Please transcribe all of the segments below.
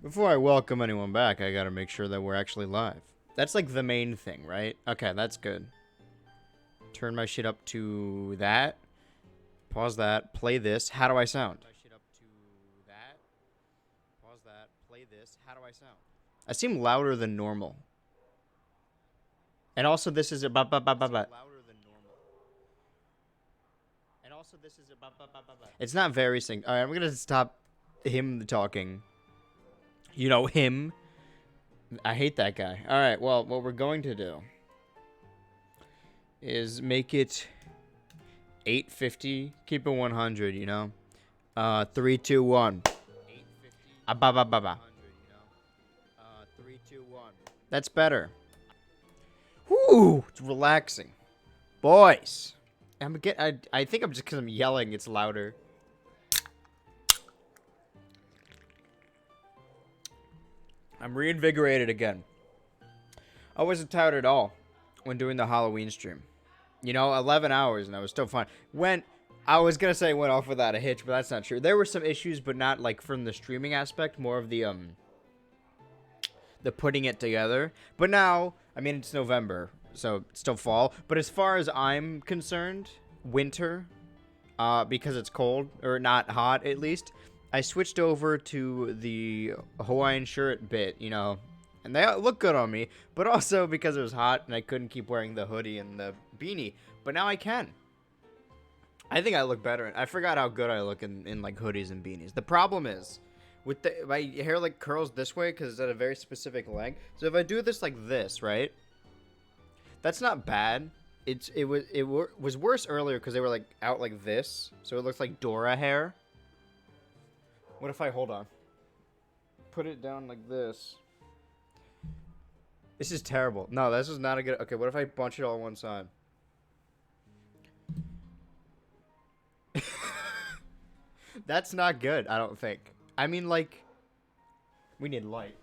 Before I welcome anyone back, I gotta make sure that we're actually live. That's like the main thing, right? Okay, that's good. Turn my shit up to that. Pause that. Play this. How do I sound? Pause that. Play this. How do I sound? I seem louder than normal. And also, this is a It's not very sync. All right, I'm gonna stop him talking. You know him. I hate that guy. All right. Well, what we're going to do is make it 850. Keep it 100. You know. 3, 2, 1. 850. 3, 2, 1. That's better. Whoo! It's relaxing, boys. I think I'm just because I'm yelling. It's louder. I'm reinvigorated again. I wasn't tired at all when doing the Halloween stream. You know, 11 hours and I was still fine. I was going to say went off without a hitch, but that's not true. There were some issues, but not like from the streaming aspect, more of the putting it together. But now, I mean, it's November, so it's still fall. But as far as I'm concerned, winter, because it's cold, or not hot at least, I switched over to the Hawaiian shirt bit, you know, and they look good on me, but also because it was hot and I couldn't keep wearing the hoodie and the beanie, but now I can. I think I look better. I forgot how good I look in like hoodies and beanies. The problem is, with my hair like curls this way because it's at a very specific length. So if I do this like this, right? That's not bad. It was worse earlier because they were like out like this, so it looks like Dora hair. What if I, hold on, put it down like this? This is terrible. No, this is not a good, okay, what if I bunch it all on one side? That's not good, I don't think. I mean, like, we need light.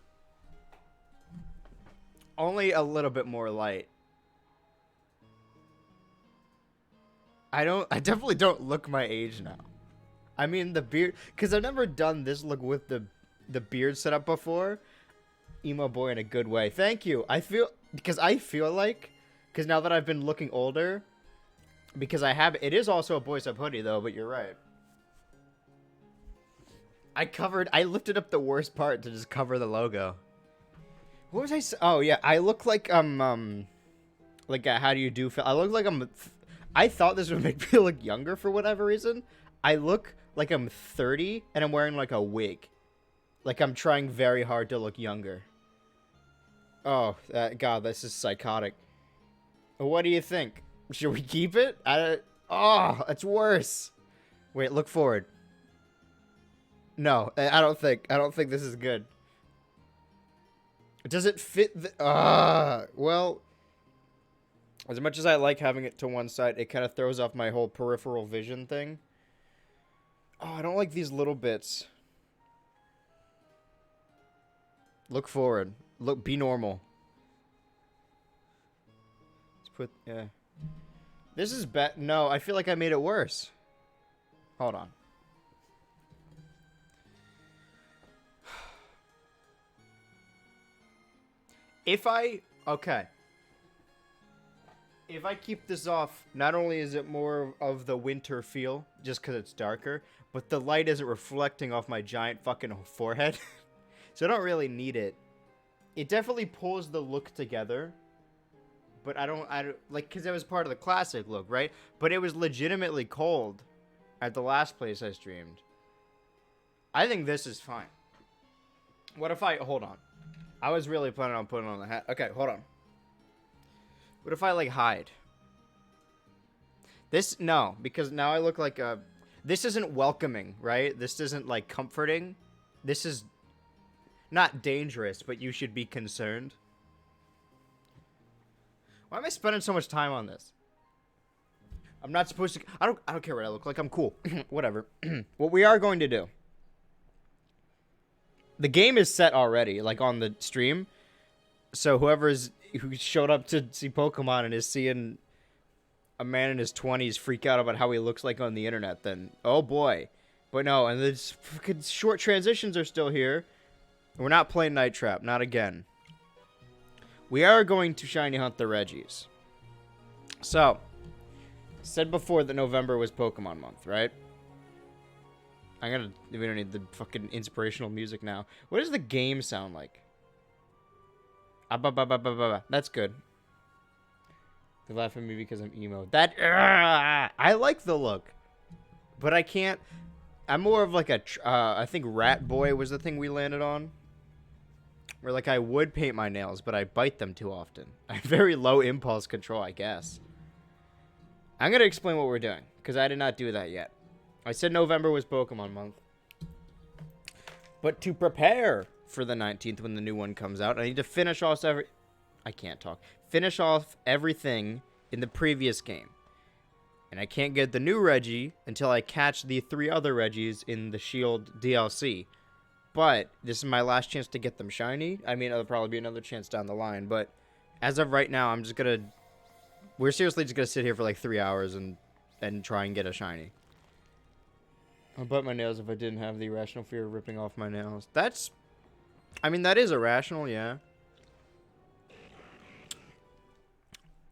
Only a little bit more light. I definitely don't look my age now. I mean, the beard, because I've never done this look with the beard setup before. Emo boy in a good way. Thank you. I feel like, because now that I've been looking older, because it is also a boys up hoodie though, but you're right. I lifted up the worst part to just cover the logo. What was oh yeah, I look like how do you do, I look like I thought this would make me look younger for whatever reason. I look like I'm 30 and I'm wearing like a wig. Like I'm trying very hard to look younger. Oh, God, this is psychotic. What do you think? Should we keep it? Oh, it's worse. Wait, look forward. No, I don't think this is good. Does it fit well, as much as I like having it to one side, it kind of throws off my whole peripheral vision thing. Oh, I don't like these little bits. Look forward. Be normal. Let's put, yeah. This is bad. No, I feel like I made it worse. Hold on. Okay. If I keep this off, not only is it more of the winter feel, just because it's darker, but the light isn't reflecting off my giant fucking forehead. So I don't really need it. It definitely pulls the look together. But I don't like, because it was part of the classic look, right? But it was legitimately cold at the last place I streamed. I think this is fine. What if hold on. I was really planning on putting on the hat. Okay, hold on. What if I, like, hide? No, because now I look like this isn't welcoming, right? This isn't, like, comforting. This is not dangerous, but you should be concerned. Why am I spending so much time on this? I'm not supposed to, I don't care what I look like, I'm cool. Whatever. What we are going to do. The game is set already, like, on the stream. So who showed up to see Pokemon and is seeing a man in his 20s freak out about how he looks like on the internet, then oh boy. But no, and the fucking short transitions are still here. We're not playing Night Trap, not again. We are going to shiny hunt the Reggies. So, said before that November was Pokemon month, right? We don't need the fucking inspirational music now. What does the game sound like? That's good. They laugh at me because I'm emo. I like the look, but I can't. I'm more of like a, I think Rat Boy was the thing we landed on. Where like I would paint my nails, but I bite them too often. I have very low impulse control, I guess. I'm going to explain what we're doing, because I did not do that yet. I said November was Pokemon month. But to prepare for the 19th when the new one comes out, I need to finish off I can't talk. Finish off everything in the previous game. And I can't get the new Reggie until I catch the 3 other Reggies in the Shield DLC. But this is my last chance to get them shiny. I mean, there'll probably be another chance down the line. But as of right now, I'm just going to... We're seriously just going to sit here for like 3 hours and try and get a shiny. I'll bite my nails if I didn't have the irrational fear of ripping off my nails. That's... I mean, that is irrational, yeah.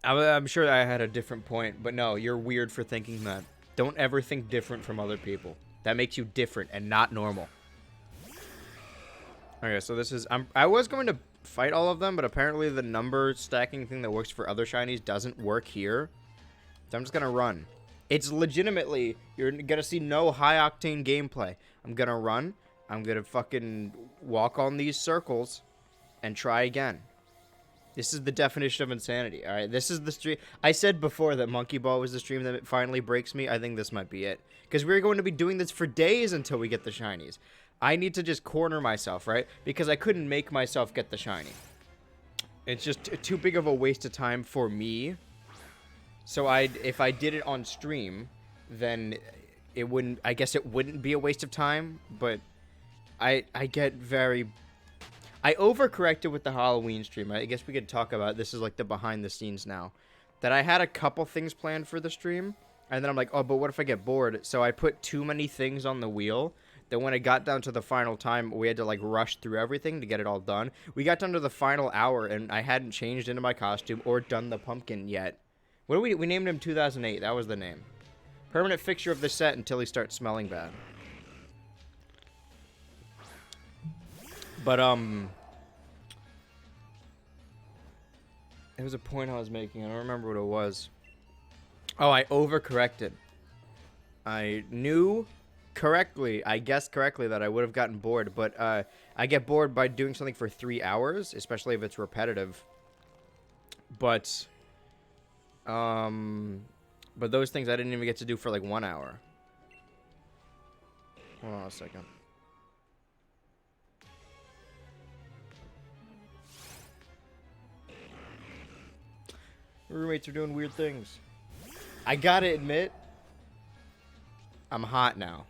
I'm sure I had a different point, but no, you're weird for thinking that. Don't ever think different from other people. That makes you different and not normal. Okay, so this is... I was going to fight all of them, but apparently the number stacking thing that works for other shinies doesn't work here. So I'm just going to run. It's legitimately... You're going to see no high-octane gameplay. I'm going to run. I'm going to fucking walk on these circles and try again. This is the definition of insanity, all right? This is the stream. I said before that Monkey Ball was the stream that finally breaks me. I think this might be it. Because we're going to be doing this for days until we get the shinies. I need to just corner myself, right? Because I couldn't make myself get the shiny. It's just too big of a waste of time for me. So if I did it on stream, then it wouldn't... I guess it wouldn't be a waste of time, but I get very... I overcorrected with the Halloween stream. I guess we could talk about this is like the behind the scenes now. That I had a couple things planned for the stream, and then I'm like, oh, but what if I get bored? So I put too many things on the wheel that when it got down to the final time, we had to like rush through everything to get it all done. We got down to the final hour, and I hadn't changed into my costume or done the pumpkin yet. What do we named him 2008. That was the name. Permanent fixture of the set until he starts smelling bad. But, there was a point I was making. I don't remember what it was. Oh, I overcorrected. I knew correctly, I guessed correctly that I would have gotten bored, but, I get bored by doing something for 3 hours, especially if it's repetitive. But those things I didn't even get to do for, like, 1 hour. Hold on a second. Roommates are doing weird things. I gotta admit, I'm hot now.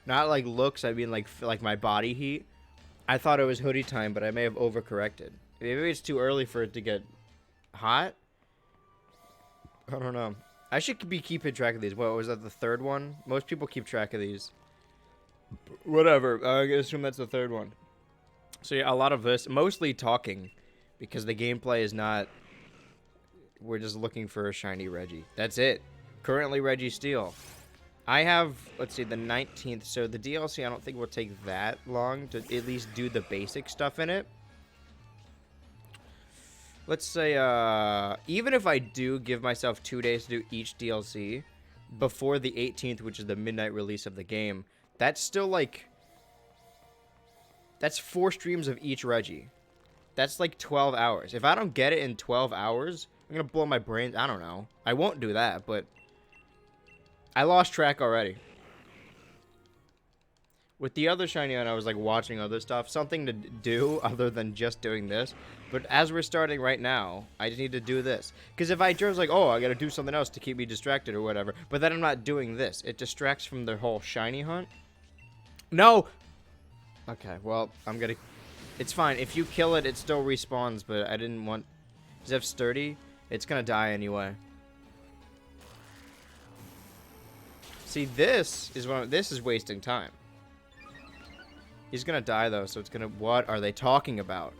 Not like looks, I mean like my body heat. I thought it was hoodie time, but I may have overcorrected. Maybe it's too early for it to get hot. I don't know. I should be keeping track of these. What was that, the third one? Most people keep track of these. Whatever. I assume that's the third one. So yeah, a lot of this, mostly talking, because the gameplay is not... We're just looking for a shiny Reggie. That's it. Currently Registeel. I have, let's see, the 19th. So the DLC I don't think will take that long to at least do the basic stuff in it. Let's say, even if I do give myself 2 days to do each DLC before the 18th, which is the midnight release of the game, that's still like... That's 4 streams of each Reggie. That's like 12 hours. If I don't get it in 12 hours... I'm gonna blow my brains. I don't know. I won't do that, but I lost track already. With the other shiny on, I was like watching other stuff, something to do other than just doing this. But as we're starting right now, I just need to do this. Because if I was like, oh, I gotta do something else to keep me distracted or whatever, but then I'm not doing this, it distracts from the whole shiny hunt. No. Okay, well, I'm gonna. It's fine. If you kill it, it still respawns. But I didn't want. Does it have sturdy? It's gonna die anyway. See, this is wasting time. He's gonna die though, so it's gonna. What are they talking about?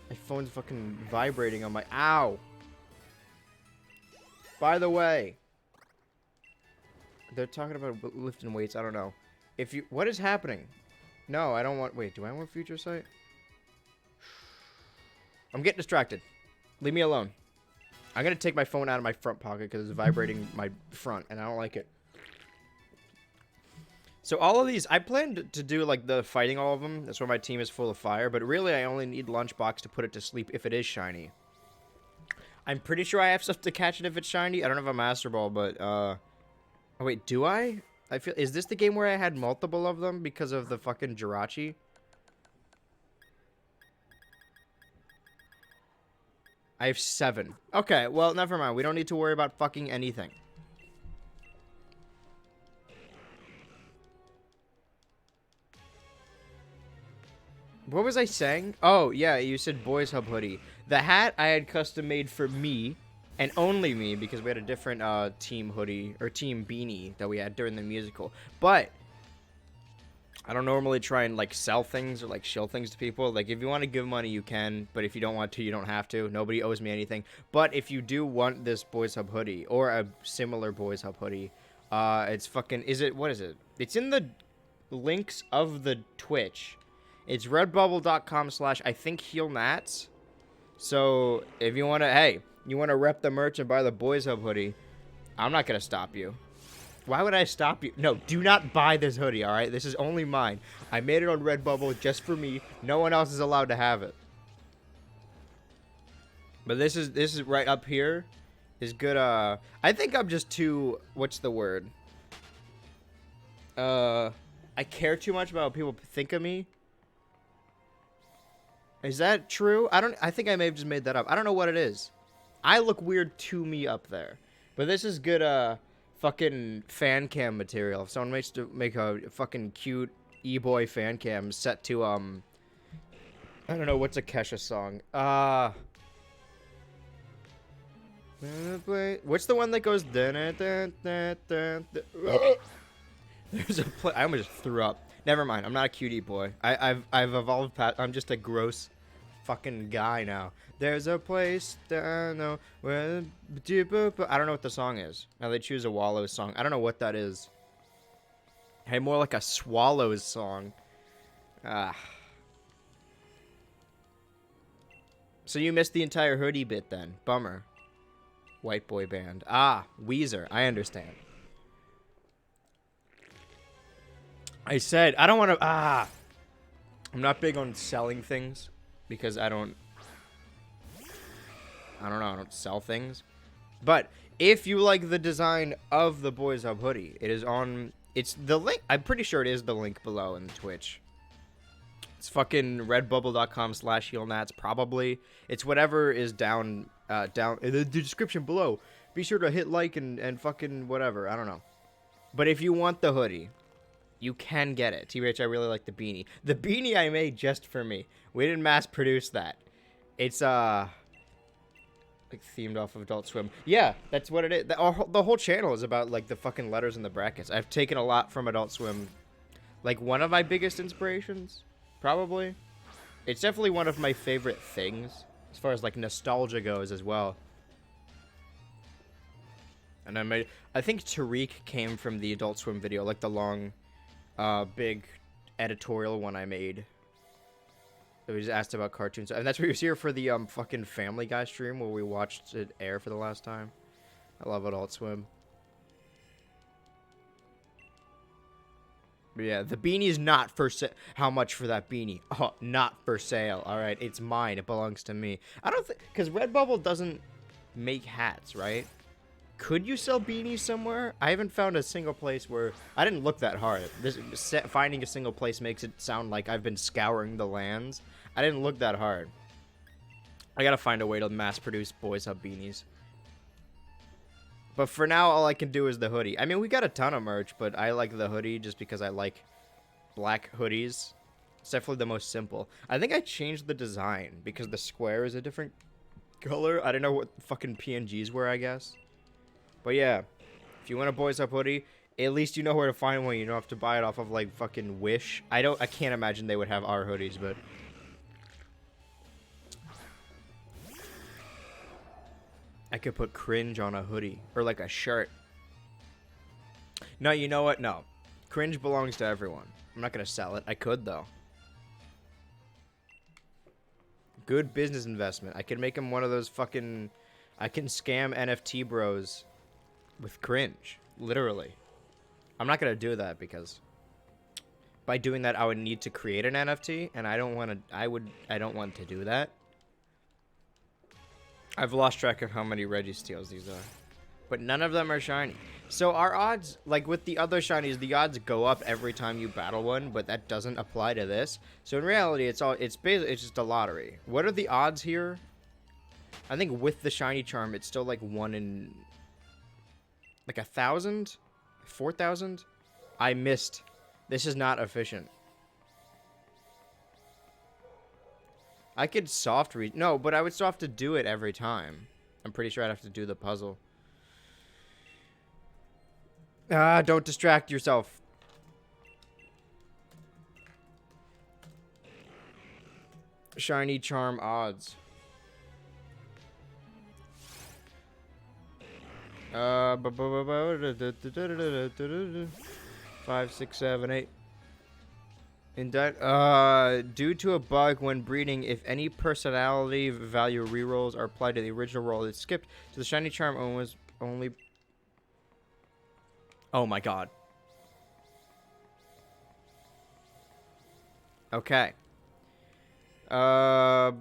My phone's fucking vibrating on my. Ow. By the way, they're talking about lifting weights. I don't know. If you, what is happening? No, I don't want. Wait, do I want future sight? I'm getting distracted. Leave me alone. I'm gonna take my phone out of my front pocket because it's vibrating my front, and I don't like it. So all of these, I planned to do like the fighting all of them. That's why my team is full of fire. But really, I only need Lunchbox to put it to sleep if it is shiny. I'm pretty sure I have stuff to catch it if it's shiny. I don't have a Master Ball, but oh wait, do I? I feel, is this the game where I had multiple of them because of the fucking Jirachi? I have 7. Okay, well, never mind. We don't need to worry about fucking anything. What was I saying? Oh, yeah, you said Boys Hub hoodie. The hat I had custom made for me, and only me, because we had a different team hoodie, or team beanie that we had during the musical. But I don't normally try and, like, sell things or, like, shill things to people. Like, if you want to give money, you can. But if you don't want to, you don't have to. Nobody owes me anything. But if you do want this Boys Hub hoodie, or a similar Boys Hub hoodie, it's fucking... what is it? It's in the links of the Twitch. It's redbubble.com/I think heelnats. So, if you want to... Hey, you want to rep the merch and buy the Boys Hub hoodie, I'm not going to stop you. Why would I stop you? No, do not buy this hoodie, alright? This is only mine. I made it on Redbubble just for me. No one else is allowed to have it. But this is right up here. Is good, I think I'm just too... What's the word? I care too much about what people think of me. Is that true? I think I may have just made that up. I don't know what it is. I look weird to me up there. But this is good, fucking fan cam material. If someone makes to make a fucking cute e-boy fan cam set to I don't know, what's a Kesha song? What's the one that goes There's a I almost threw up. Never mind, I'm not a cute e-boy. I've evolved past, I'm just a gross fucking guy now. There's a place that I know where... I don't know what the song is. Now they choose a Wallows song. I don't know what that is. Hey, more like a Swallows song. So you missed the entire hoodie bit then. Bummer. White boy band. Weezer. I understand. I said, I don't want to... I'm not big on selling things. Because I don't know, I don't sell things. But if you like the design of the Boys Hub hoodie, it is on... It's the link... I'm pretty sure it is the link below in the Twitch. It's fucking redbubble.com/heelnats, probably. It's whatever is down in the description below. Be sure to hit like and fucking whatever. I don't know. But if you want the hoodie... You can get it. TBH, I really like the beanie. The beanie I made just for me. We didn't mass produce that. It's, like, themed off of Adult Swim. Yeah, that's what it is. The whole channel is about, like, the fucking letters and the brackets. I've taken a lot from Adult Swim. Like, one of my biggest inspirations, probably. It's definitely one of my favorite things, as far as, like, nostalgia goes as well. And I think Tariq came from the Adult Swim video, like the long... big editorial one I made. It was asked about cartoons, and that's what he was here for the fucking Family Guy stream where we watched it air for the last time. I love Adult Swim. But yeah, the beanie's not for sale. How much for that beanie? Oh, not for sale. All right, it's mine. It belongs to me. I don't think because Redbubble doesn't make hats, right? Could you sell beanies somewhere? I haven't found a single place where... I didn't look that hard. Finding a single place makes it sound like I've been scouring the lands. I didn't look that hard. I gotta find a way to mass-produce Boys Hub beanies. But for now, all I can do is the hoodie. I mean, we got a ton of merch, but I like the hoodie just because I like black hoodies. It's definitely the most simple. I think I changed the design because the square is a different color. I don't know what fucking PNGs were, I guess. But yeah, if you want a Boys Hub hoodie, At least you know where to find one. You don't have to buy it off of like fucking Wish. I can't imagine they would have our hoodies, but I could put cringe on a hoodie or like a shirt. No, you know what? No. Cringe belongs to everyone. I'm not going to sell it. I could, though. Good business investment. I could make him one of those fucking... I can scam NFT bros with cringe. Literally. I'm not going to do that because by doing that, I would need to create an NFT, and I don't want to... I don't want to do that. I've lost track of how many Registeels these are. But none of them are shiny. So our odds, like with the other shinies, the odds go up every time you battle one, but that doesn't apply to this. So in reality, it's basically just a lottery. What are the odds here? I think with the shiny charm, it's still like 1 in like 1,000, 4,000. I missed. This is not efficient. I could soft read. No, but I would still have to do it every time. I'm pretty sure I'd have to do the puzzle. Ah, don't distract yourself. Shiny charm odds. 5, 6, 7, 8. Due to a bug when breeding, if any personality value rerolls are applied to the original roll, it's skipped. So the shiny charm only. Oh my god. Okay. I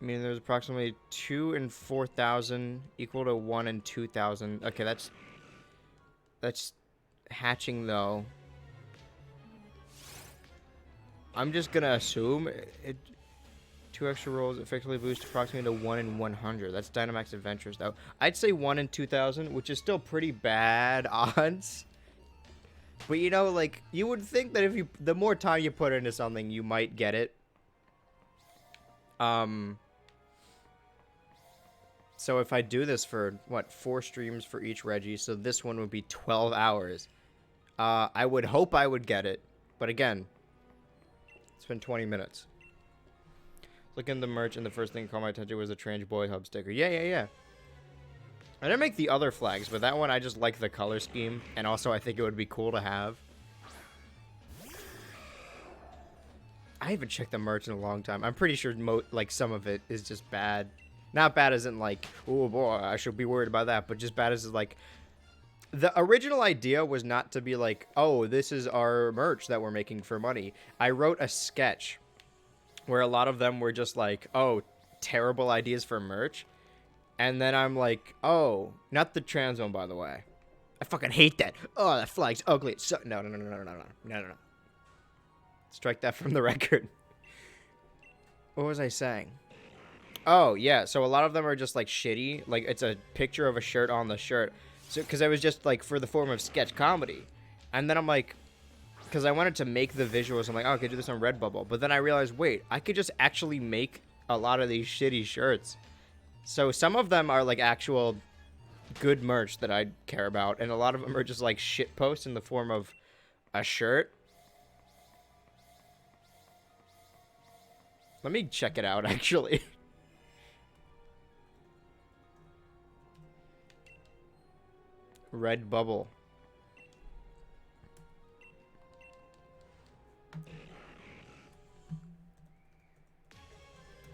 mean, there's approximately 2 in 4,000 equal to 1 in 2,000. Okay, that's hatching though. I'm just gonna assume it. 2 extra rolls effectively boost approximately to 1 in 100. That's Dynamax Adventures, though. I'd say 1 in 2,000, which is still pretty bad odds. But you know, like, you would think that if the more time you put into something, you might get it. So if I do this for, what, 4 streams for each Reggie, so this one would be 12 hours. I would hope I would get it. But again, it's been 20 minutes. Looking at the merch, and the first thing that caught my attention was the Trange Boy Hub sticker. Yeah. I didn't make the other flags, but that one I just like the color scheme, and also I think it would be cool to have. I haven't checked the merch in a long time. I'm pretty sure like some of it is just bad. Not bad as in like, oh boy, I should be worried about that, but just bad as like, the original idea was not to be like, oh, this is our merch that we're making for money. I wrote a sketch where a lot of them were just like, oh, terrible ideas for merch. And then I'm like, oh, not the trans one, by the way. I fucking hate that. Oh, that flag's ugly. It's so no. Strike that from the record. What was I saying? Oh, yeah. So a lot of them are just like shitty. Like it's a picture of a shirt on the shirt. So, because I was just like for the form of sketch comedy. And then I'm like, because I wanted to make the visuals, I'm like, oh, I could do this on Redbubble. But then I realized, wait, I could just actually make a lot of these shitty shirts. So some of them are like actual good merch that I care about. And a lot of them are just like shit posts in the form of a shirt. Let me check it out, actually. Redbubble.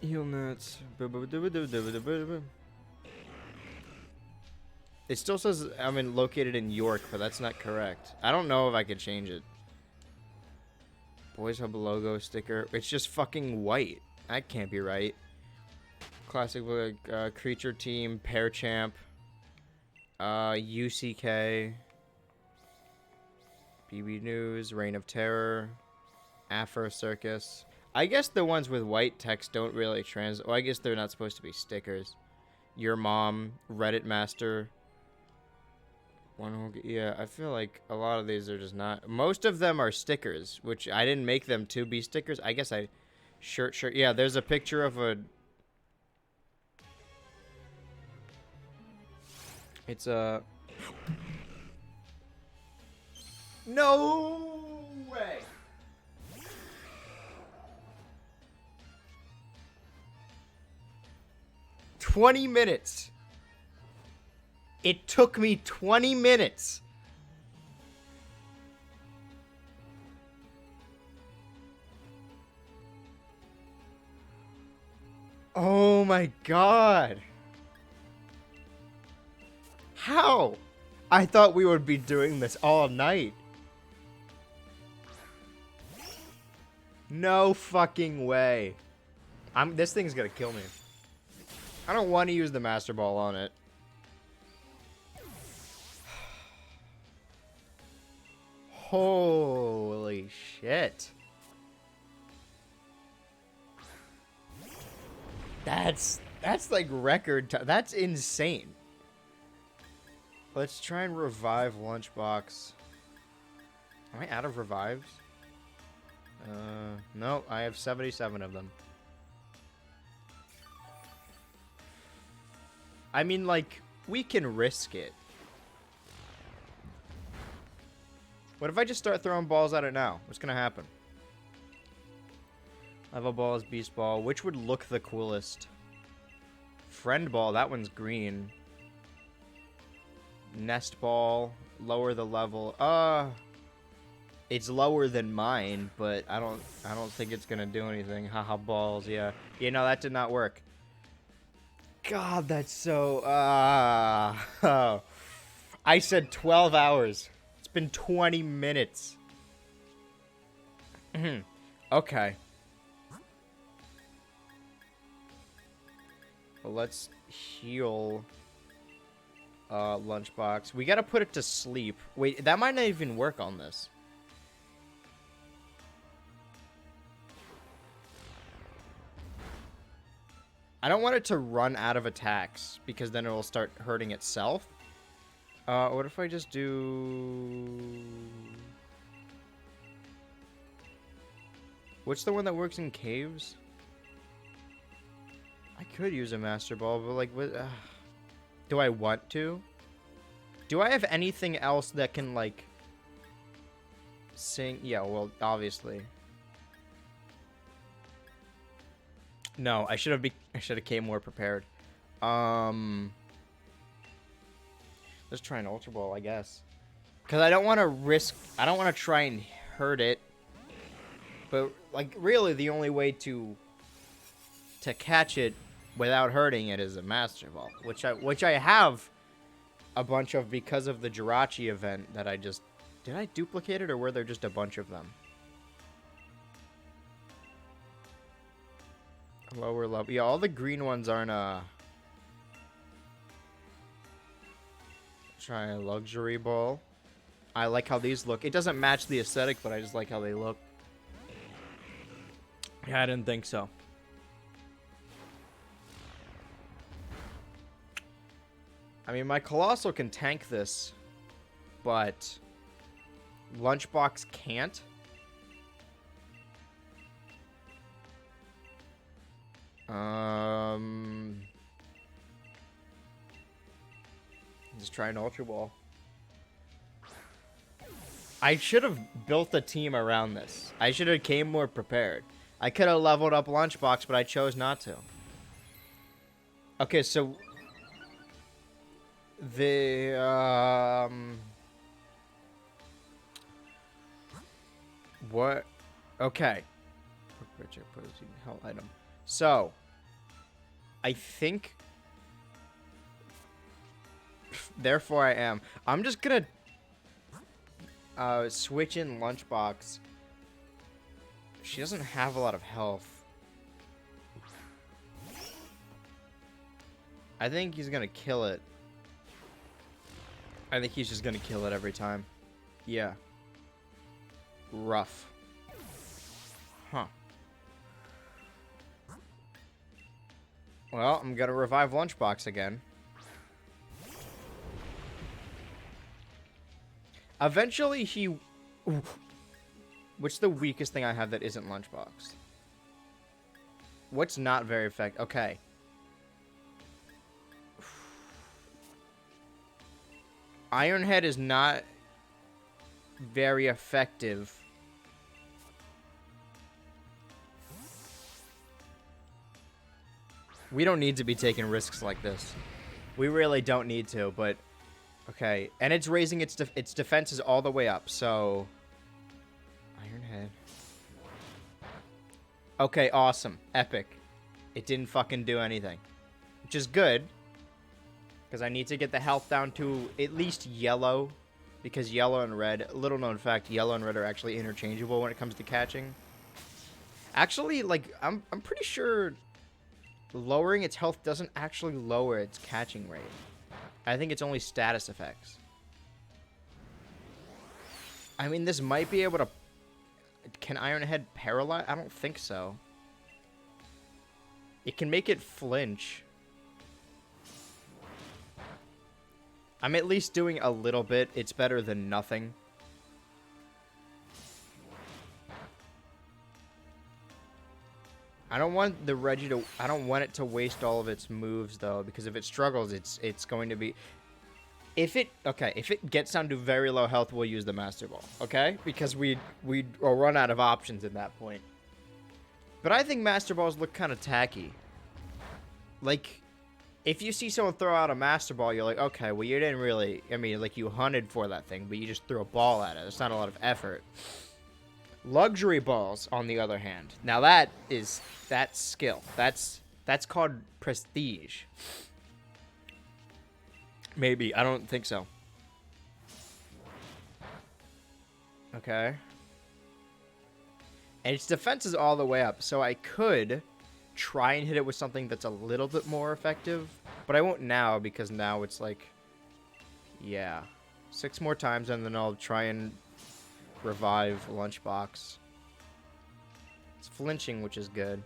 Heel nuts. It still says I'm located in York, but that's not correct. I don't know if I could change it. Boys Hub logo sticker. It's just fucking white. That can't be right. Classic creature team, pair champ, UCK, BB News, Reign of Terror, Afro Circus. I guess the ones with white text don't really translate. Well, I guess they're not supposed to be stickers. Your Mom, Reddit Master. Yeah, I feel like a lot of these are just not. Most of them are stickers, which I didn't make them to be stickers. I guess I... Shirt. Yeah, there's a picture of a... It's a... No way. "20 minutes. It took me 20 minutes. Oh my god. How? I thought we would be doing this all night. No fucking way. This thing's gonna kill me. I don't want to use the Master Ball on it. Holy shit. That's like record time. That's insane. Let's try and revive Lunchbox. Am I out of revives? No, I have 77 of them. I mean, like, we can risk it. What if I just start throwing balls at it now? What's gonna happen? Level Ball is Beast Ball. Which would look the coolest? Friend Ball, that one's green. Nest Ball, lower the level. It's lower than mine, but I don't think it's gonna do anything. Haha, balls, yeah. Yeah, no, that did not work. God, that's so oh. I said 12 hours. It's been 20 minutes. Okay. Well, let's heal Lunchbox. We gotta put it to sleep. Wait, that might not even work on this. I don't want it to run out of attacks, because then it will start hurting itself. What if I just do... What's the one that works in caves? I could use a Master Ball, but like, what? Do I want to? Do I have anything else that can, like, sing? Yeah, well, obviously. No, I should have came more prepared. Let's try an Ultra Ball, I guess. Because I don't want to risk... I don't want to try and hurt it. But, like, really the only way to catch it without hurting it is a Master Ball. Which I have a bunch of because of the Jirachi event that I just... Did I duplicate it, or were there just a bunch of them? Lower level. Yeah, all the green ones aren't, Try a Luxury Ball. I like how these look. It doesn't match the aesthetic, but I just like how they look. Yeah, I didn't think so. I mean, my Colossal can tank this, but Lunchbox can't. Just try an Ultra Ball. I should have built a team around this. I should have came more prepared. I could have leveled up Lunchbox, but I chose not to. Okay, so the what? Okay. Hell item. So I think. Therefore, I am. I'm just gonna switch in Lunchbox. She doesn't have a lot of health. I think he's gonna kill it. I think he's just gonna kill it every time. Yeah. Rough. Huh. Well, I'm gonna revive Lunchbox again. Eventually, he... Ooh. What's the weakest thing I have that isn't Lunchbox? What's not very effective? Okay. Ironhead is not very effective. We don't need to be taking risks like this. We really don't need to, but... Okay, and it's raising its defenses all the way up, so... Iron Head. Okay, awesome. Epic. It didn't fucking do anything. Which is good. Because I need to get the health down to at least yellow. Because yellow and red, little known fact, yellow and red are actually interchangeable when it comes to catching. Actually, like, I'm pretty sure lowering its health doesn't actually lower its catching rate. I think it's only status effects. I mean, this might be able to... Can Iron Head paralyze? I don't think so. It can make it flinch. I'm at least doing a little bit. It's better than nothing. I don't want the Reggie to... I don't want it to waste all of its moves, though, because if it struggles, it's going to be... If it... Okay, if it gets down to very low health, we'll use the Master Ball, okay? Because we'll run out of options at that point. But I think Master Balls look kind of tacky. Like, if you see someone throw out a Master Ball, you're like, okay, well, you didn't really... I mean, like, you hunted for that thing, but you just threw a ball at it. It's not a lot of effort. Luxury balls, on the other hand. Now that's skill. That's called prestige. Maybe. I don't think so. Okay. And its defense is all the way up, so I could try and hit it with something that's a little bit more effective, but I won't now because now it's like, yeah, 6 more times and then I'll try and revive Lunchbox. It's flinching, which is good.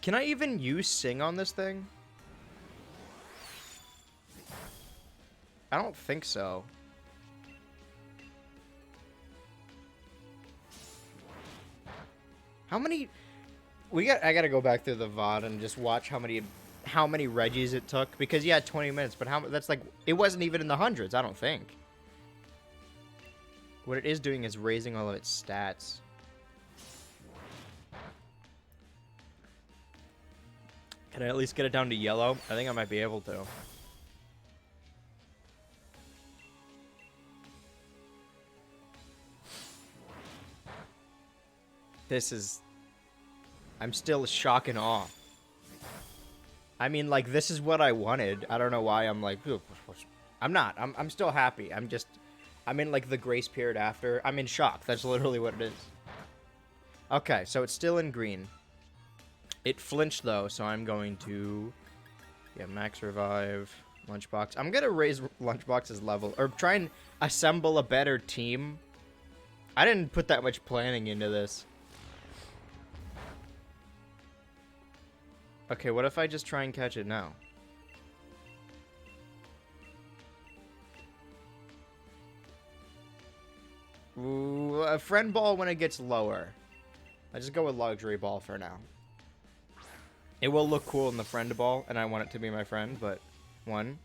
Can I even use Sing on this thing? I don't think so. How many... I gotta go back through the VOD and just watch how many Reggies it took. Because, yeah, 20 minutes, but that's like... It wasn't even in the hundreds, I don't think. What it is doing is raising all of its stats. Can I at least get it down to yellow? I think I might be able to. This is... I'm still shock and awe. I mean, like, this is what I wanted. I don't know why I'm like... I'm not. I'm still happy. I'm in, like, the grace period after. I'm in shock. That's literally what it is. Okay, so it's still in green. It flinched, though, so I'm going to... Yeah, max revive. Lunchbox. I'm going to raise Lunchbox's level. Or try and assemble a better team. I didn't put that much planning into this. Okay, what if I just try and catch it now? Ooh, a friend ball when it gets lower. I just go with luxury ball for now. It will look cool in the friend ball, and I want it to be my friend, but... 1.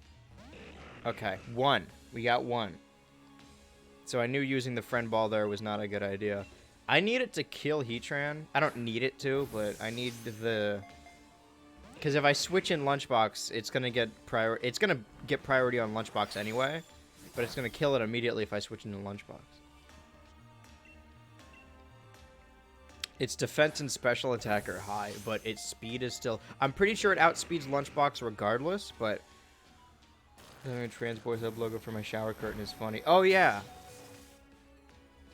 Okay, 1. We got 1. So I knew using the friend ball there was not a good idea. I need it to kill Heatran. I don't need it to, but I need the... Because if I switch in Lunchbox, it's gonna get priority on Lunchbox anyway, but it's gonna kill it immediately if I switch into Lunchbox. Its defense and special attack are high, but its speed is still... I'm pretty sure it outspeeds Lunchbox regardless, but... The Transboy sub logo for my shower curtain is funny. Oh, yeah.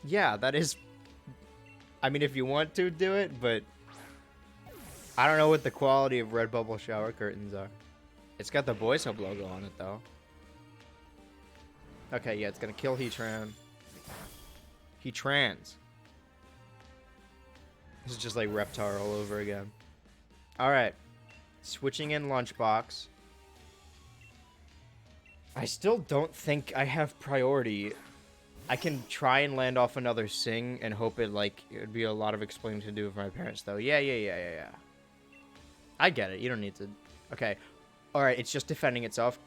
Yeah, that is... I mean, if you want to do it, but... I don't know what the quality of Redbubble shower curtains are. It's got the Boys Hub logo on it, though. Okay, yeah, it's gonna kill Heatran. Heatrans. This is just like Reptar all over again. Alright. Switching in Lunchbox. I still don't think I have priority. I can try and land off another Sing and hope it would be a lot of explaining to do with my parents, though. Yeah. I get it. You don't need to... Okay. Alright, it's just defending itself.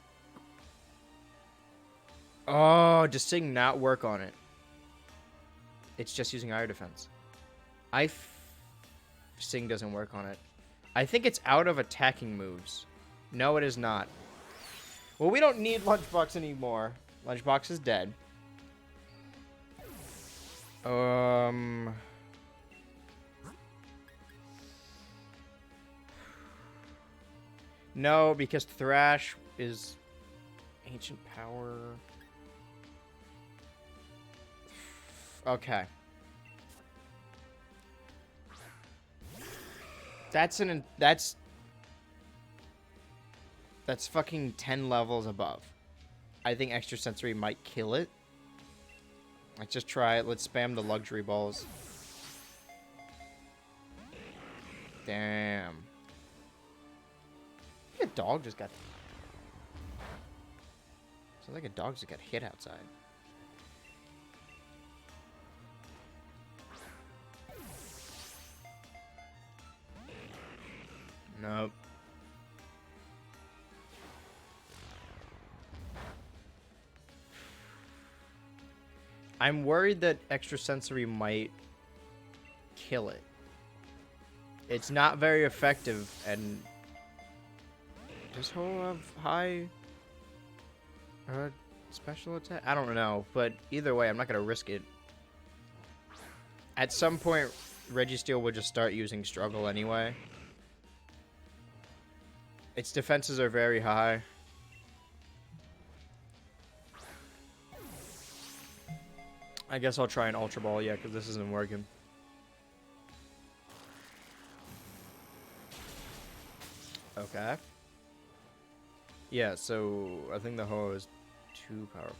Oh, does Sing not work on it? It's just using Air Defense. Sing doesn't work on it. I think it's out of attacking moves. No, it is not. Well, we don't need Lunchbox anymore. Lunchbox is dead. No, because Thrash is ancient power. Okay. That's fucking 10 levels above. I think Extrasensory might kill it. Let's just try it. Let's spam the luxury balls. Damn. I think a dog just got... Sounds like a dog just got hit outside. Nope. I'm worried that Extrasensory might kill it. It's not very effective, and does Ho have high special attack? I don't know, but either way, I'm not gonna risk it. At some point, Registeel will just start using Struggle anyway. Its defenses are very high. I guess I'll try an Ultra Ball, yeah, because this isn't working. Okay. Yeah, so I think the Ho is too powerful.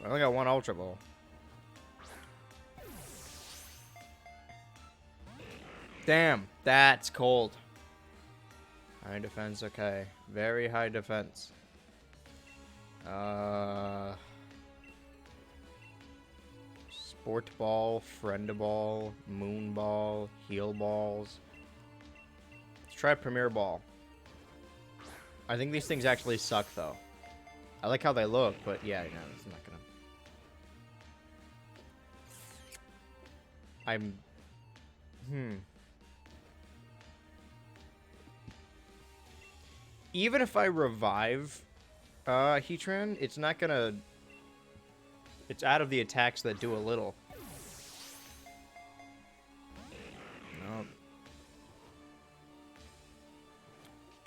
I only got one Ultra Ball. Damn, that's cold. High defense, okay. Very high defense. Sport Ball, Friend Ball, Moon Ball, Heal Balls. Let's try Premier Ball. I think these things actually suck, though. I like how they look, but yeah, no, it's not gonna... Even if I revive Heatran, it's not gonna... It's out of the attacks that do a little. Nope.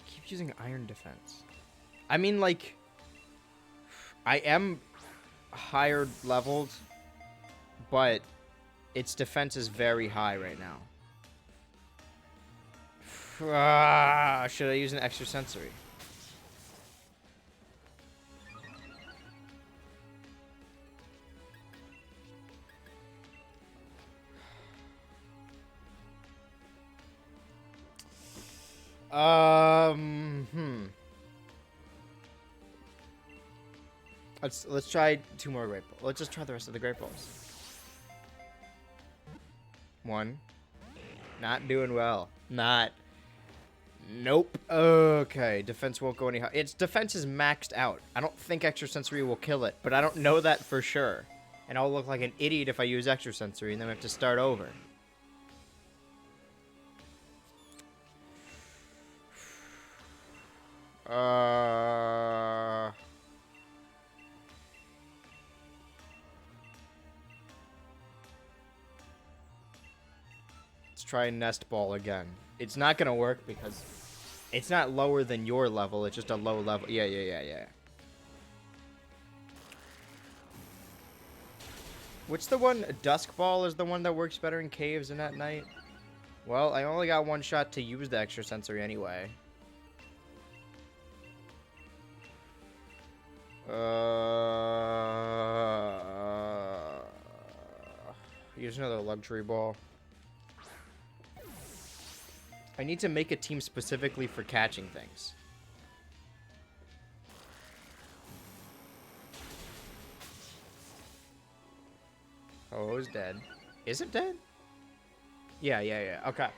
Keeps using Iron Defense. I mean, like... I am higher leveled, but its defense is very high right now. Should I use an Extrasensory? Let's try 2 more Great Balls. Let's just try the rest of the Great Balls. 1. Not doing well. Not. Nope. Okay. Defense won't go any higher. Its defense is maxed out. I don't think Extrasensory will kill it, but I don't know that for sure. And I'll look like an idiot if I use Extrasensory, and then we have to start over. Let's try Nest Ball again. It's not gonna work because it's not lower than your level. It's just a low level. Yeah. Which the one? Dusk Ball is the one that works better in caves and at night? Well, I only got 1 shot to use the Extrasensory anyway. Use another Luxury Ball. I need to make a team specifically for catching things. Oh, it's dead. Is it dead? Yeah. Okay.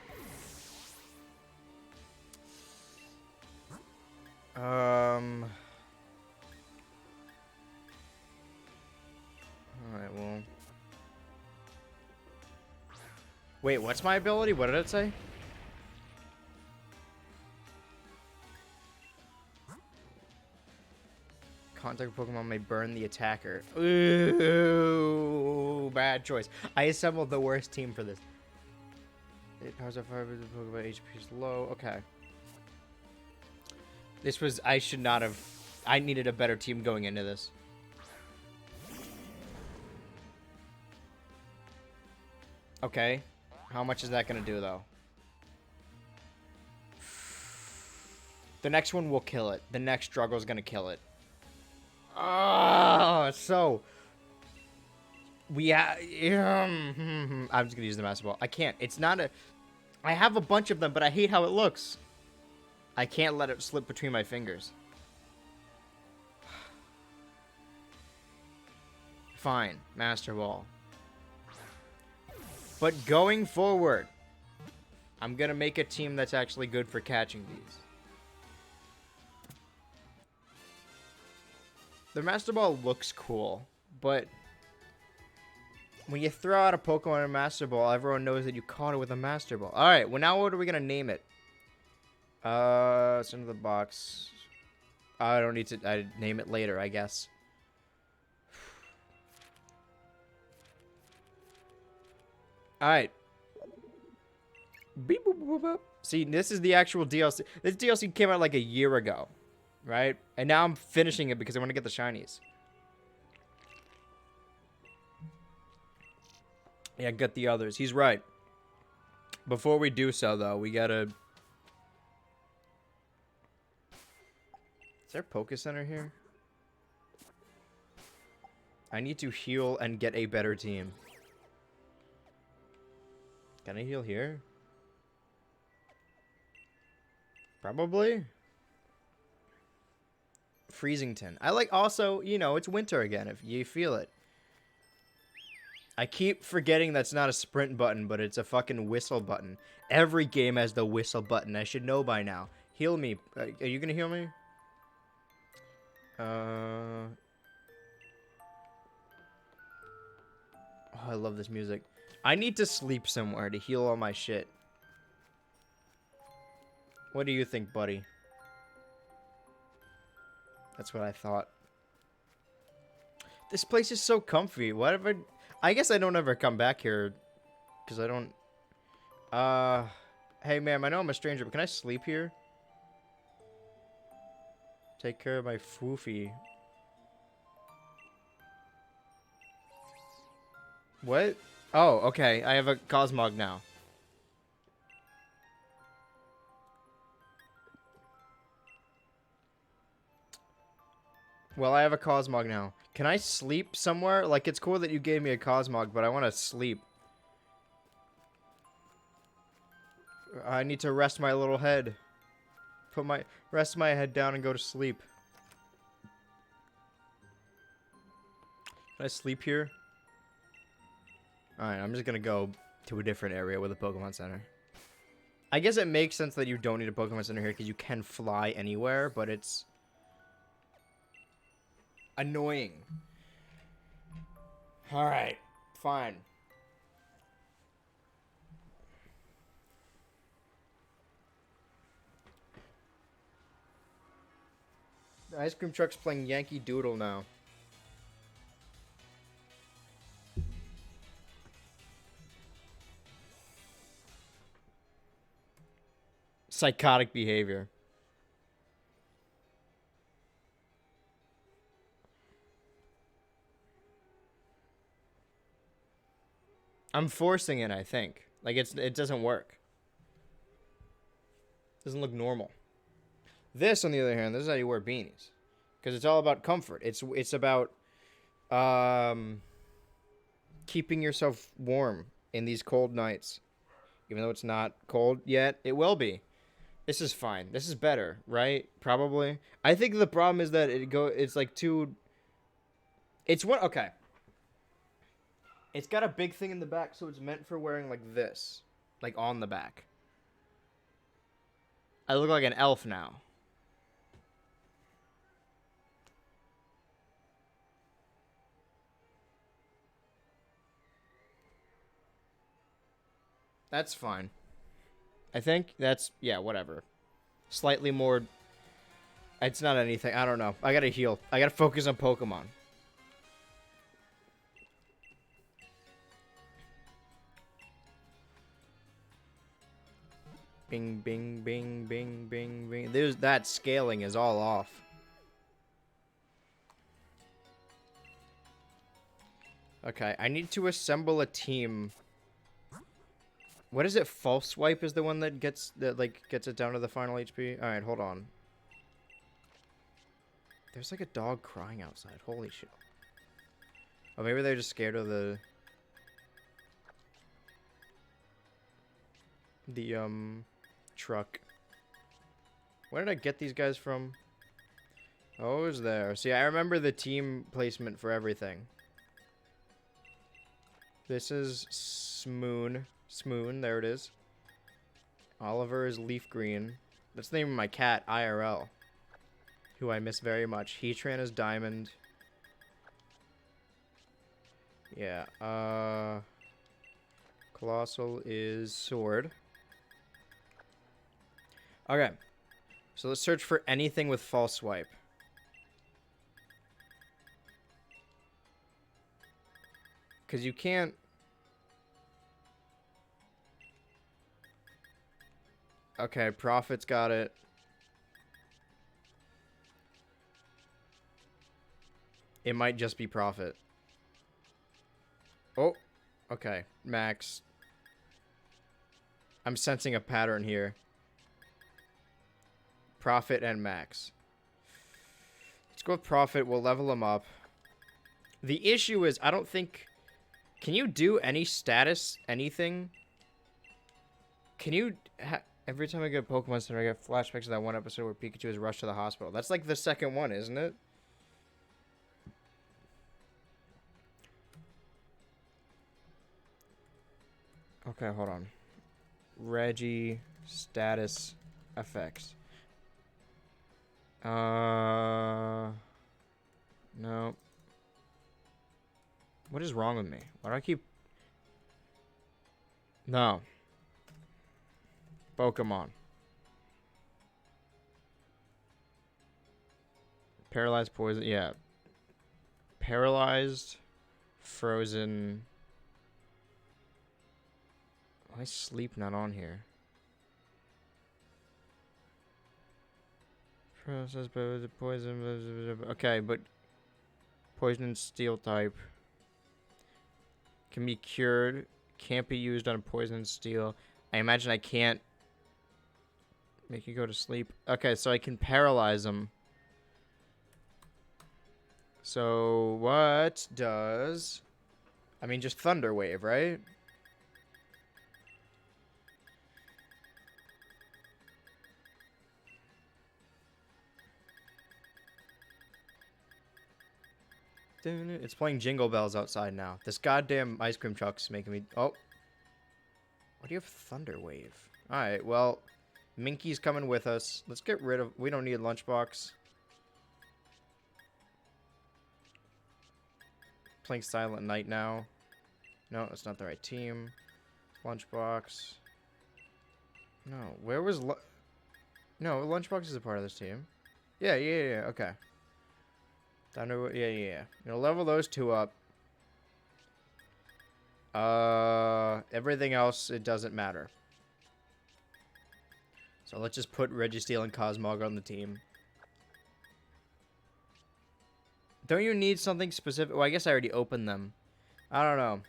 Wait, what's my ability? What did it say? Contact Pokemon may burn the attacker. Ooh, bad choice. I assembled the worst team for this. It powers up fire, but the Pokemon HP is low. Okay. This was, I should not have, I needed a better team going into this. Okay. How much is that going to do, though? The next one will kill it. The next struggle is going to kill it. Oh, so we I'm just gonna use the Master Ball. I can't. It's not a. I have a bunch of them, but I hate how it looks. I can't let it slip between my fingers. Fine, Master Ball. But going forward, I'm gonna make a team that's actually good for catching these. The Master Ball looks cool, but when you throw out a Pokemon in a Master Ball, everyone knows that you caught it with a Master Ball. Alright, well now what are we going to name it? It's into the box. I don't need to name it later, I guess. Alright. Beep, boop, boop, boop. See, this is the actual DLC. This DLC came out like a year ago. Right? And now I'm finishing it because I want to get the shinies. Yeah, get the others. He's right. Before we do so, though, we gotta... Is there a Poke Center here? I need to heal and get a better team. Can I heal here? Probably. Freezington. I like also, you know, it's winter again if you feel it. I keep forgetting that's not a sprint button, but it's a fucking whistle button. Every game has the whistle button. I should know by now. Heal me. Are you gonna heal me? Oh, I love this music. I need to sleep somewhere to heal all my shit. What do you think, buddy? That's what I thought. This place is so comfy. Whatever. I guess I don't ever come back here. Because I don't... Hey, ma'am, I know I'm a stranger, but can I sleep here? Take care of my foofy. What? Oh, okay. I have a Cosmog now. Well, I have a Cosmog now. Can I sleep somewhere? Like, it's cool that you gave me a Cosmog, but I want to sleep. I need to rest my little head. Rest my head down and go to sleep. Can I sleep here? Alright, I'm just gonna go to a different area with a Pokemon Center. I guess it makes sense that you don't need a Pokemon Center here because you can fly anywhere, but it's... annoying. Alright, fine. The ice cream truck's playing Yankee Doodle now. Psychotic behavior. I'm forcing it, I think. Like, it doesn't work. Doesn't look normal. This, on the other hand, this is how you wear beanies. Because it's all about comfort. It's about keeping yourself warm in these cold nights. Even though it's not cold yet, it will be. This is fine. This is better, right? Probably. I think the problem is that it's like too... It's what... Okay. It's got a big thing in the back, so it's meant for wearing like this. Like on the back. I look like an elf now. That's fine. I think that's, yeah, whatever. Slightly more... It's not anything. I don't know. I gotta heal. I gotta focus on Pokemon. Bing, bing, bing, bing, bing, bing. That scaling is all off. Okay, I need to assemble a team. What is it? False Swipe is the one that gets it down to the final HP. All right, hold on. There's like a dog crying outside. Holy shit. Oh, maybe they're just scared of the truck. Where did I get these guys from? Oh, it was there. See, I remember the team placement for everything. This is Smoon. Smoon, there it is. Oliver is Leaf Green. That's the name of my cat, IRL. Who I miss very much. Heatran is Diamond. Yeah, Colossal is Sword. Okay. So let's search for anything with False Swipe. Because you can't... Okay, Prophet's got it. It might just be Prophet. Oh, okay. Max. I'm sensing a pattern here. Prophet and Max. Let's go with Prophet. We'll level him up. The issue is, I don't think... Can you do any status, anything? Can you... Every time I get Pokemon Center, I get flashbacks to that one episode where Pikachu was rushed to the hospital. That's like the second one, isn't it? Okay, hold on. Reggie status effects. No. What is wrong with me? Why do I keep... No. Pokemon. Paralyzed, poison, yeah. Paralyzed, frozen... Why is sleep not on here? Process, poison... Okay, but... Poison and steel type. Can be cured. Can't be used on poison and steel. I imagine I can't... Make you go to sleep. Okay, so I can paralyze them. So, what does... I mean, just Thunder Wave, right? It's playing Jingle Bells outside now. This goddamn ice cream truck's making me... Oh. Why do you have Thunder Wave? Alright, well... Minky's coming with us. Let's get rid of... We don't need a Lunchbox. Playing Silent Night now. No, that's not the right team. Lunchbox. No, where was... No, Lunchbox is a part of this team. Yeah, okay. Thunder... Yeah. You know, level those two up. Everything else, it doesn't matter. So let's just put Registeel and Cosmog on the team. Don't you need something specific? Well, I guess I already opened them. I don't know.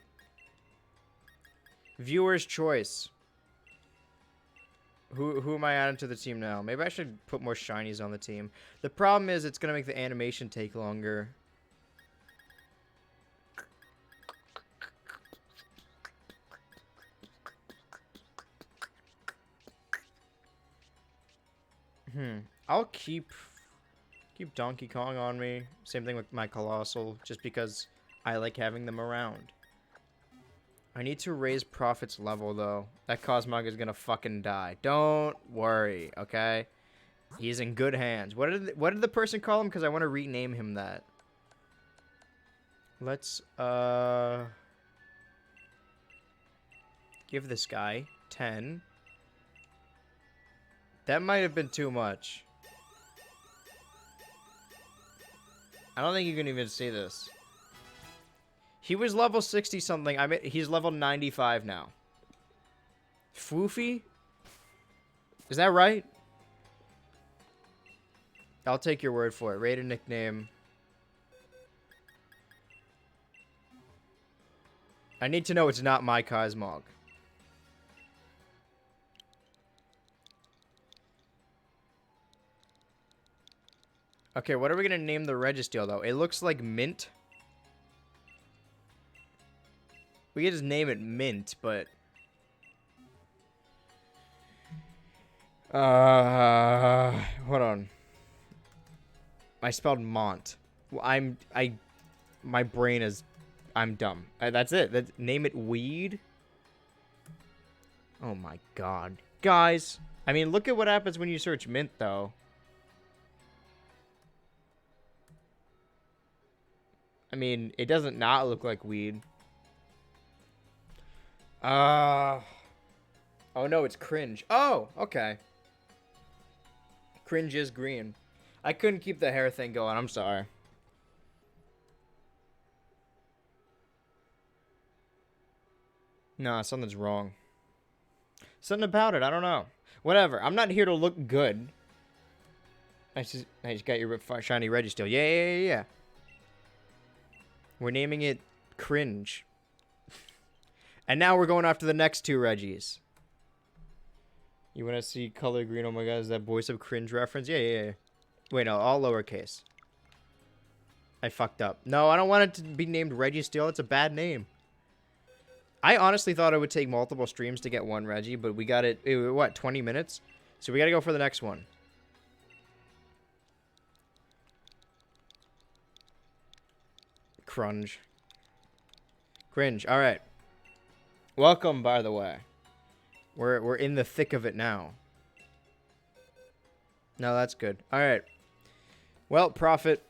Viewer's choice. Who am I adding to the team now? Maybe I should put more shinies on the team. The problem is it's going to make the animation take longer. I'll keep Donkey Kong on me. Same thing with my Colossal, just because I like having them around. I need to raise Prophet's level, though. That Cosmog is gonna fucking die. Don't worry, okay? He's in good hands. What did the person call him? Because I want to rename him that. Let's, Give this guy 10. That might have been too much. I don't think you can even see this. He was level 60 something. I mean, he's level 95 now. Foofy? Is that right? I'll take your word for it. Rated nickname. I need to know it's not my Cosmog. Okay, what are we going to name the Registeel, though? It looks like mint. We could just name it Mint, but... hold on. I spelled Mont. Well, my brain is... I'm dumb. That's it. Name it Weed? Oh my god. Guys, I mean, look at what happens when you search Mint, though. I mean, it doesn't not look like weed. Oh no, it's cringe. Oh, okay. Cringe is green. I couldn't keep the hair thing going. I'm sorry. Nah, something's wrong. Something about it. I don't know. Whatever. I'm not here to look good. I just got your shiny Registeel. Yeah. We're naming it Cringe. And now we're going after the next two Reggies. You want to see color green? Oh my god, is that Voice of Cringe reference? Yeah. Wait, no, all lowercase. I fucked up. No, I don't want it to be named Registeel. It's a bad name. I honestly thought it would take multiple streams to get one Reggie, but we got it, what, 20 minutes? So we got to go for the next one. Cringe. All right. Welcome, by the way. We're in the thick of it now. No, that's good. All right. Well, Prophet.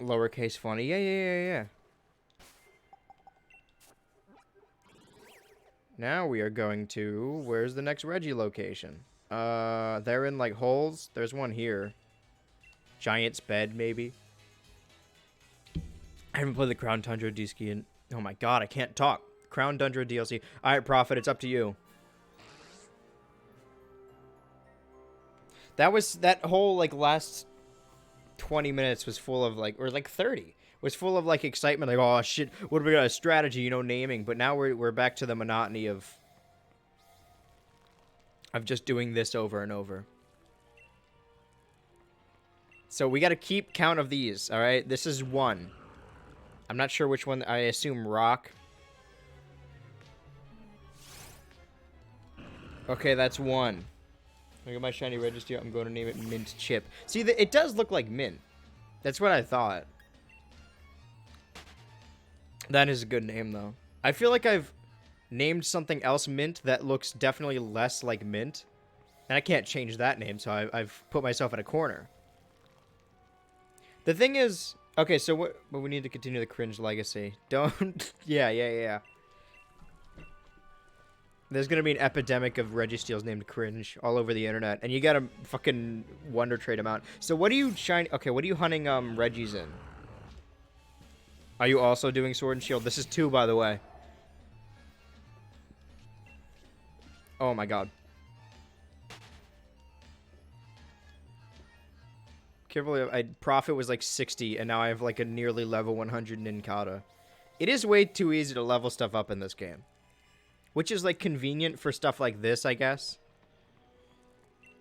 Lowercase funny. Yeah. Now we are going to... Where's the next Reggie location? They're in, like, holes. There's one here. Giant's bed, maybe. I haven't played the Crown Tundra DLC in... Oh my god, I can't talk. Crown Tundra DLC. Alright, Prophet, it's up to you. That whole, like, last 20 minutes was full of, like... Or, like, 30. Was full of, like, excitement. Like, oh, shit, what do we got? A strategy, you know, naming. But now we're back to the monotony of just doing this over and over. So we got to keep count of these, alright? This is one. I'm not sure which one. I assume rock. Okay, that's one. Look at my shiny Registeel. I'm going to name it Mint Chip. See, it does look like mint. That's what I thought. That is a good name, though. I feel like I've named something else Mint that looks definitely less like Mint. And I can't change that name, so I've put myself in a corner. The thing is... Okay, so what? But we need to continue the cringe legacy. Don't... Yeah. There's gonna be an epidemic of Registeels named Cringe all over the internet, and you gotta fucking wonder trade them out. So what are you Okay, what are you hunting Reggies in? Are you also doing Sword and Shield? This is 2, by the way. Oh my god. Carefully, Prophet was like 60, and now I have like a nearly level 100 Ninkata. It is way too easy to level stuff up in this game. Which is like convenient for stuff like this, I guess.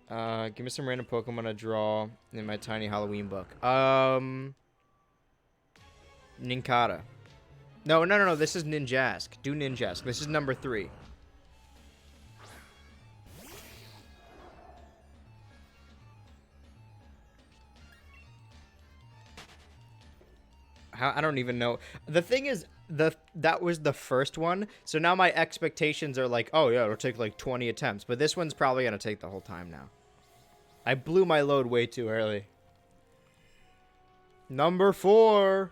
Give me some random Pokemon to draw in my tiny Halloween book. Ninkata. No, this is Ninjask. Do Ninjask. This is number 3. I don't even know. The thing is, that was the first one, so now my expectations are like, oh yeah, it'll take like 20 attempts, but this one's probably gonna take the whole time now. I blew my load way too early. Number 4.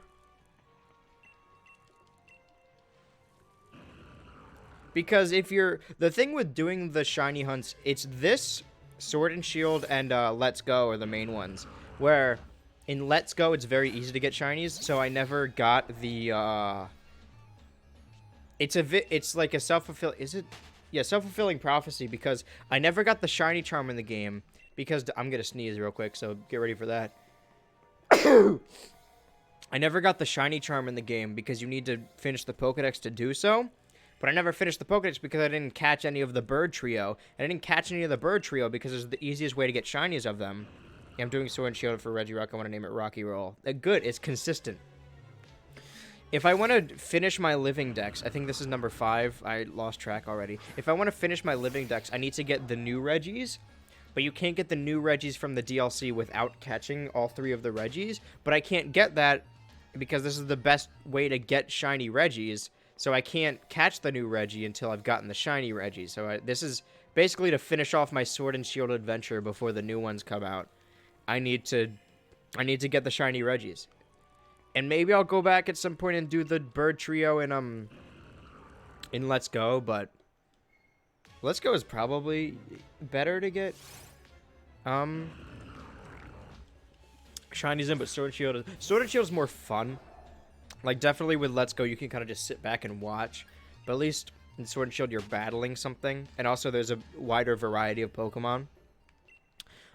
Because if you're... The thing with doing the shiny hunts, it's this, Sword and Shield, and Let's Go are the main ones. Where in Let's Go, it's very easy to get shinies, so I never got the... It's like a self-fulfilling... Is it? Yeah, self-fulfilling prophecy, because I never got the shiny charm in the game, because... I'm gonna sneeze real quick, so get ready for that. I never got the shiny charm in the game, because you need to finish the Pokedex to do so. But I never finished the Pokedex because I didn't catch any of the bird trio. And I didn't catch any of the bird trio because it's the easiest way to get shinies of them. Yeah, I'm doing Sword and Shield for Regirock. I want to name it Rocky Roll. Good, it's consistent. If I want to finish my living dex, I think this is number 5. I lost track already. If I want to finish my living dex, I need to get the new Regis. But you can't get the new Regis from the DLC without catching all 3 of the Regis. But I can't get that because this is the best way to get shiny Regis. So I can't catch the new Reggie until I've gotten the shiny Reggie. So this is basically to finish off my Sword and Shield adventure before the new ones come out. I need to get the shiny Reggies. And maybe I'll go back at some point and do the bird trio in Let's Go, but Let's Go is probably better to get shinies in, but Sword and Shield is more fun. Like, definitely with Let's Go, you can kind of just sit back and watch. But at least in Sword and Shield, you're battling something. And also, there's a wider variety of Pokemon.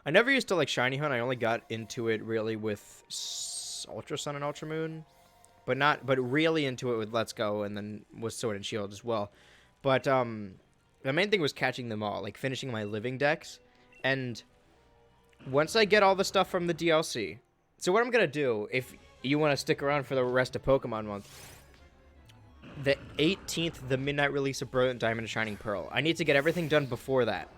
I never used to like Shiny Hunt. I only got into it really with Ultra Sun and Ultra Moon. But really into it with Let's Go and then with Sword and Shield as well. But the main thing was catching them all. Like, finishing my living dex. And once I get all the stuff from the DLC... So what I'm going to do, if... you want to stick around for the rest of Pokemon Month, the 18th, the midnight release of Brilliant Diamond and Shining Pearl. I need to get everything done before that.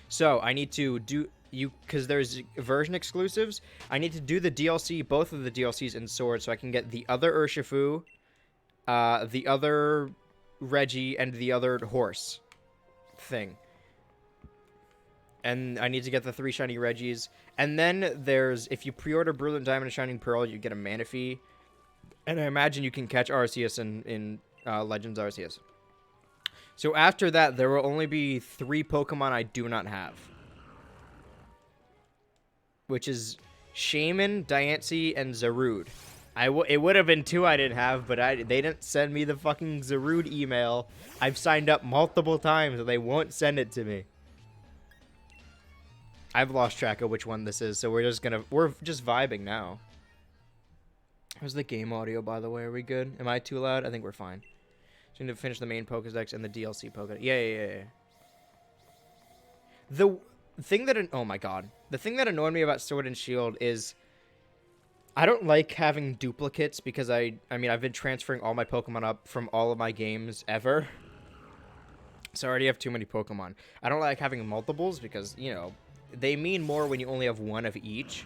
So I need to do because there's version exclusives. I need to do the DLC, both of the DLCs in Sword, so I can get the other Urshifu, the other Reggie, and the other horse thing. And I need to get the 3 shiny Reggies. And then there's, if you pre-order Brilliant Diamond and Shining Pearl, you get a Manaphy. And I imagine you can catch Arceus in Legends Arceus. So after that, there will only be 3 Pokemon I do not have. Which is Shaman, Diancie, and Zarude. It would have been 2 I didn't have, but they didn't send me the fucking Zarude email. I've signed up multiple times, and they won't send it to me. I've lost track of which one this is, so we're just vibing now. How's the game audio, by the way? Are we good? Am I too loud? I think we're fine. So we need to finish the main Pokédex and the DLC Pokédex. Yeah. The thing that... Oh, my God. The thing that annoyed me about Sword and Shield is... I don't like having duplicates because I've been transferring all my Pokemon up from all of my games ever. So I already have too many Pokemon. I don't like having multiples because, you know... They mean more when you only have 1 of each.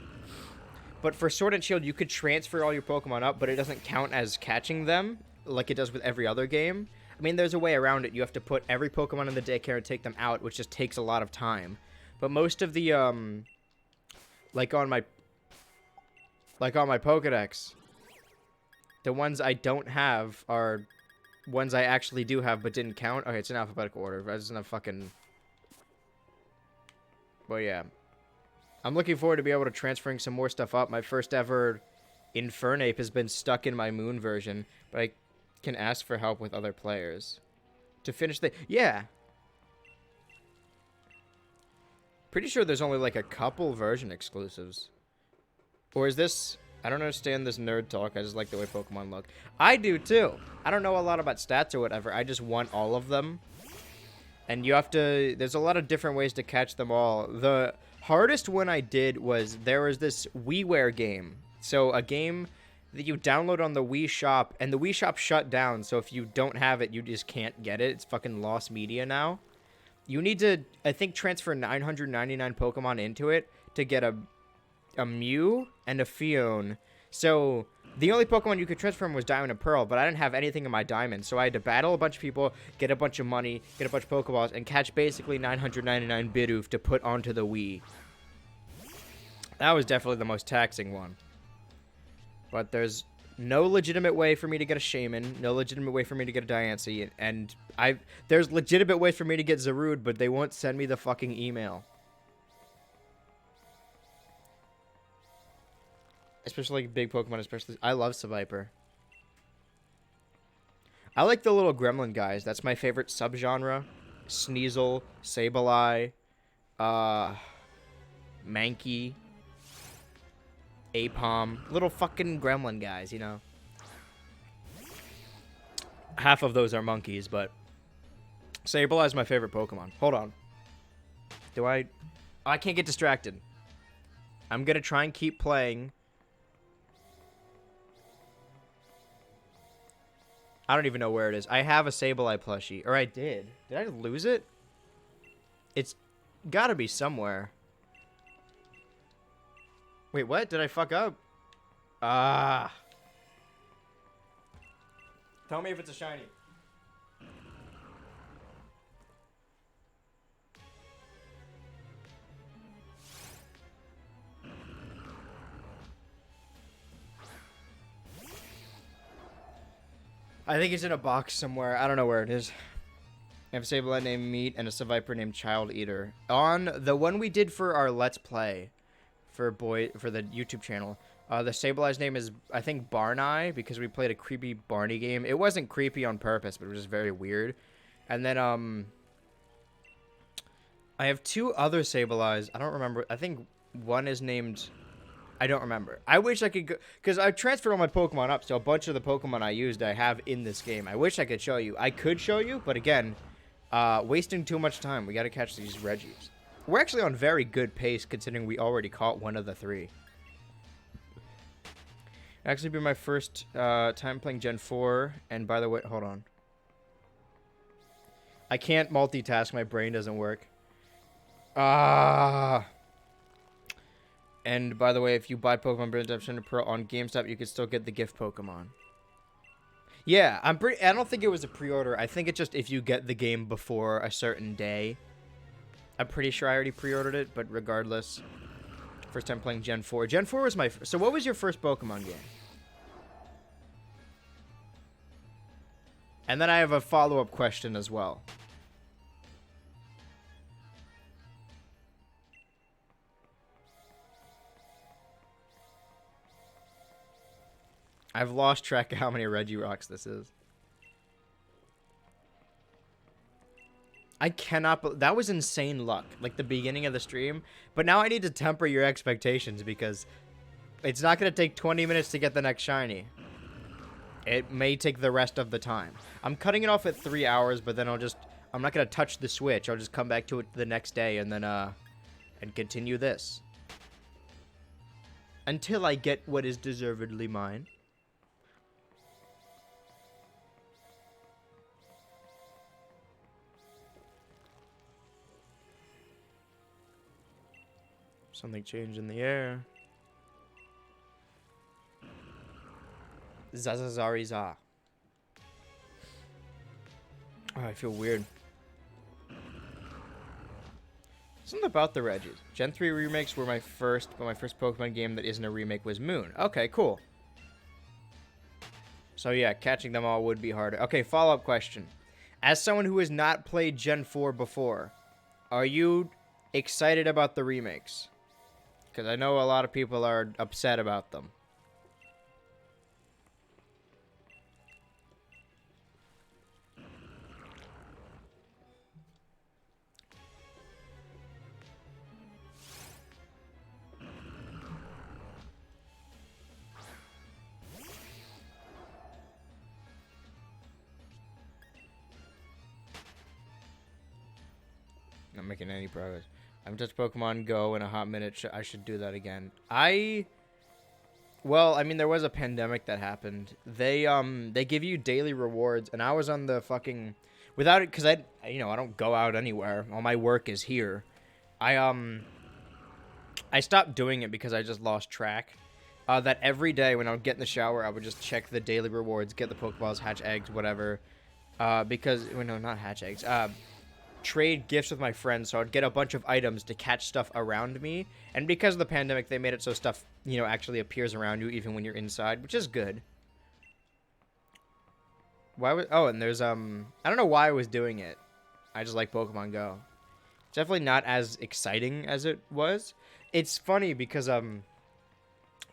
But for Sword and Shield, you could transfer all your Pokemon up, but it doesn't count as catching them like it does with every other game. I mean, there's a way around it. You have to put every Pokemon in the daycare and take them out, which just takes a lot of time. But most of the, like on my Pokedex, the ones I don't have are ones I actually do have but didn't count. Okay, it's in alphabetical order. That's enough fucking... But yeah, I'm looking forward to be able to transferring some more stuff up. My first ever Infernape has been stuck in my Moon version, but I can ask for help with other players to finish the... Yeah. Pretty sure there's only like a couple version exclusives. Or is this... I don't understand this nerd talk. I just like the way Pokemon look. I do too. I don't know a lot about stats or whatever. I just want all of them. And you have to... There's a lot of different ways to catch them all. The hardest one I did was... There was this WiiWare game. So a game that you download on the Wii Shop. And the Wii Shop shut down. So if you don't have it, you just can't get it. It's fucking lost media now. You need to, I think, transfer 999 Pokemon into it to get a Mew and a Fion. So... The only Pokemon you could transfer from was Diamond and Pearl, but I didn't have anything in my Diamond, so I had to battle a bunch of people, get a bunch of money, get a bunch of Pokeballs, and catch basically 999 Bidoof to put onto the Wii. That was definitely the most taxing one. But there's No legitimate way for me to get a Shaman. No legitimate way for me to get a Diancie. And there's legitimate ways for me to get Zarude, but they won't send me the fucking email. Especially like big Pokemon, especially. I love Seviper. I like the little gremlin guys. That's my favorite subgenre. Sneasel, Sableye, Mankey, Apom. Little fucking gremlin guys, you know. Half of those are monkeys, but Sableye is my favorite Pokemon. Hold on. Do I... Oh, I can't get distracted. I'm gonna try and keep playing. I don't even know where it is. I have a Sableye plushie. Or I did. Did I lose it? It's gotta be somewhere. Wait, what? Did I fuck up? Ah. Tell me if it's a shiny. I think it's in a box somewhere. I don't know where it is. I have a Sableye named Meat and a Seviper named Child Eater. On the one we did for our Let's Play for the YouTube channel, the Sableye's name is, I think, Barney, because we played a creepy Barney game. It wasn't creepy on purpose, but it was just very weird. And then, I have two other Sableyes. I don't remember. I think one is named... I don't remember. I wish I could go... Because I transferred all my Pokemon up, so a bunch of the Pokemon I used I have in this game. I wish I could show you. I could show you, but again, wasting too much time. We got to catch these Regis. We're actually on very good pace, considering we already caught one of the three. Actually, be my first time playing Gen 4. And by the way, hold on. I can't multitask. My brain doesn't work. And by the way, if you buy Pokemon Redemption Pro on GameStop, you can still get the gift Pokemon. Yeah, I don't think it was a pre-order. I think it's just if you get the game before a certain day. I'm pretty sure I already pre-ordered it, but regardless. First time playing Gen 4. Gen 4 was my... So what was your first Pokemon game? And then I have a follow-up question as well. I've lost track of how many Regirocks this is. I cannot... That was insane luck. Like, the beginning of the stream. But now I need to temper your expectations because it's not going to take 20 minutes to get the next shiny. It may take the rest of the time. I'm cutting it off at 3 hours, but then I'm not going to touch the Switch. I'll just come back to it the next day and then, and continue this. Until I get what is deservedly mine. Something changed in the air. Zazazariza. Oh, I feel weird. Something about the Regis. Gen 3 remakes were my first, but my first Pokemon game that isn't a remake was Moon. Okay, cool. So yeah, catching them all would be harder. Okay, follow-up question. As someone who has not played Gen 4 before, are you excited about the remakes? Because I know a lot of people are upset about them. Not making any progress. I haven't touched Pokemon Go in a hot minute. I should do that again. Well, I mean, there was a pandemic that happened. They give you daily rewards, and I was on the fucking... Without it, because I don't go out anywhere. All my work is here. I stopped doing it because I just lost track. That every day when I would get in the shower, I would just check the daily rewards, get the Pokeballs, hatch eggs, whatever. Because... Well, no, not hatch eggs. Trade gifts with my friends, so I'd get a bunch of items to catch stuff around me. And because of the pandemic, they made it so stuff, actually appears around you even when you're inside, which is good. Why was? Oh, and there's I don't know why I was doing it. I just like Pokemon Go. It's definitely not as exciting as it was. It's funny because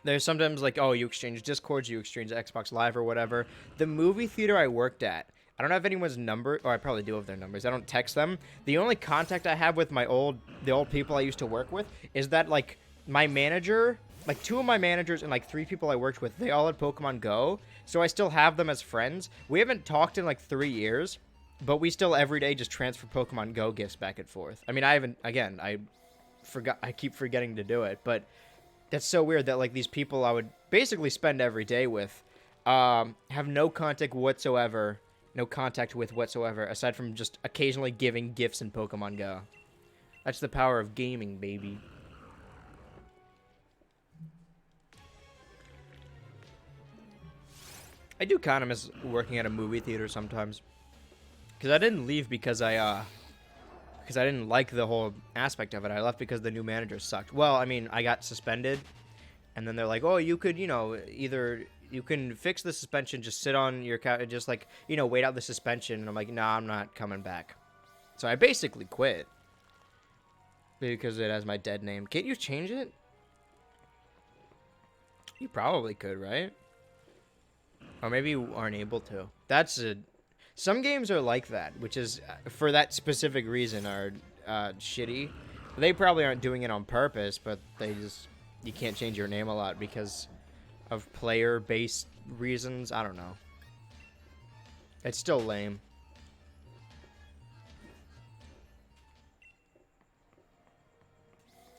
there's sometimes like, oh, you exchange Discords, you exchange Xbox Live or whatever. The movie theater I worked at, I don't have anyone's number, or I probably do have their numbers. I don't text them. The only contact I have with the old people I used to work with is that like my manager, like 2 of my managers and like 3 people I worked with, they all had Pokemon Go, so I still have them as friends. We haven't talked in like 3 years, but we still every day just transfer Pokemon Go gifts back and forth. I mean, I keep forgetting to do it, but that's so weird that like these people I would basically spend every day with have no contact whatsoever aside from just occasionally giving gifts in Pokemon Go. That's the power of gaming, baby. I do kind of miss working at a movie theater sometimes, because I didn't leave because I didn't like the whole aspect of it. I left because the new manager sucked. Well, I mean, I got suspended, and then they're like, oh, you could, either you can fix the suspension, just sit on your couch, just like, wait out the suspension. And I'm like, nah, I'm not coming back. So I basically quit because it has my dead name. Can't you change it? You probably could, right? Or maybe you aren't able to. Some games are like that, which is, for that specific reason, are shitty. They probably aren't doing it on purpose, but you can't change your name a lot because of player-based reasons. I don't know. It's still lame.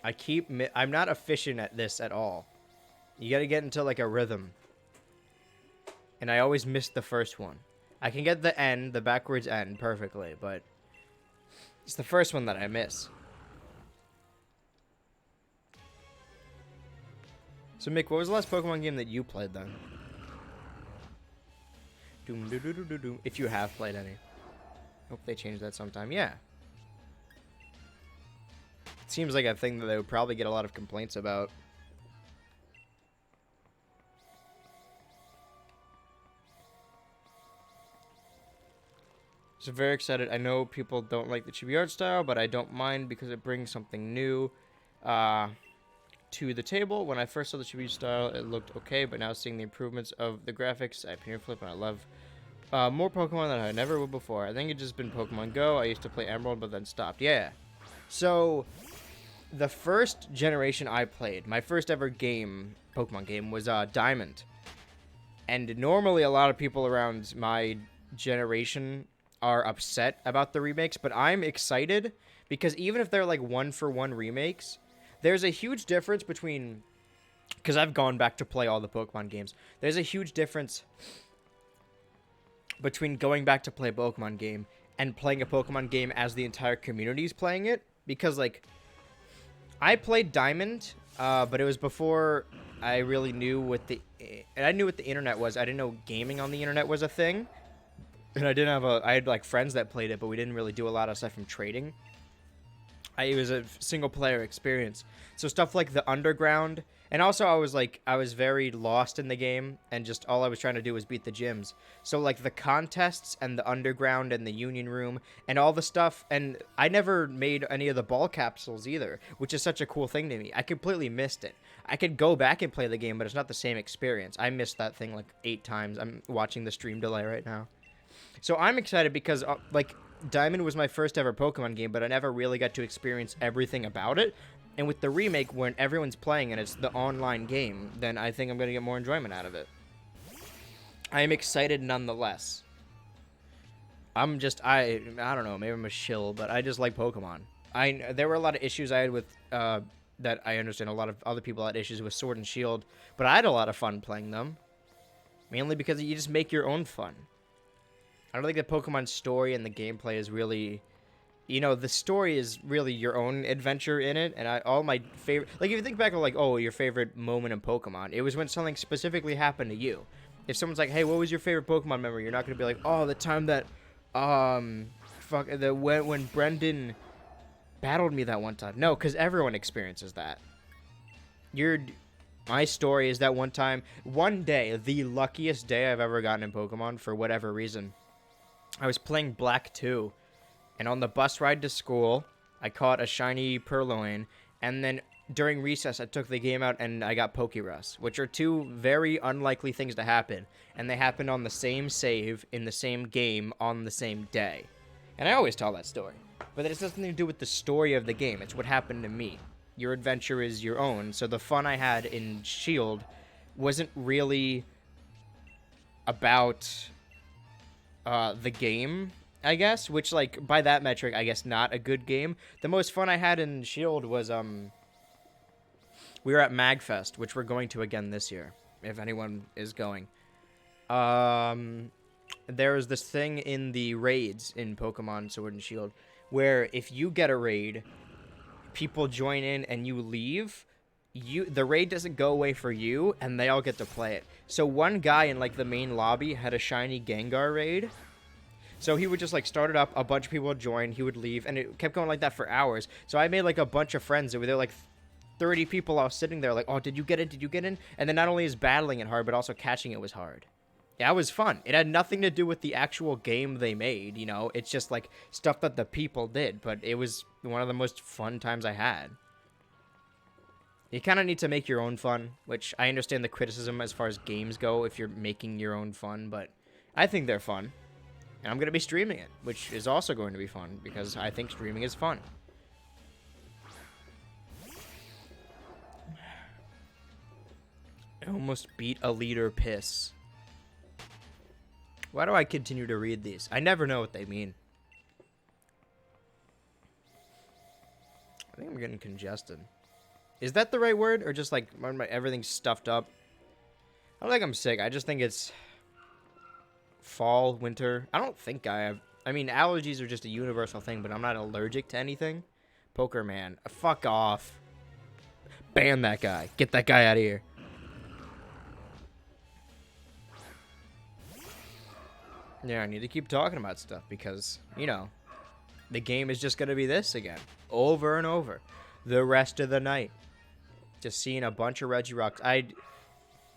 I'm not efficient at this at all. You gotta get into like a rhythm. And I always miss the first one. I can get the backwards end perfectly, but it's the first one that I miss. So Mick, what was the last Pokemon game that you played then? If you have played any. Hope they change that sometime. Yeah. It seems like a thing that they would probably get a lot of complaints about. So very excited. I know people don't like the chibi art style, but I don't mind because it brings something new to the table. When I first saw the chibi style, it looked okay, but now seeing the improvements of the graphics, I opinion flip, and I love more Pokemon than I never would before. I think it's just been Pokemon Go. I used to play Emerald, but then stopped. Yeah. So the first generation I played, my first ever Pokemon game, was Diamond. And normally a lot of people around my generation are upset about the remakes, but I'm excited because even if they're like 1-for-1 remakes, there's a huge difference between, because I've gone back to play all the Pokemon games, there's a huge difference between going back to play a Pokemon game and playing a Pokemon game as the entire community's playing it, because like I played Diamond, but it was before I really knew what the internet was. I didn't know gaming on the internet was a thing. And I had like friends that played it, but we didn't really do a lot of stuff from trading. It was a single player experience. So stuff like the underground, and also I was very lost in the game, and just all I was trying to do was beat the gyms. So like the contests and the underground and the union room and all the stuff, and I never made any of the ball capsules either, which is such a cool thing to me. I completely missed it. I could go back and play the game, but it's not the same experience. I missed that thing like 8 times. I'm watching the stream delay right now. So I'm excited because, like, Diamond was my first ever Pokemon game, but I never really got to experience everything about it. And with the remake, when everyone's playing and it's the online game, then I think I'm going to get more enjoyment out of it. I am excited nonetheless. I don't know, maybe I'm a shill, but I just like Pokemon. There were a lot of issues I had with, that I understand a lot of other people had issues with Sword and Shield, but I had a lot of fun playing them. Mainly because you just make your own fun. I don't think the Pokemon story and the gameplay is really, the story is really your own adventure in it. And all my favorite, like if you think back of like, oh, your favorite moment in Pokemon, it was when something specifically happened to you. If someone's like, hey, what was your favorite Pokemon memory? You're not going to be like, oh, the time that, when Brendan battled me that one time. No, because everyone experiences that. My story is that one day, the luckiest day I've ever gotten in Pokemon for whatever reason, I was playing Black 2, and on the bus ride to school, I caught a shiny Purloin, and then during recess, I took the game out and I got Pokerus, which are two very unlikely things to happen, and they happened on the same save in the same game on the same day. And I always tell that story, but it has nothing to do with the story of the game. It's what happened to me. Your adventure is your own, so the fun I had in Shield wasn't really about the game, I guess, which, like, by that metric, I guess not a good game. The most fun I had in Shield was, we were at MagFest, which we're going to again this year, if anyone is going. There's this thing in the raids in Pokemon Sword and Shield, where if you get a raid, people join in and you leave, the raid doesn't go away for you, and they all get to play it. So one guy in, like, the main lobby had a shiny Gengar raid. So he would just, like, start it up, a bunch of people would join, he would leave, and it kept going like that for hours. So I made, like, a bunch of friends. There were, like, 30 people all sitting there, like, oh, did you get it? Did you get in? And then not only is battling it hard, but also catching it was hard. Yeah, it was fun. It had nothing to do with the actual game they made, you know? It's just, like, stuff that the people did, but it was one of the most fun times I had. You kind of need to make your own fun, which I understand the criticism as far as games go if you're making your own fun, but I think they're fun. And I'm going to be streaming it, which is also going to be fun, because I think streaming is fun. I almost beat a leader piss. Why do I continue to read these? I never know what they mean. I think I'm getting congested. Is that the right word? Or just like everything's stuffed up? I don't think I'm sick. I just think it's fall, winter. I don't think I have. I mean, allergies are just a universal thing, but I'm not allergic to anything. Poker man. Fuck off. Ban that guy. Get that guy out of here. Yeah, I need to keep talking about stuff because, you know, the game is just going to be this again. Over and over. The rest of the night. Just seeing a bunch of Regirocks.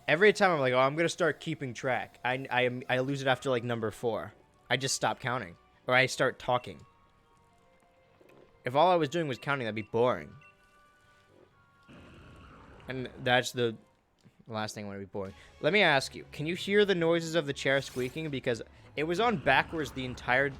Every time I'm like, oh, I'm going to start keeping track. I lose it after, like, number 4. I just stop counting. Or I start talking. If all I was doing was counting, that'd be boring. And that's the last thing I want to be boring. Let me ask you, can you hear the noises of the chair squeaking? Because it was on backwards the entire,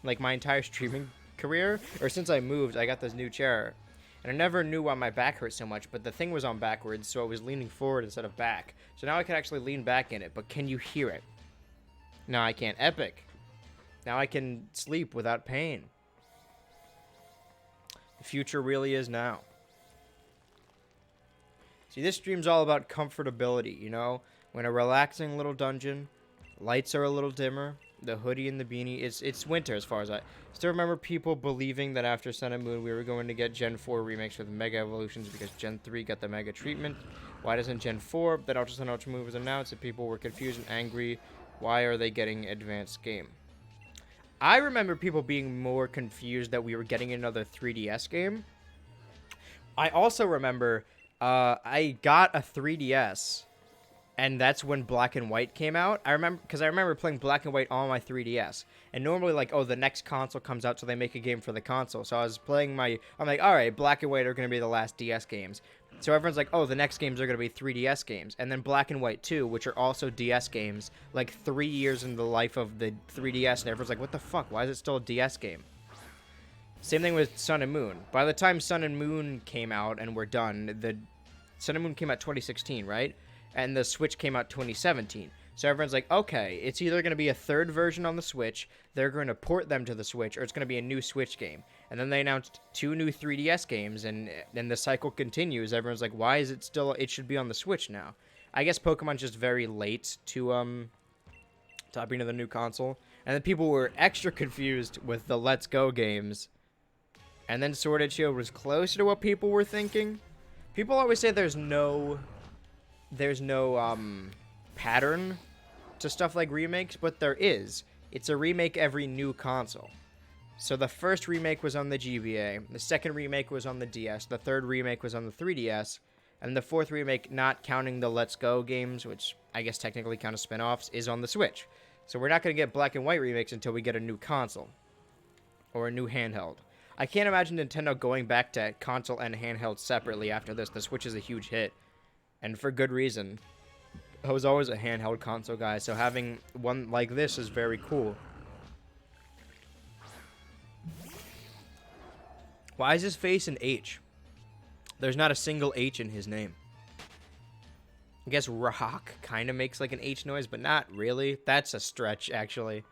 like, my entire streaming career. Or since I moved, I got this new chair. And I never knew why my back hurt so much, but the thing was on backwards, so I was leaning forward instead of back. So now I can actually lean back in it, but can you hear it? No, I can't. Epic. Now I can sleep without pain. The future really is now. See, this stream's all about comfortability, you know? When a relaxing little dungeon, lights are a little dimmer, the hoodie and the beanie, it's winter as far as I still remember people believing that after Sun and Moon we were going to get Gen 4 remakes with Mega Evolutions because Gen 3 got the Mega treatment. Why doesn't Gen 4 that Ultra Sun Ultra Moon was announced and people were confused and angry? Why are they getting advanced game? I remember people being more confused that we were getting another 3DS game. I also remember I got a 3DS, and that's when Black and White came out. I remember playing Black and White on my 3DS. And normally, like, oh, the next console comes out, so they make a game for the console. So I was playing I'm like, all right, Black and White are going to be the last DS games. So everyone's like, oh, the next games are going to be 3DS games. And then Black and White 2, which are also DS games, like 3 years in the life of the 3DS, and everyone's like, what the fuck? Why is it still a DS game? Same thing with Sun and Moon. By the time Sun and Moon came out and we're done, the Sun and Moon came out 2016, right? And the Switch came out 2017. So everyone's like, okay, it's either going to be a third version on the Switch, they're going to port them to the Switch, or it's going to be a new Switch game. And then they announced 2 new 3DS games, and then the cycle continues. Everyone's like, why is it should be on the Switch now? I guess Pokemon's just very late to topping to the new console. And then people were extra confused with the Let's Go games. And then Sword and Shield was closer to what people were thinking. People always say there's no pattern to stuff like remakes, but there is. It's a remake every new console. So the first remake was on the GBA, the second remake was on the DS, the third remake was on the 3DS, And the fourth remake, not counting the Let's Go games, which I guess technically count as spin-offs, is on the Switch. So we're not going to get black and white remakes until we get a new console. Or a new handheld. I can't imagine Nintendo going back to console and handheld separately after this. The Switch is a huge hit. And for good reason. I was always a handheld console guy, so having one like this is very cool. Why is his face an H? There's not a single H in his name. I guess rock kind of makes like an H noise, but not really. That's a stretch, actually.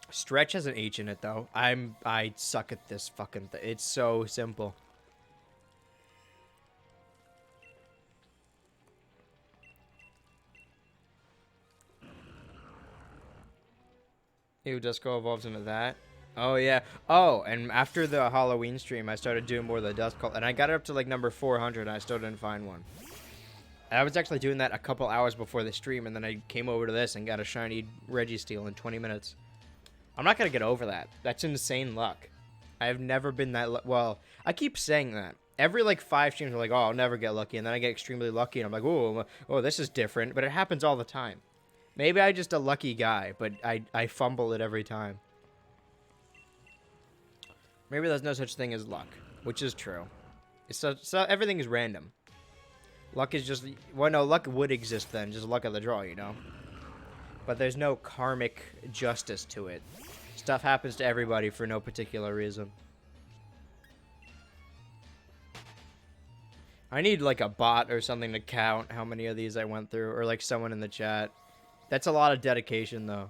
Stretch has an H in it, though. I suck at this fucking thing. It's so simple. Ew, Disco evolves into that. Oh, yeah. Oh, and after the Halloween stream, I started doing more of the Dust Cult, and I got it up to like number 400, and I still didn't find one. I was actually doing that a couple hours before the stream, and then I came over to this and got a shiny Registeel in 20 minutes. I'm not going to get over that. That's insane luck. I've never been that well, I keep saying that. Every, like, 5 streams are like, oh, I'll never get lucky, and then I get extremely lucky, and I'm like, oh, this is different, but it happens all the time. Maybe I'm just a lucky guy, but I fumble it every time. Maybe there's no such thing as luck, which is true. So everything is random. Luck is just... Well, no, luck would exist then. Just luck of the draw, you know? But there's no karmic justice to it. Stuff happens to everybody for no particular reason. I need, like, a bot or something to count how many of these I went through. Or, like, someone in the chat. That's a lot of dedication, though.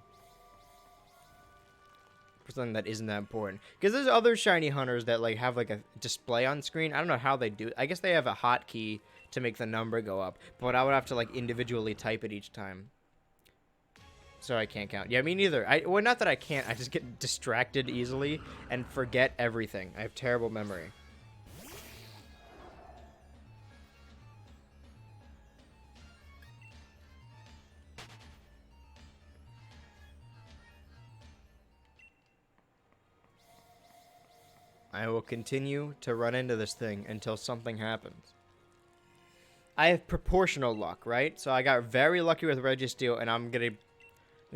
For something that isn't that important. Because there's other shiny hunters that, like, have, like, a display on screen. I don't know how they do it. I guess they have a hotkey to make the number go up. But I would have to, like, individually type it each time. So I can't count. Yeah, me neither. Well, not that I can't. I just get distracted easily and forget everything. I have terrible memory. I will continue to run into this thing until something happens. I have proportional luck, right? So I got very lucky with Registeel, and I'm gonna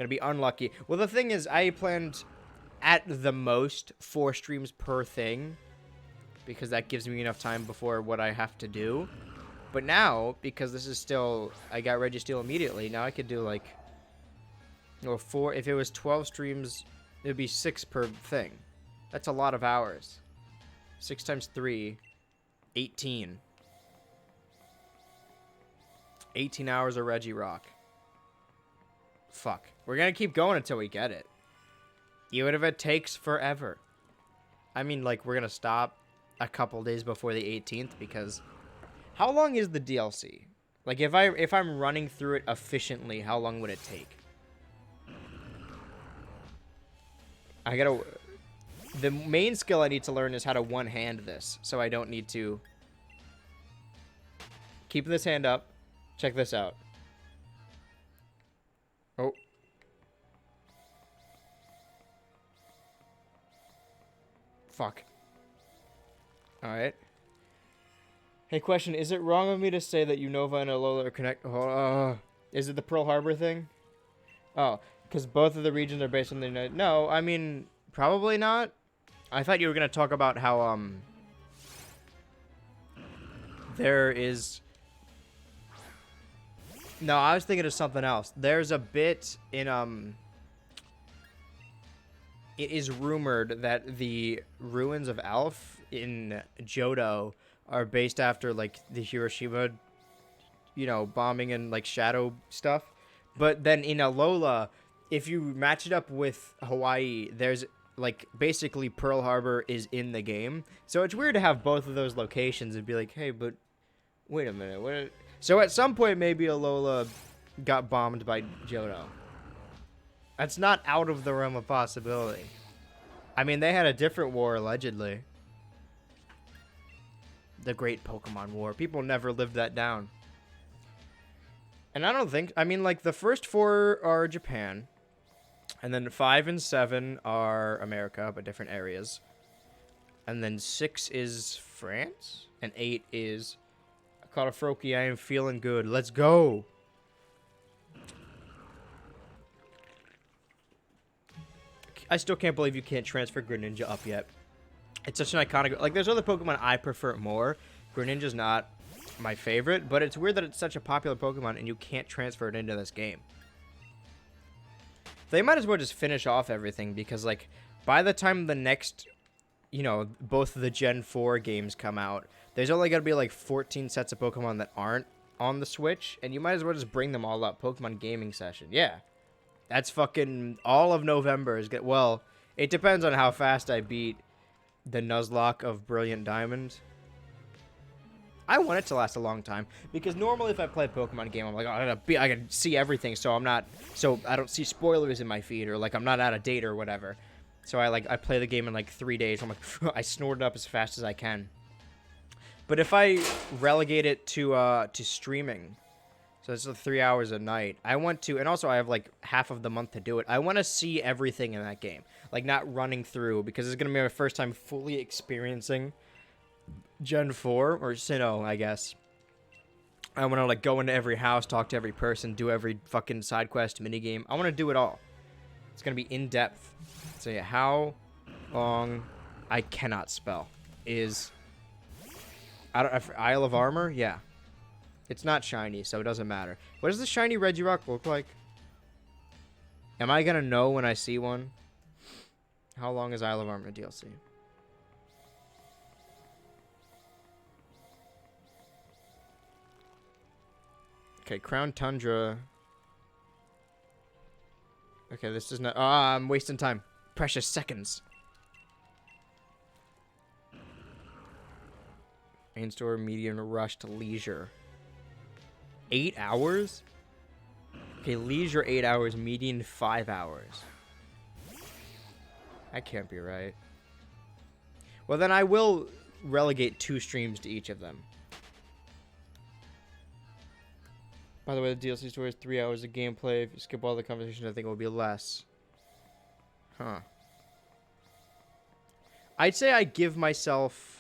be unlucky. Well, the thing is, I planned at the most 4 streams per thing, because that gives me enough time before what I have to do. But now, because this is still, I got Registeel immediately. Now I could do like, or 4. If it was 12 streams, it would be 6 per thing. That's a lot of hours. 6 times 3, 18. 18 hours of Regirock. Fuck. We're gonna keep going until we get it. Even if it takes forever. I mean, like, we're gonna stop a couple days before the 18th, because... How long is the DLC? Like, if I'm running through it efficiently, how long would it take? I gotta... The main skill I need to learn is how to one-hand this, so I don't need to... Keep this hand up. Check this out. Oh. Fuck. Alright. Hey, question. Is it wrong of me to say that Unova and Alola are connected? Is it the Pearl Harbor thing? Oh, because both of the regions are based on the United... No, I mean, probably not. I thought you were going to talk about how, there is... No, I was thinking of something else. There's a bit in, It is rumored that the ruins of Alf in Johto are based after, like, the Hiroshima, you know, bombing and, like, shadow stuff. But then in Alola, if you match it up with Hawaii, there's, like, basically Pearl Harbor is in the game. So it's weird to have both of those locations and be like, hey, but wait a minute, what... So at some point, maybe Alola got bombed by Johto. That's not out of the realm of possibility. I mean, they had a different war, allegedly. The Great Pokemon War. People never lived that down. And I don't think... I mean, like, the first 4 are Japan. And then 5 and 7 are America, but different areas. And then 6 is France. And 8 is... caught a Froakie. I am feeling good. Let's go. I still can't believe you can't transfer Greninja up yet. It's such an iconic... Like, there's other Pokemon I prefer more. Greninja's not my favorite, but it's weird that it's such a popular Pokemon and you can't transfer it into this game. They might as well just finish off everything because, like, by the time the next, you know, both of the Gen 4 games come out, there's only going to be, like, 14 sets of Pokemon that aren't on the Switch, and you might as well just bring them all up. Pokemon Gaming Session. Yeah. That's fucking all of November is good. Well, it depends on how fast I beat the Nuzlocke of Brilliant Diamond. I want it to last a long time because normally if I play a Pokemon game, I'm like, oh, I can see everything, so I don't see spoilers in my feed, or like I'm not out of date or whatever. So I play the game in like 3 days. I'm like, I snort it up as fast as I can. But if I relegate it to streaming, so it's 3 hours a night, I want to, and also I have like half of the month to do it. I want to see everything in that game, like not running through, because it's gonna be my first time fully experiencing Gen 4 or Sinnoh, I guess. I want to like go into every house, talk to every person, do every fucking side quest, minigame. I want to do it all. It's gonna be in depth. So yeah, how long? I cannot spell. Is Isle of Armor? Yeah. It's not shiny, so it doesn't matter. What does the shiny Regirock look like? Am I gonna know when I see one? How long is Isle of Armor DLC? Okay, Crown Tundra. Okay, this is not... Ah, I'm wasting time. Precious seconds. Main store, medium, rushed, leisure. 8 hours? Okay, leisure 8 hours, median 5 hours. That can't be right. Well, then I will relegate 2 streams to each of them. By the way, the DLC story is 3 hours of gameplay. If you skip all the conversation, I think it will be less. Huh. I'd say I give myself...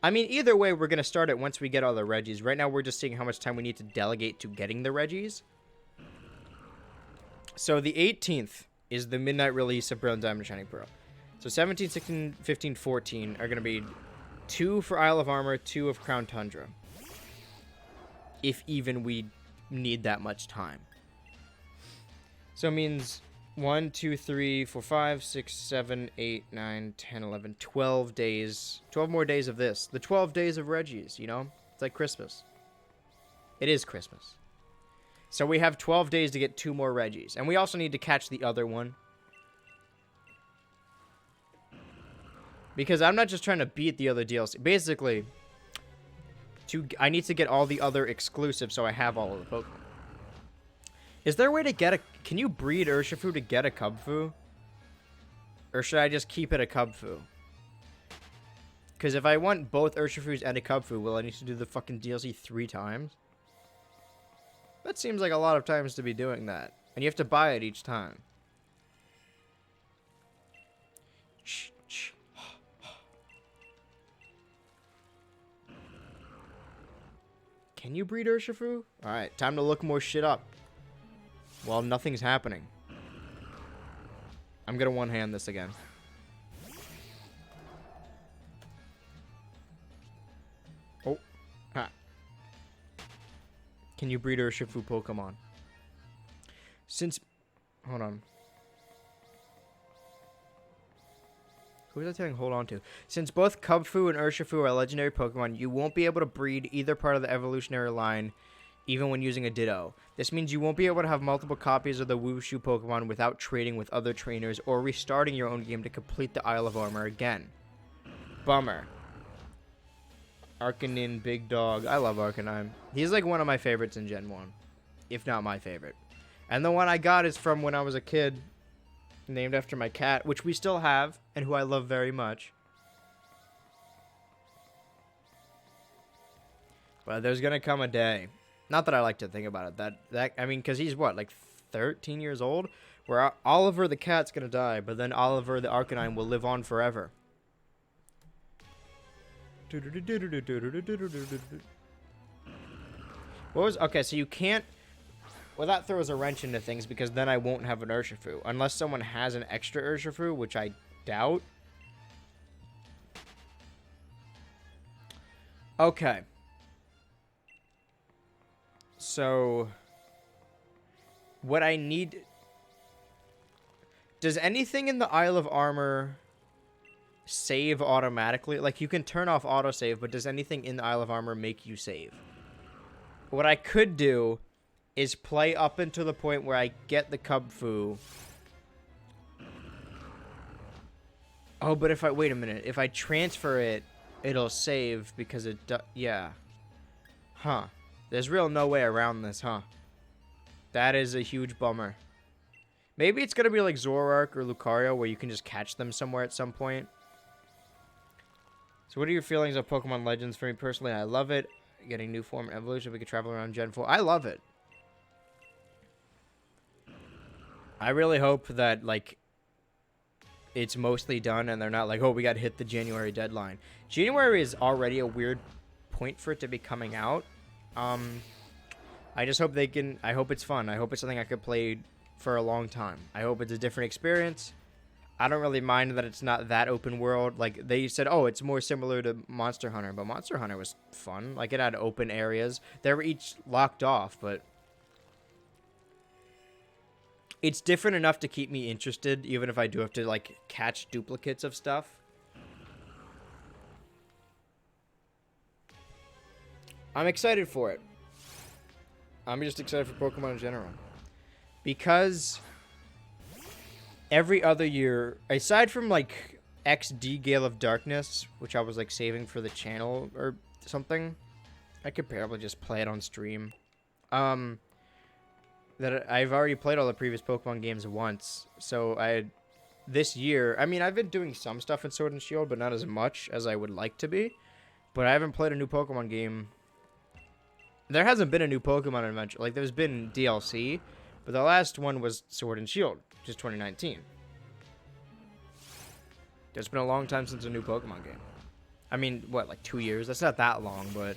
I mean, either way, we're going to start it once we get all the Regis. Right now, we're just seeing how much time we need to delegate to getting the Regis. So, the 18th is the midnight release of Brilliant Diamond Shining Pearl. So, 17, 16, 15, 14 are going to be 2 for Isle of Armor, 2 of Crown Tundra. If even we need that much time. So, it means 1, 2, 3, 4, 5, 6, 7, 8, 9, 10, 11, 12 days. 12 more days of this. The 12 days of Regis, you know? It's like Christmas. It is Christmas. So we have 12 days to get 2 more Regis. And we also need to catch the other one. Because I'm not just trying to beat the other DLC. Basically, I need to get all the other exclusives so I have all of the Pokemon. Is there a way to get a... Can you breed Urshifu to get a Cubfu? Or should I just keep it a Cubfu? Because if I want both Urshifus and a Cubfu, will I need to do the fucking DLC 3 times? That seems like a lot of times to be doing that. And you have to buy it each time. Shh, shh. Can you breed Urshifu? Alright, time to look more shit up. Well, nothing's happening. I'm gonna one-hand this again. Oh. Ha. Can you breed Urshifu Pokemon? Since... Hold on. Who is I telling hold on to? Since both Cubfu and Urshifu are legendary Pokemon, you won't be able to breed either part of the evolutionary line even when using a Ditto. This means you won't be able to have multiple copies of the Wushu Pokemon without trading with other trainers or restarting your own game to complete the Isle of Armor again. Bummer. Arcanine, big dog. I love Arcanine. He's like one of my favorites in Gen 1. If not my favorite. And the one I got is from when I was a kid. Named after my cat, which we still have, and who I love very much. But there's gonna come a day. Not that I like to think about it. That I mean, because he's what, like 13 years old? Where Oliver the cat's gonna die, but then Oliver the Arcanine will live on forever. What was... Okay, so you can't... Well, that throws a wrench into things because then I won't have an Urshifu. Unless someone has an extra Urshifu, which I doubt. Okay. So... What I need... Does anything in the Isle of Armor save automatically? Like, you can turn off autosave, but does anything in the Isle of Armor make you save? What I could do is play up until the point where I get the Cubfu. Oh, but if I... Wait a minute. If I transfer it, it'll save because it... Yeah. Huh. There's real no way around this, huh? That is a huge bummer. Maybe it's going to be like Zoroark or Lucario where you can just catch them somewhere at some point. So what are your feelings of Pokemon Legends? For me personally, I love it. Getting new form and evolution, we could travel around Gen 4. I love it. I really hope that, like, it's mostly done and they're not like, oh, we got to hit the January deadline. January is already a weird point for it to be coming out. I just hope they can... I hope it's fun. I hope it's something I could play for a long time. I hope it's a different experience. I don't really mind that it's not that open world. Like, they said, oh, it's more similar to Monster Hunter. But Monster Hunter was fun. Like, it had open areas. They were each locked off, but... It's different enough to keep me interested, even if I do have to, like, catch duplicates of stuff. I'm excited for it. I'm just excited for Pokemon in general. Because every other year, aside from, like, XD Gale of Darkness, which I was, like, saving for the channel or something, I could probably just play it on stream. That I've already played all the previous Pokemon games once, so this year, I mean, I've been doing some stuff in Sword and Shield, but not as much as I would like to be. But I haven't played a new Pokemon game. There hasn't been a new Pokemon adventure. Like, there's been DLC, but the last one was Sword and Shield, which is 2019. It's been a long time since a new Pokemon game. I mean, what, like 2 years? That's not that long, but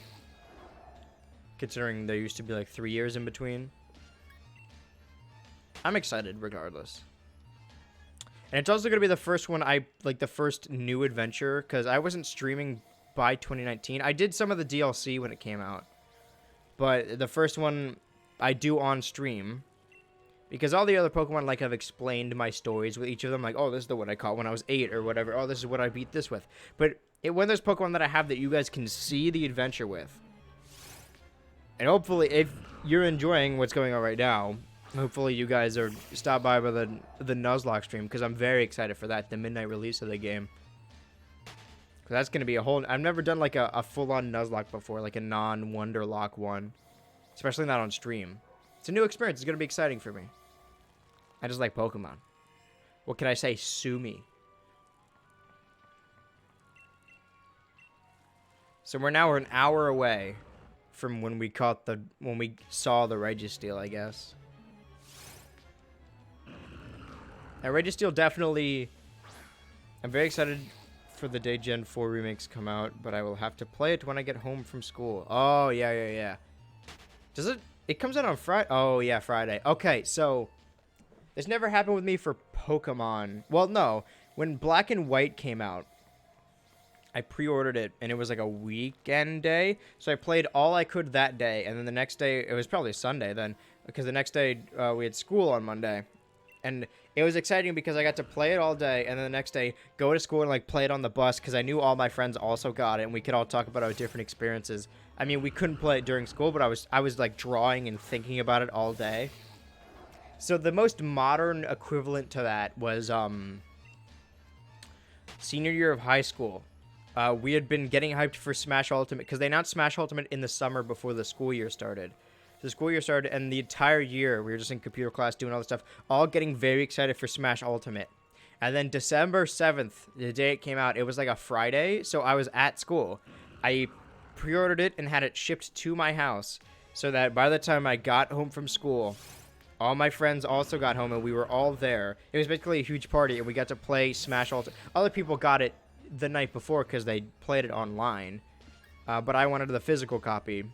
considering there used to be like 3 years in between. I'm excited regardless. And it's also going to be the first one the first new adventure, because I wasn't streaming by 2019. I did some of the DLC when it came out. But the first one I do on stream, because all the other Pokemon, like, have explained my stories with each of them. Like, oh, this is the one I caught when I was 8 or whatever. Oh, this is what I beat this with. But when there's Pokemon that I have that you guys can see the adventure with, and hopefully if you're enjoying what's going on right now, hopefully you guys are stop by the Nuzlocke stream, because I'm very excited for that, the midnight release of the game. Because that's going to be a whole... I've never done, like, a full-on Nuzlocke before, like a non-Wonderlock one. Especially not on stream. It's a new experience. It's going to be exciting for me. I just like Pokemon. What can I say? Sue me. So we're an hour away from when we saw the Registeel, I guess. Now, Registeel definitely... I'm very excited for the day Gen 4 remakes come out, but I will have to play it when I get home from school. Oh, yeah. Does it... It comes out on Friday? Oh, yeah, Friday. Okay, so... This never happened with me for Pokemon. Well, no. When Black and White came out, I pre-ordered it, and it was like a weekend day. So I played all I could that day, and then the next day... It was probably Sunday then, because the next day we had school on Monday. And it was exciting because I got to play it all day, and then the next day go to school and, like, play it on the bus, because I knew all my friends also got it, and we could all talk about our different experiences. I mean, we couldn't play it during school, but I was like drawing and thinking about it all day. So the most modern equivalent to that was senior year of high school. We had been getting hyped for Smash Ultimate, because they announced Smash Ultimate in the summer before the school year started. The school year started, and the entire year, we were just in computer class doing all this stuff, all getting very excited for Smash Ultimate. And then December 7th, the day it came out, it was like a Friday, so I was at school. I pre-ordered it and had it shipped to my house, so that by the time I got home from school, all my friends also got home, and we were all there. It was basically a huge party, and we got to play Smash Ultimate. Other people got it the night before because they played it online, but I wanted the physical copy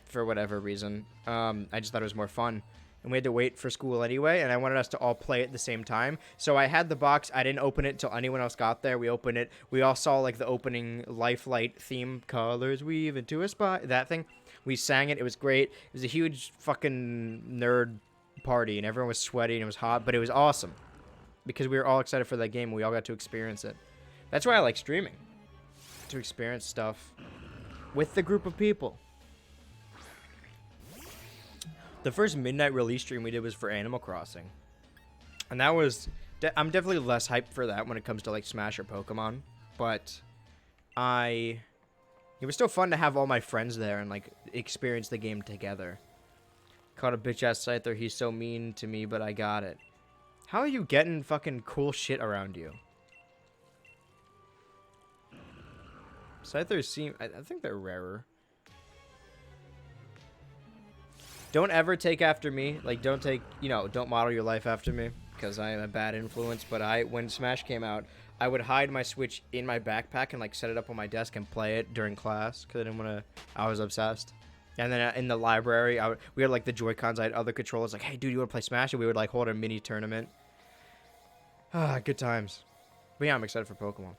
for whatever reason. I just thought it was more fun. And we had to wait for school anyway, and I wanted us to all play at the same time. So I had the box. I didn't open it until anyone else got there. We opened it. We all saw, like, the opening Lifelight theme, colors weave into a spot, that thing. We sang it. It was great. It was a huge fucking nerd party, and everyone was sweaty, and it was hot, but it was awesome. Because we were all excited for that game, and we all got to experience it. That's why I like streaming. To experience stuff with the group of people. The first midnight release stream we did was for Animal Crossing. And that was... I'm definitely less hyped for that when it comes to, like, Smash or Pokemon. But it was still fun to have all my friends there and, like, experience the game together. Called a bitch-ass Scyther. He's so mean to me, but I got it. How are you getting fucking cool shit around you? Scythers seem... I think they're rarer. Don't ever take after me. Like, don't take, you know, don't model your life after me. Because I am a bad influence. But when Smash came out, I would hide my Switch in my backpack and, like, set it up on my desk and play it during class. Because I didn't want to... I was obsessed. And then in the library, we had, like, the Joy-Cons. I had other controllers. Like, hey, dude, you want to play Smash? And we would, like, hold a mini tournament. Ah, good times. But yeah, I'm excited for Pokemon.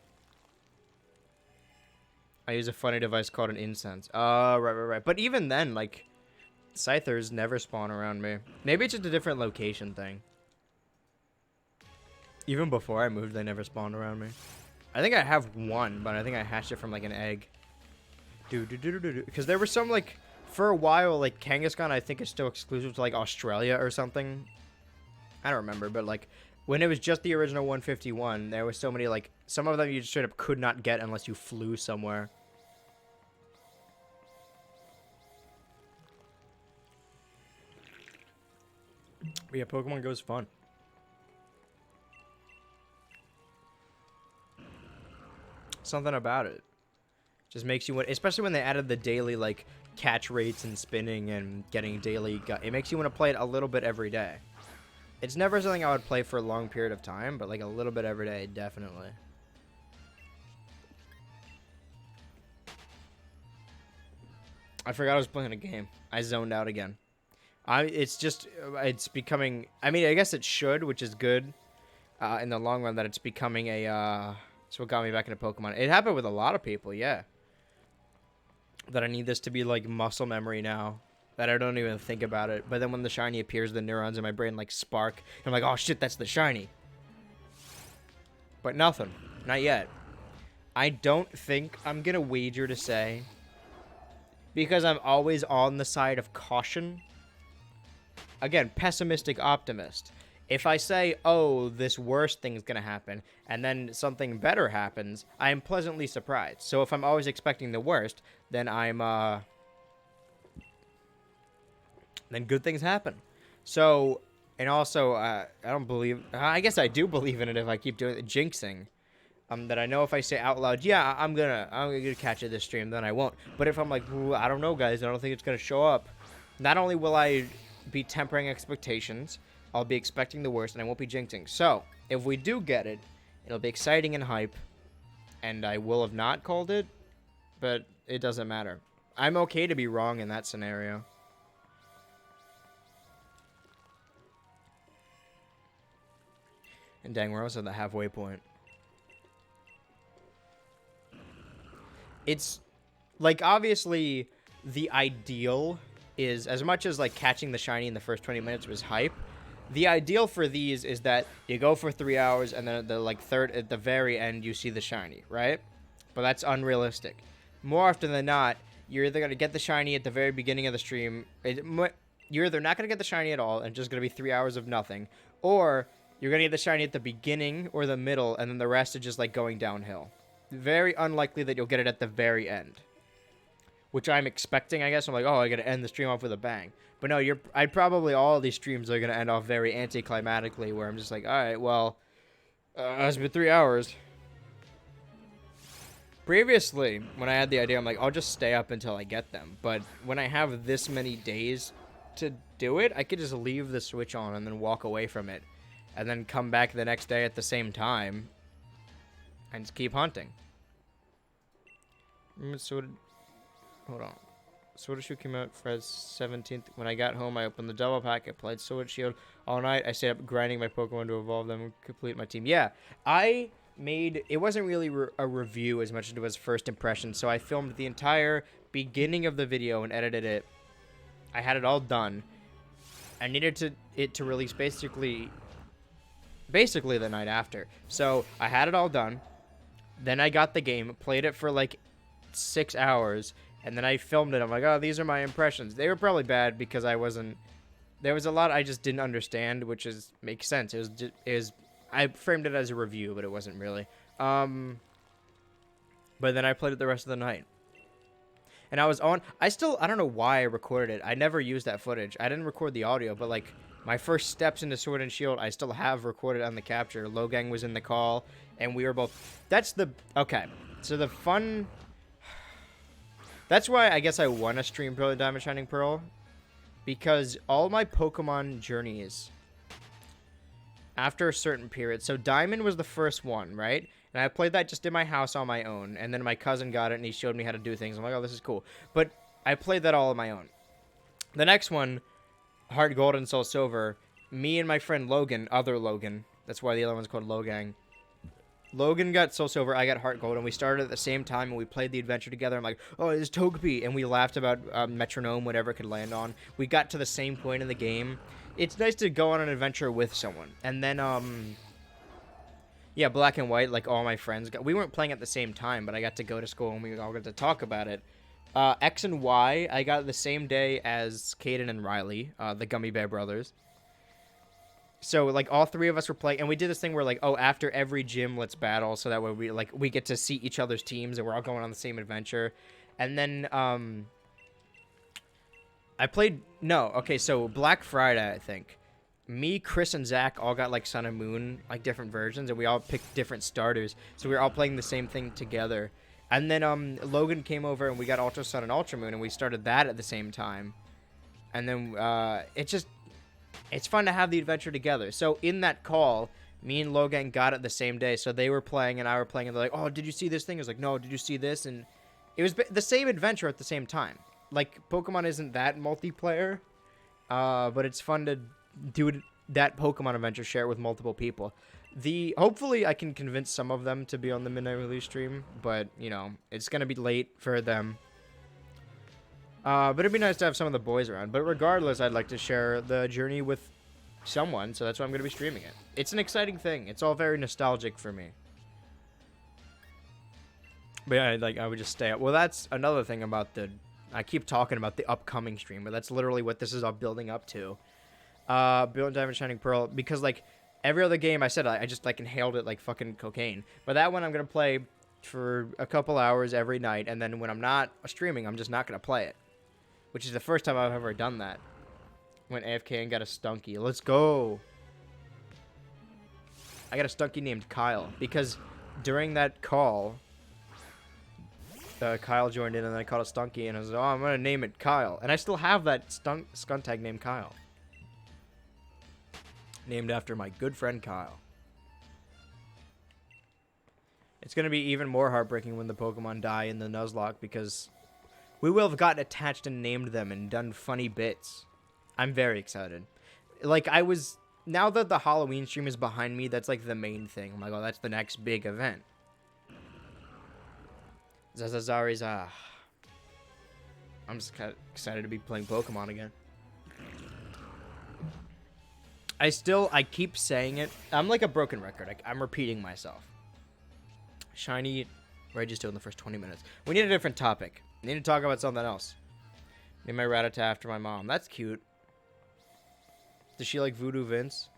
I use a funny device called an incense. Oh, right. But even then, like... Scythers never spawn around me. Maybe it's just a different location thing. Even before I moved, they never spawned around me. I think I have one, but I think I hatched it from, like, an egg. Because there were some, like, for a while, like, Kangaskhan, I think is still exclusive to, like, Australia or something. I don't remember, but, like, when it was just the original 151, there was so many, like, some of them you just straight up could not get unless you flew somewhere. But yeah, Pokemon Go's fun. Something about it just makes you want, especially when they added the daily, like, catch rates and spinning and getting daily, it makes you want to play it a little bit every day. It's never something I would play for a long period of time, but, like, a little bit every day, definitely. I forgot I was playing a game. I zoned out again. It's becoming, I mean, I guess it should, which is good in the long run, that it's becoming it's what got me back into Pokemon. It happened with a lot of people, yeah. That I need this to be, like, muscle memory now, that I don't even think about it. But then when the shiny appears, the neurons in my brain, like, spark. And I'm like, oh, shit, that's the shiny. But nothing. Not yet. I don't think I'm going to wager to say, because I'm always on the side of caution. Again, pessimistic optimist. If I say, oh, this worst thing's going to happen, and then something better happens, I am pleasantly surprised. So if I'm always expecting the worst, then then good things happen. So, and also, I don't believe, I guess I do believe in it if I keep doing it, jinxing. That I know if I say out loud, yeah, I'm gonna catch it this stream, then I won't. But if I'm like, I don't know, guys, I don't think it's gonna show up, not only will I be tempering expectations, I'll be expecting the worst, and I won't be jinxing. So, if we do get it, it'll be exciting and hype, and I will have not called it, but it doesn't matter. I'm okay to be wrong in that scenario. And dang, we're almost at the halfway point. It's, like, obviously, the ideal is, as much as, like, catching the shiny in the first 20 minutes was hype, the ideal for these is that you go for 3 hours, and then at the very end, you see the shiny, right? But that's unrealistic. More often than not, you're either going to get the shiny at the very beginning of the stream, you're either not going to get the shiny at all, and just going to be 3 hours of nothing, or you're going to get the shiny at the beginning or the middle, and then the rest is just, like, going downhill. Very unlikely that you'll get it at the very end. Which I'm expecting, I guess. I'm like, oh, I gotta end the stream off with a bang. But no, I'd probably, all of these streams are gonna end off very anticlimactically, where I'm just like, alright, well, it's been 3 hours. Previously, when I had the idea, I'm like, I'll just stay up until I get them. But when I have this many days to do it, I could just leave the Switch on and then walk away from it. And then come back the next day at the same time and just keep hunting. Hold on. Sword Shield came out February 17th. When I got home, I opened the double pack. I played Sword Shield all night. I stayed up grinding my Pokemon to evolve them and complete my team. Yeah, I made... It wasn't really a review as much as it was first impression, so I filmed the entire beginning of the video and edited it. I had it all done. I needed it to release basically the night after. So I had it all done. Then I got the game, played it for like 6 hours, and then I filmed it. I'm like, oh, these are my impressions. They were probably bad because I wasn't... There was a lot I just didn't understand, which makes sense. I framed it as a review, but it wasn't really. But then I played it the rest of the night. And I was on... I don't know why I recorded it. I never used that footage. I didn't record the audio, but like my first steps into Sword and Shield, I still have recorded on the capture. Logang was in the call, and we were both... Okay. So the fun... That's why I guess I want to stream Brilliant Diamond Shining Pearl. Because all my Pokemon journeys, after a certain period... So Diamond was the first one, right? And I played that just in my house on my own. And then my cousin got it, and he showed me how to do things. I'm like, oh, this is cool. But I played that all on my own. The next one, Heart Gold and Soul Silver, me and my friend Logan, other Logan, that's why the other one's called Logang. Logan got Soul Silver, I got Heart Gold, and we started at the same time, and we played the adventure together. I'm like, oh, it's Togepi, and we laughed about Metronome, whatever it could land on. We got to the same point in the game. It's nice to go on an adventure with someone. And then, yeah, Black and White, like all my friends, we weren't playing at the same time, but I got to go to school, and we all got to talk about it. X and Y, I got the same day as Caden and Riley, the Gummy Bear brothers. So, like, all three of us were playing, and we did this thing where, like, oh, after every gym, let's battle, so that way we get to see each other's teams, and we're all going on the same adventure. And then, so Black Friday, I think. Me, Chris, and Zach all got, like, Sun and Moon, like, different versions, and we all picked different starters, so we were all playing the same thing together. And then, Logan came over, and we got Ultra Sun and Ultra Moon, and we started that at the same time. And then, it's fun to have the adventure together. So in that call, me and Logan got it the same day. So they were playing and I were playing, and they're like, oh, did you see this thing? I was like, no, did you see this? And it was the same adventure at the same time. Like, Pokemon isn't that multiplayer, but it's fun to do that Pokemon adventure, share it with multiple people. Hopefully I can convince some of them to be on the midnight release stream, but, you know, it's going to be late for them. But it'd be nice to have some of the boys around. But regardless, I'd like to share the journey with someone, so that's why I'm going to be streaming it. It's an exciting thing. It's all very nostalgic for me. But yeah, I would just stay up. Well, that's another thing about I keep talking about the upcoming stream, but that's literally what this is all building up to. Brilliant Diamond Shining Pearl, because, like, every other game I said, I just, like, inhaled it like fucking cocaine. But that one I'm going to play for a couple hours every night, and then when I'm not streaming, I'm just not going to play it. Which is the first time I've ever done that. Went AFK and got a Stunky. Let's go. I got a Stunky named Kyle. Because during that call, Kyle joined in and I called a Stunky. And I was like, oh, I'm going to name it Kyle. And I still have that Skuntag named Kyle. Named after my good friend Kyle. It's going to be even more heartbreaking when the Pokemon die in the Nuzlocke, because we will have gotten attached and named them and done funny bits. I'm very excited. Like, now that the Halloween stream is behind me, that's like the main thing. I'm like, oh, that's the next big event. Zazazariza. I'm just kind of excited to be playing Pokemon again. I keep saying it. I'm like a broken record. I'm repeating myself. Shiny Registeel in the first 20 minutes. We need a different topic. We need to talk about something else. Name my Rattata after my mom. That's cute. Does she like Voodoo Vince?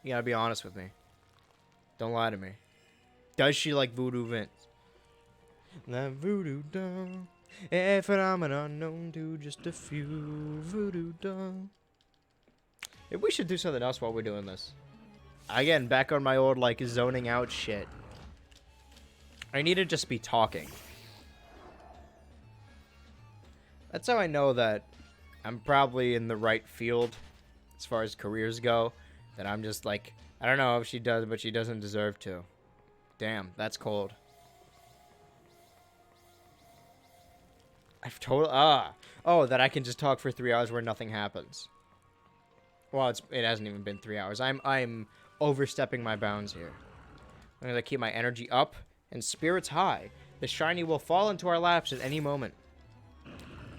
You gotta be honest with me. Don't lie to me. Does she like Voodoo Vince? That voodoo doll, a phenomenon known to just a few. Voodoo doll. If we should do something else while we're doing this. Again, back on my old, like, zoning out shit. I need to just be talking. That's how I know that I'm probably in the right field as far as careers go. That I'm just like, I don't know if she does, but she doesn't deserve to. Damn, that's cold. I've told that I can just talk for 3 hours where nothing happens. Well, it hasn't even been 3 hours. I'm overstepping my bounds here. I'm gonna keep my energy up and spirits high. The shiny will fall into our laps at any moment.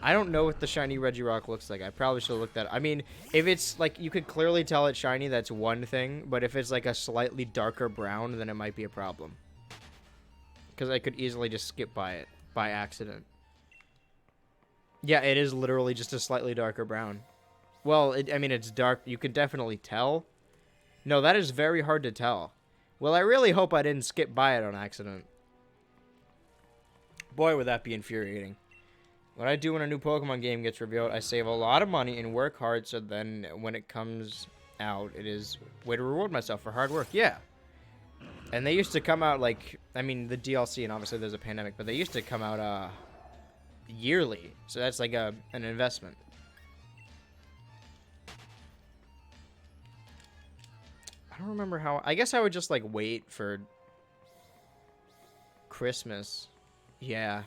I don't know what the shiny Regirock looks like. I probably should look that up. I mean, if it's like you could clearly tell it's shiny, that's one thing. But if it's like a slightly darker brown, then it might be a problem. Because I could easily just skip by it by accident. Yeah, it is literally just a slightly darker brown. Well, I mean, it's dark. You can definitely tell. No, that is very hard to tell. Well, I really hope I didn't skip by it on accident. Boy, would that be infuriating. What I do when a new Pokemon game gets revealed, I save a lot of money and work hard, so then when it comes out, it is a way to reward myself for hard work. Yeah. And they used to come out, like, I mean, the DLC, and obviously there's a pandemic, but they used to come out yearly. So that's like an investment. I don't remember how... I guess I would just, like, wait for Christmas. Yeah.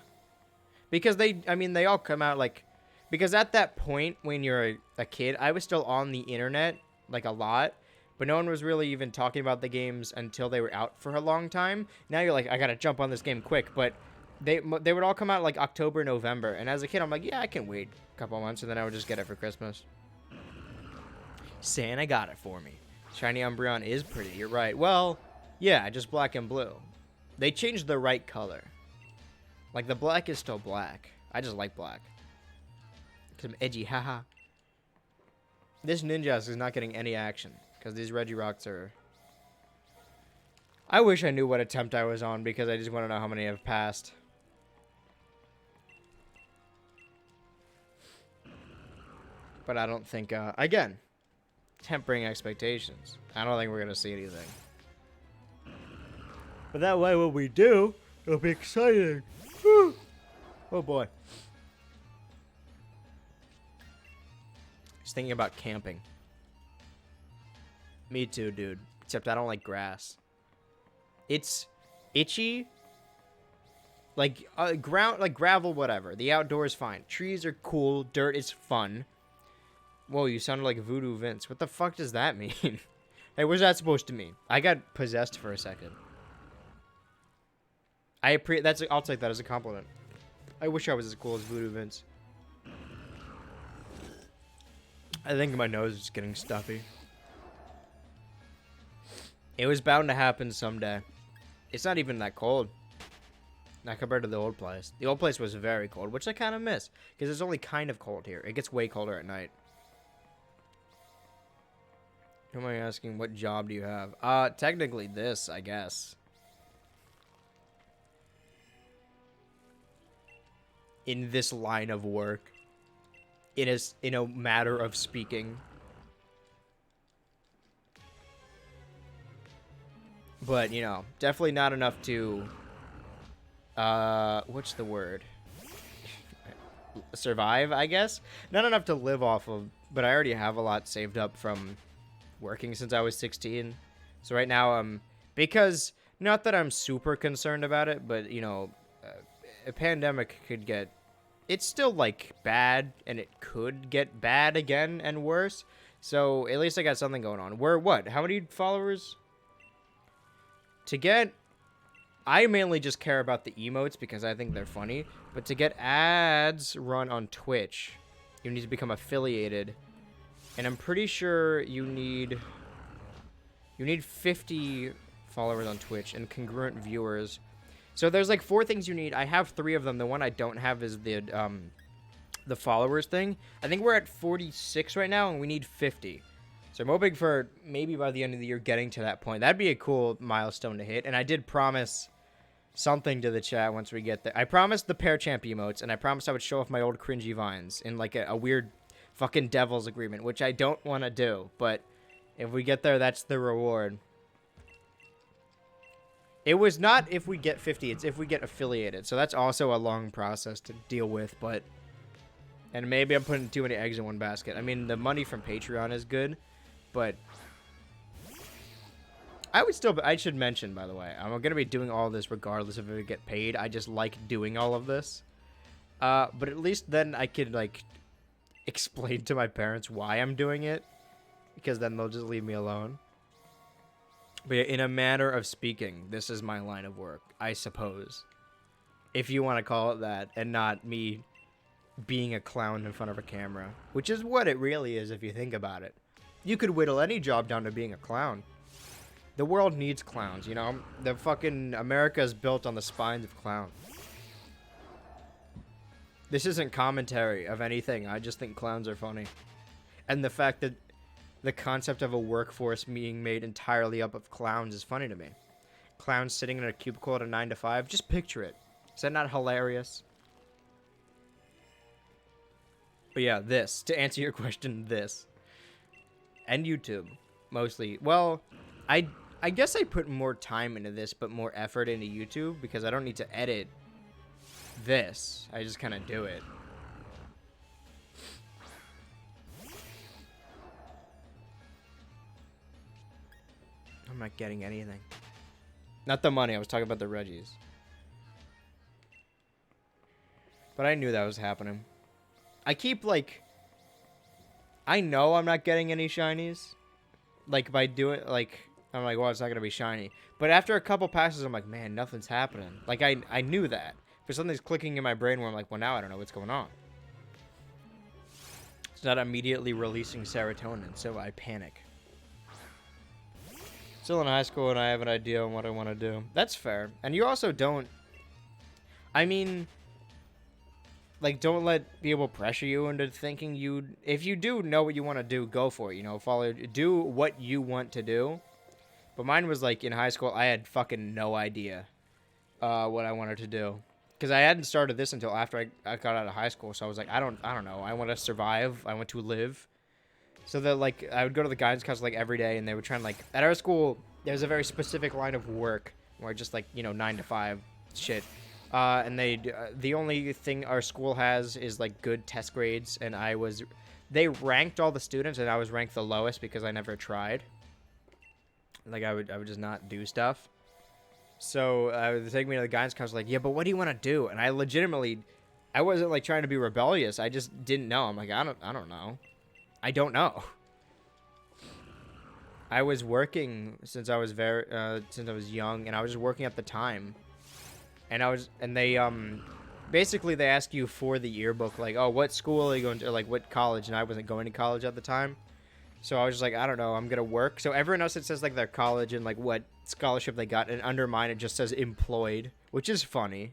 Because they all come out, like... Because at that point, when you're a kid, I was still on the internet, like, a lot. But no one was really even talking about the games until they were out for a long time. Now you're like, I gotta jump on this game quick. But they would all come out, like, October, November. And as a kid, I'm like, yeah, I can wait a couple months, and then I would just get it for Christmas. Santa got it for me. Shiny Umbreon is pretty, you're right. Well, yeah, just black and blue. They changed the right color. Like, the black is still black. I just like black. Because I'm edgy, haha. This Ninjask is not getting any action. Because these Regirocks are... I wish I knew what attempt I was on, because I just want to know how many have passed. But I don't think, again... tempering expectations. I don't think we're gonna see anything. But that way, when we do, it'll be exciting. Whew. Oh boy. Just thinking about camping. Me too, dude. Except I don't like grass. It's itchy. Like ground, like gravel, whatever. The outdoors fine. Trees are cool. Dirt is fun. Whoa, you sounded like Voodoo Vince. What the fuck does that mean? Hey, what's that supposed to mean? I got possessed for a second. I'll take that as a compliment. I wish I was as cool as Voodoo Vince. I think my nose is getting stuffy. It was bound to happen someday. It's not even that cold. Not compared to the old place. The old place was very cold, which I kind of miss. Because it's only kind of cold here. It gets way colder at night. Who am I asking? What job do you have? Technically this, I guess. In this line of work. In a matter of speaking. But, you know, definitely not enough to... what's the word? Survive, I guess? Not enough to live off of, but I already have a lot saved up from... working since I was 16. So right now, because not that I'm super concerned about it, but you know, a pandemic could get, it's still like bad, and it could get bad again and worse. So at least I got something going on. How many followers? To get, I mainly just care about the emotes because I think they're funny, but to get ads run on Twitch, you need to become affiliated. And I'm pretty sure you need 50 followers on Twitch and congruent viewers. So there's like 4 things you need. I have 3 of them. The one I don't have is the followers thing. I think we're at 46 right now, and we need 50. So I'm hoping for maybe by the end of the year getting to that point. That'd be a cool milestone to hit. And I did promise something to the chat once we get there. I promised the pair champ emotes, and I promised I would show off my old cringy vines in like a weird fucking devil's agreement, which I don't want to do. But if we get there, that's the reward. It was not if we get 50, it's if we get affiliated. So that's also a long process to deal with, but... And maybe I'm putting too many eggs in one basket. I mean, the money from Patreon is good, but... I should mention, by the way, I'm going to be doing all this regardless of if I get paid. I just like doing all of this. But at least then I could, like, explain to my parents why I'm doing it, because then they'll just leave me alone. But yeah, in a manner of speaking, this is my line of work, I suppose. If you want to call it that, and not me being a clown in front of a camera. Which is what it really is if you think about it. You could whittle any job down to being a clown. The world needs clowns, you know? The fucking America is built on the spines of clowns. This isn't commentary of anything. I just think clowns are funny. And the fact that the concept of a workforce being made entirely up of clowns is funny to me. Clowns sitting in a cubicle at a 9 to 5. Just picture it. Is that not hilarious? But yeah, this. To answer your question, this. And YouTube. Mostly. Well, I guess I put more time into this, but more effort into YouTube, because I don't need to edit this. I just kind of do it. I'm not getting anything. Not the money. I was talking about the Reggies. But I knew that was happening. I keep, like... I know I'm not getting any shinies. Like, by doing... Like, I'm like, well, it's not going to be shiny. But after a couple passes, I'm like, man, nothing's happening. Like, I knew that. But something's clicking in my brain where I'm like, well, now I don't know what's going on. It's not immediately releasing serotonin, so I panic. Still in high school, and I have an idea on what I want to do. That's fair. And you also don't... I mean... Like, don't let people pressure you into thinking you... If you do know what you want to do, go for it, you know? Do what you want to do. But mine was, like, in high school, I had fucking no idea what I wanted to do. Because I hadn't started this until after I got out of high school, so I was like, I don't know. I want to survive. I want to live. So that, like, I would go to the guidance counselor, like, every day, and they would try and, like... At our school, there's a very specific line of work where just, like, you know, 9 to 5 shit. And the only thing our school has is, like, good test grades, and they ranked all the students, and I was ranked the lowest because I never tried. Like, I would just not do stuff. So, they would take me to the guidance counselor, like, yeah, but what do you want to do? And I legitimately, I wasn't, like, trying to be rebellious, I just didn't know. I'm like, I don't know. I don't know. I was working since I was young, and I was just working at the time. And they, basically they ask you for the yearbook, like, oh, what school are you going to, or, like, what college, and I wasn't going to college at the time. So I was just like, I don't know, I'm going to work. So everyone else, it says, like, their college and, like, what scholarship they got, and under mine, it just says employed, which is funny.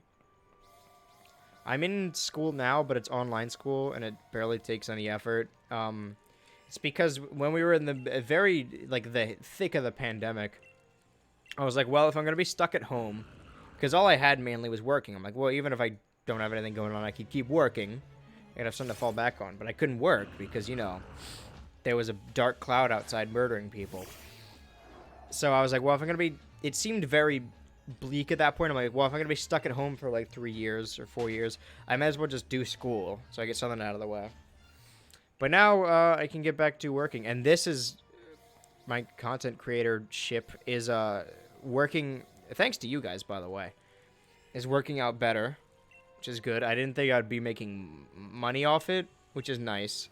I'm in school now, but it's online school, and it barely takes any effort. It's because when we were in the very, like, the thick of the pandemic, I was like, well, if I'm going to be stuck at home... Because all I had mainly was working. I'm like, well, even if I don't have anything going on, I could keep working. I could have something to fall back on. But I couldn't work because, you know, there was a dark cloud outside murdering people. So I was like, well, if I'm going to be... It seemed very bleak at that point. I'm like, well, if I'm going to be stuck at home for like 3 years or 4 years, I might as well just do school so I get something out of the way. But now I can get back to working. And this is... My content creatorship is working... Thanks to you guys, by the way, is working out better, which is good. I didn't think I'd be making money off it, which is nice.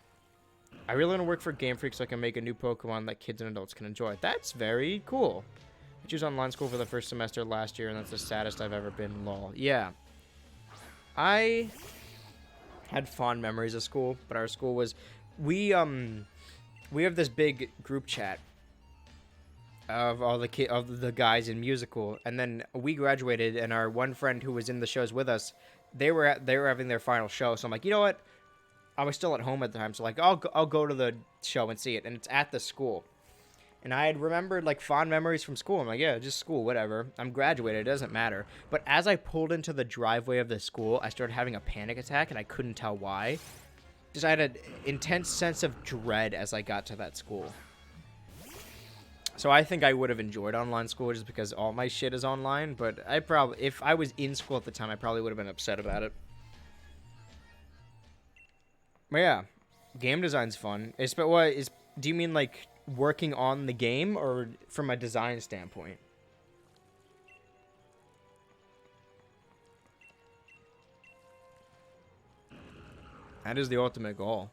I really want to work for Game Freak so I can make a new Pokemon that kids and adults can enjoy. That's very cool. I chose online school for the first semester last year, and that's the saddest I've ever been, lol. Yeah. I had fond memories of school, but our school was... We have this big group chat of all the guys in musical, and then we graduated, and our one friend who was in the shows with us, they were having their final show. So I'm like, you know what? I was still at home at the time, so like I'll go to the show and see it, and it's at the school. And I had remembered like fond memories from school. I'm like, yeah, just school, whatever. I'm graduated, it doesn't matter. But as I pulled into the driveway of the school, I started having a panic attack, and I couldn't tell why. Just I had an intense sense of dread as I got to that school. So I think I would have enjoyed online school just because all my shit is online, but if I was in school at the time, I probably would have been upset about it. But yeah, game design's fun. Do you mean like working on the game or from a design standpoint? That is the ultimate goal.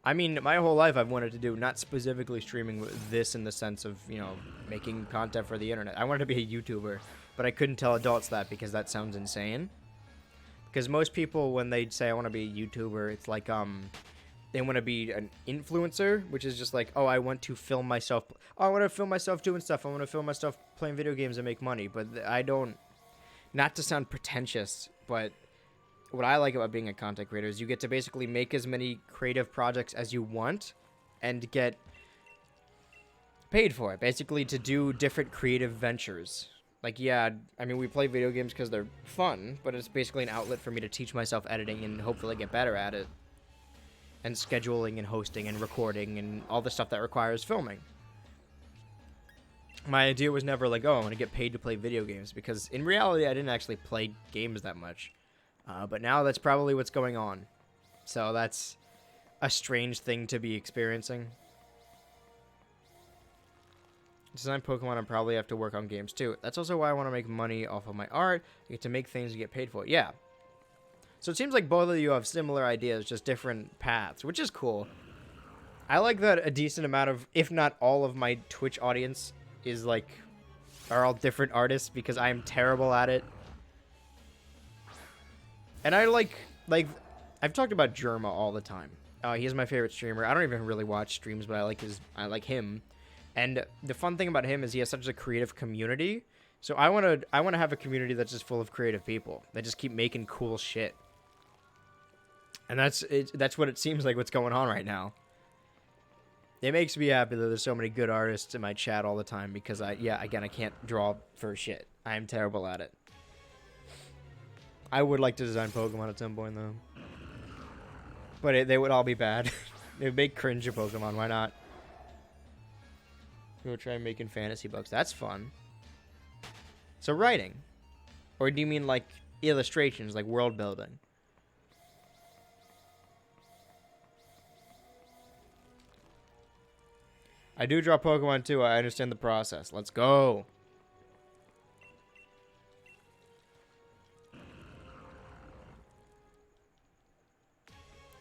I mean, my whole life I've wanted to do, not specifically streaming this in the sense of, you know, making content for the internet. I wanted to be a YouTuber, but I couldn't tell adults that because that sounds insane. Because most people, when they say I want to be a YouTuber, it's like, they want to be an influencer, which is just like, oh, I want to film myself. Oh, I want to film myself doing stuff. I want to film myself playing video games and make money. But I don't, not to sound pretentious, but what I like about being a content creator is you get to basically make as many creative projects as you want and get paid for it. Basically to do different creative ventures. Like, yeah, I mean, we play video games because they're fun, but it's basically an outlet for me to teach myself editing and hopefully get better at it. And scheduling and hosting and recording and all the stuff that requires filming. My idea was never like, oh, I want to get paid to play video games, because in reality, I didn't actually play games that much. But now that's probably what's going on. So that's a strange thing to be experiencing. Design Pokemon, I probably have to work on games too. That's also why I want to make money off of my art. I get to make things and get paid for it. Yeah. So it seems like both of you have similar ideas, just different paths, which is cool. I like that a decent amount of, if not all of my Twitch audience is like, are all different artists, because I am terrible at it. And I like, I've talked about Germa all the time. He's my favorite streamer. I don't even really watch streams, but I like him. And the fun thing about him is he has such a creative community. So I want to have a community that's just full of creative people that just keep making cool shit. And that's what it seems like what's going on right now. It makes me happy that there's so many good artists in my chat all the time, because I can't draw for shit. I am terrible at it. I would like to design Pokemon at some point, though. But they would all be bad. They would make cringe of Pokemon. Why not? We'll try making fantasy books. That's fun. So writing. Or do you mean like illustrations, like world building? I do draw Pokemon too. I understand the process. Let's go.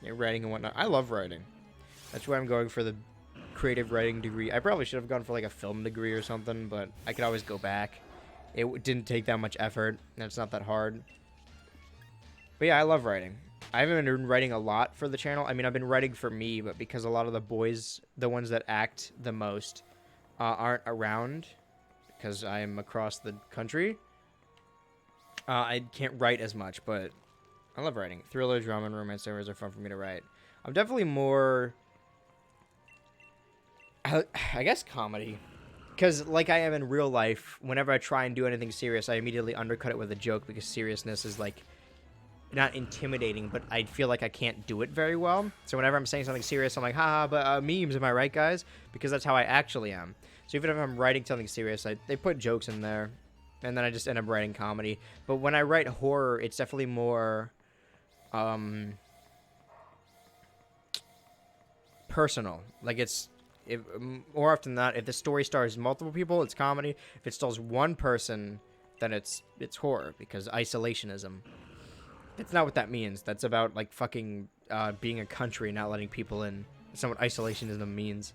Yeah, writing and whatnot. I love writing. That's why I'm going for the creative writing degree. I probably should have gone for like a film degree or something, but I could always go back. It didn't take that much effort, and it's not that hard. But yeah, I love writing. I haven't been writing a lot for the channel. I mean, I've been writing for me, but because a lot of the boys, the ones that act the most, aren't around, because I'm across the country, I can't write as much, but I love writing. Thriller, drama, and romance stories are fun for me to write. I'm definitely more, I guess, comedy. Because like I am in real life, whenever I try and do anything serious, I immediately undercut it with a joke, because seriousness is like, not intimidating, but I feel like I can't do it very well. So whenever I'm saying something serious, I'm like, haha, but memes, am I right, guys? Because that's how I actually am. So even if I'm writing something serious, they put jokes in there, and then I just end up writing comedy. But when I write horror, it's definitely more personal. Like more often than not, if the story stars multiple people, it's comedy. If it stars one person, then it's horror, because isolationism. That's not what that means. That's about, like, fucking being a country, not letting people in. That's not what isolationism means.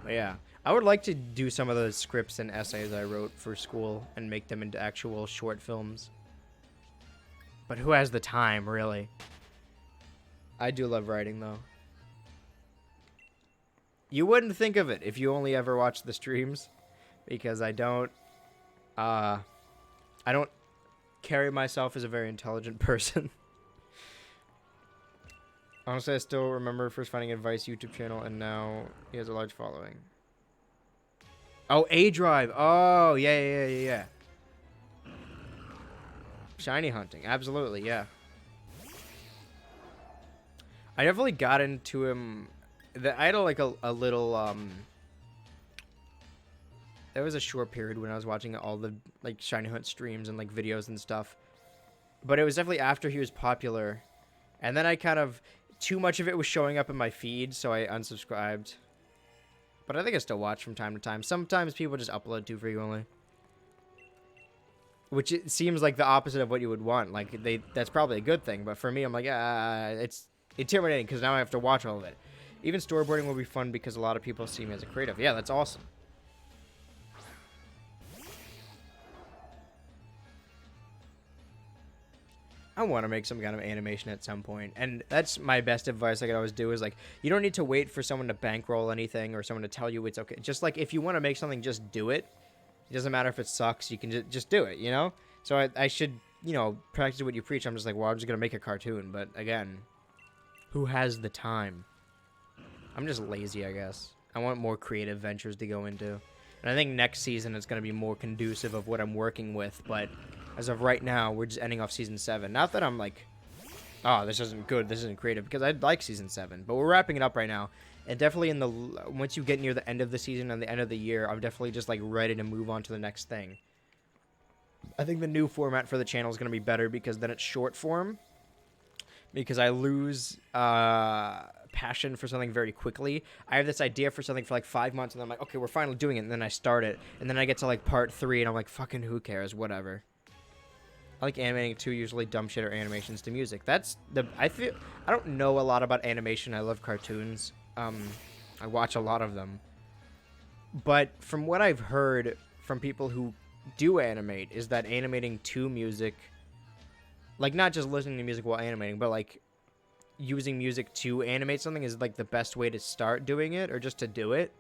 But yeah. I would like to do some of the scripts and essays I wrote for school and make them into actual short films. But who has the time, really? I do love writing, though. You wouldn't think of it if you only ever watched the streams. Because I don't carry myself as a very intelligent person. Honestly, I still remember first finding Advice YouTube channel, and now he has a large following. Oh, A-Drive. Oh, yeah. Shiny hunting. Absolutely, yeah. I definitely got into him. I had like a little there was a short period when I was watching all the like shiny hunt streams and like videos and stuff, but it was definitely after he was popular, and then I kind of, too much of it was showing up in my feed, so I unsubscribed. But I think I still watch from time to time. Sometimes people just upload too frequently. which it seems like the opposite of what you would want. Like that's probably a good thing, but for me, I'm like, it's intimidating because now I have to watch all of it. Even storyboarding will be fun because a lot of people see me as a creative. Yeah, that's awesome. I want to make some kind of animation at some point, and that's my best advice I could always do is like, you don't need to wait for someone to bankroll anything or someone to tell you it's okay. Just like if you want to make something, just do it. It doesn't matter if it sucks, you can just do it, you know? So I should, you know, practice what you preach. I'm just like, well, I'm just going to make a cartoon, but again, who has the time? I'm just lazy, I guess. I want more creative ventures to go into. And I think next season it's going to be more conducive of what I'm working with, but as of right now, we're just ending off Season 7. Not that I'm like, oh, this isn't good, this isn't creative, because I like Season 7. But we're wrapping it up right now. And definitely once you get near the end of the season and the end of the year, I'm definitely just like ready to move on to the next thing. I think the new format for the channel is going to be better because then it's short form. Because I lose passion for something very quickly. I have this idea for something for like 5 months, and then I'm like, okay, we're finally doing it, and then I start it, and then I get to like part 3, and I'm like, fucking who cares, whatever. I like animating too, usually dumb shit or animations to music. That's the, I don't know a lot about animation. I love cartoons. I watch a lot of them. But from what I've heard from people who do animate is that animating to music, like not just listening to music while animating, but like using music to animate something is like the best way to start doing it or just to do it.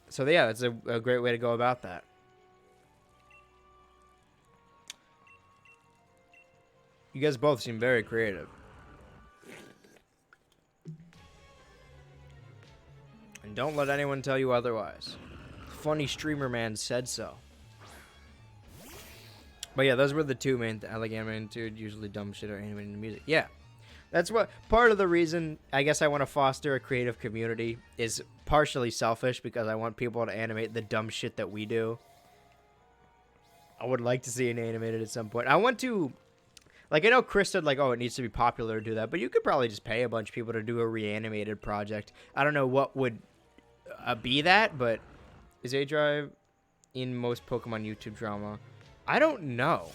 So yeah, that's a great way to go about that. You guys both seem very creative. And don't let anyone tell you otherwise. Funny streamer man said so. But yeah, those were the two main I like animating too, usually dumb shit or animating music. Yeah. That's what part of the reason I guess I want to foster a creative community is partially selfish because I want people to animate the dumb shit that we do. I would like to see it animated at some point. I want to, like, I know Chris said, like, oh, it needs to be popular to do that, but you could probably just pay a bunch of people to do a reanimated project. I don't know what would be that, but is A-Drive in most Pokemon YouTube drama? I don't know.